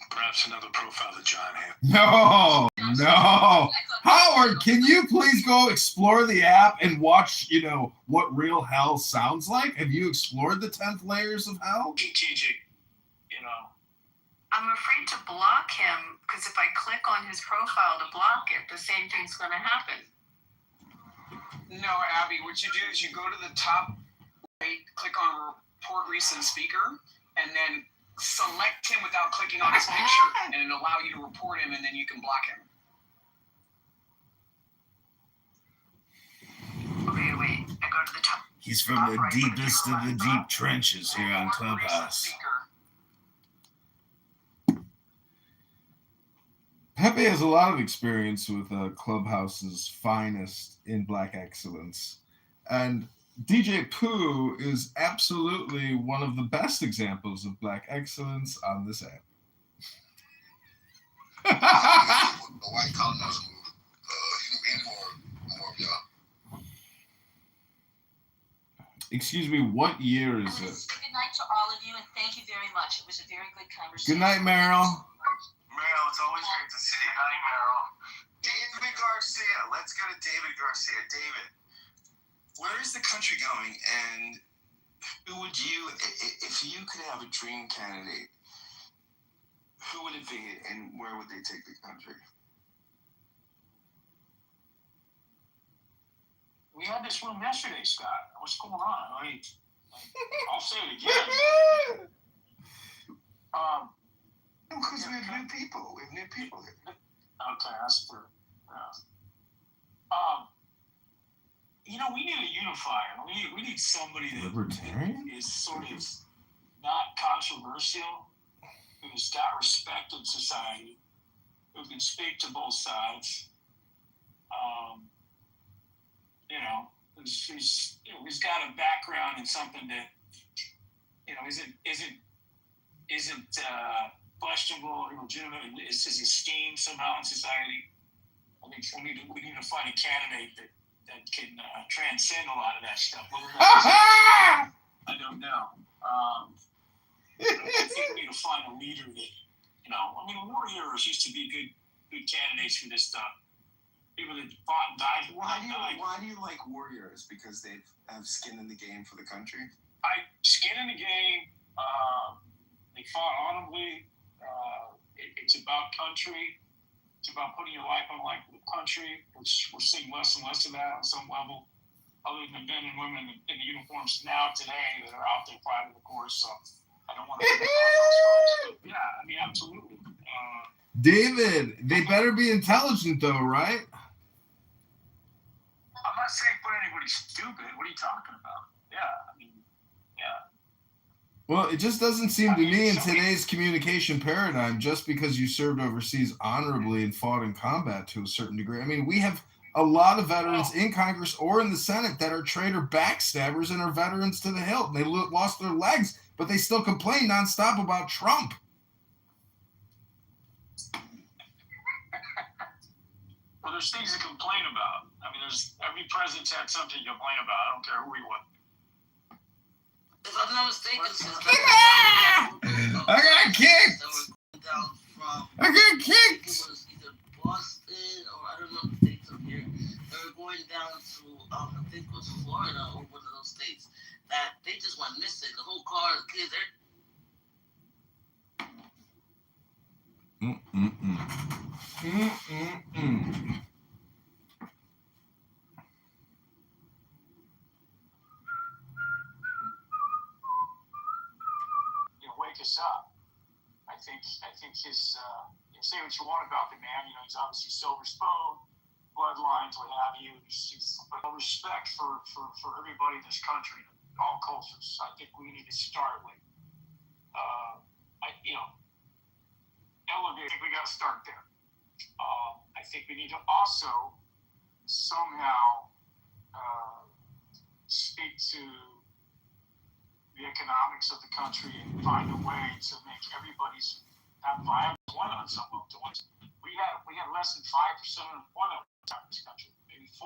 perhaps another profile that John had. No. Howard, can you please go explore the app and watch, what real hell sounds like? Have you explored the 10th layers of hell? Strategic, I'm afraid to block him because if I click on his profile to block it, the same thing's going to happen. No, Abby, what you do is you go to the top right, click on report recent speaker, and then select him without clicking on his picture, and it'll allow you to report him, and then you can block him. Okay, wait. I go to the top. He's from the deepest of the deep trenches here on Clubhouse. Pepe has a lot of experience with Clubhouse's finest in Black excellence. And DJ Pooh is absolutely one of the best examples of Black excellence on this app. The white colonizer move. Any more of y'all. Excuse me, what year is it? Good night to all of you, and thank you very much. It was a very good conversation. Good night, Meryl. Meryl, it's always great to see you. Hi, Meryl. David Garcia. Let's go to David Garcia. David, where is the country going? And who would you, if you could have a dream candidate, who would it be and where would they take the country? We had this room yesterday, Scott. What's going on? I'll say it again. Because we have new people. We have new people here. Okay, that's for. We need a unifier. We need somebody that Libertarian? is sort of not controversial, who's got respect in society, who can speak to both sides. Who's got a background in something that isn't questionable or legitimate. Is his esteem somehow in society? I think we need to find a candidate that can transcend a lot of that stuff. I don't know. I think we need to find a leader that, war heroes used to be good candidates for this stuff. People that fought and died. Why do you like warriors? Because they have skin in the game for the country? Skin in the game. They fought honorably. It's about country. It's about putting your life on the line for the country, which we're seeing less and less of that on some level, other than men and women in the uniforms now today that are out there fighting, of course. So I don't want to forget those folks. But yeah, absolutely. David, they better be intelligent though, right? I'm not saying put anybody stupid. What are you talking about? Yeah. Well, it just doesn't seem to me in today's communication paradigm, just because you served overseas honorably and fought in combat to a certain degree. I mean, we have a lot of veterans in Congress or in the Senate that are traitor backstabbers and are veterans to the hilt. And they lost their legs, but they still complain nonstop about Trump. Well, there's things to complain about. I mean, every president's had something to complain about. I don't care who he was. If I'm not mistaken, I got kicked. I got kicked. It was either Boston or I don't know the states up here. They were going down to I think it was Florida or one of those states that they just went missing. The whole car, the kids, us up. I think his say what you want about the man. You know, he's obviously silver spoon, bloodlines, what have you. He's respect for everybody in this country, all cultures. I think we need to start with, elevate. I think we got to start there. I think we need to also somehow speak to the economics of the country and find a way to make everybody's have viable employment on some level. We have less than 5% unemployment in this country, maybe 4%.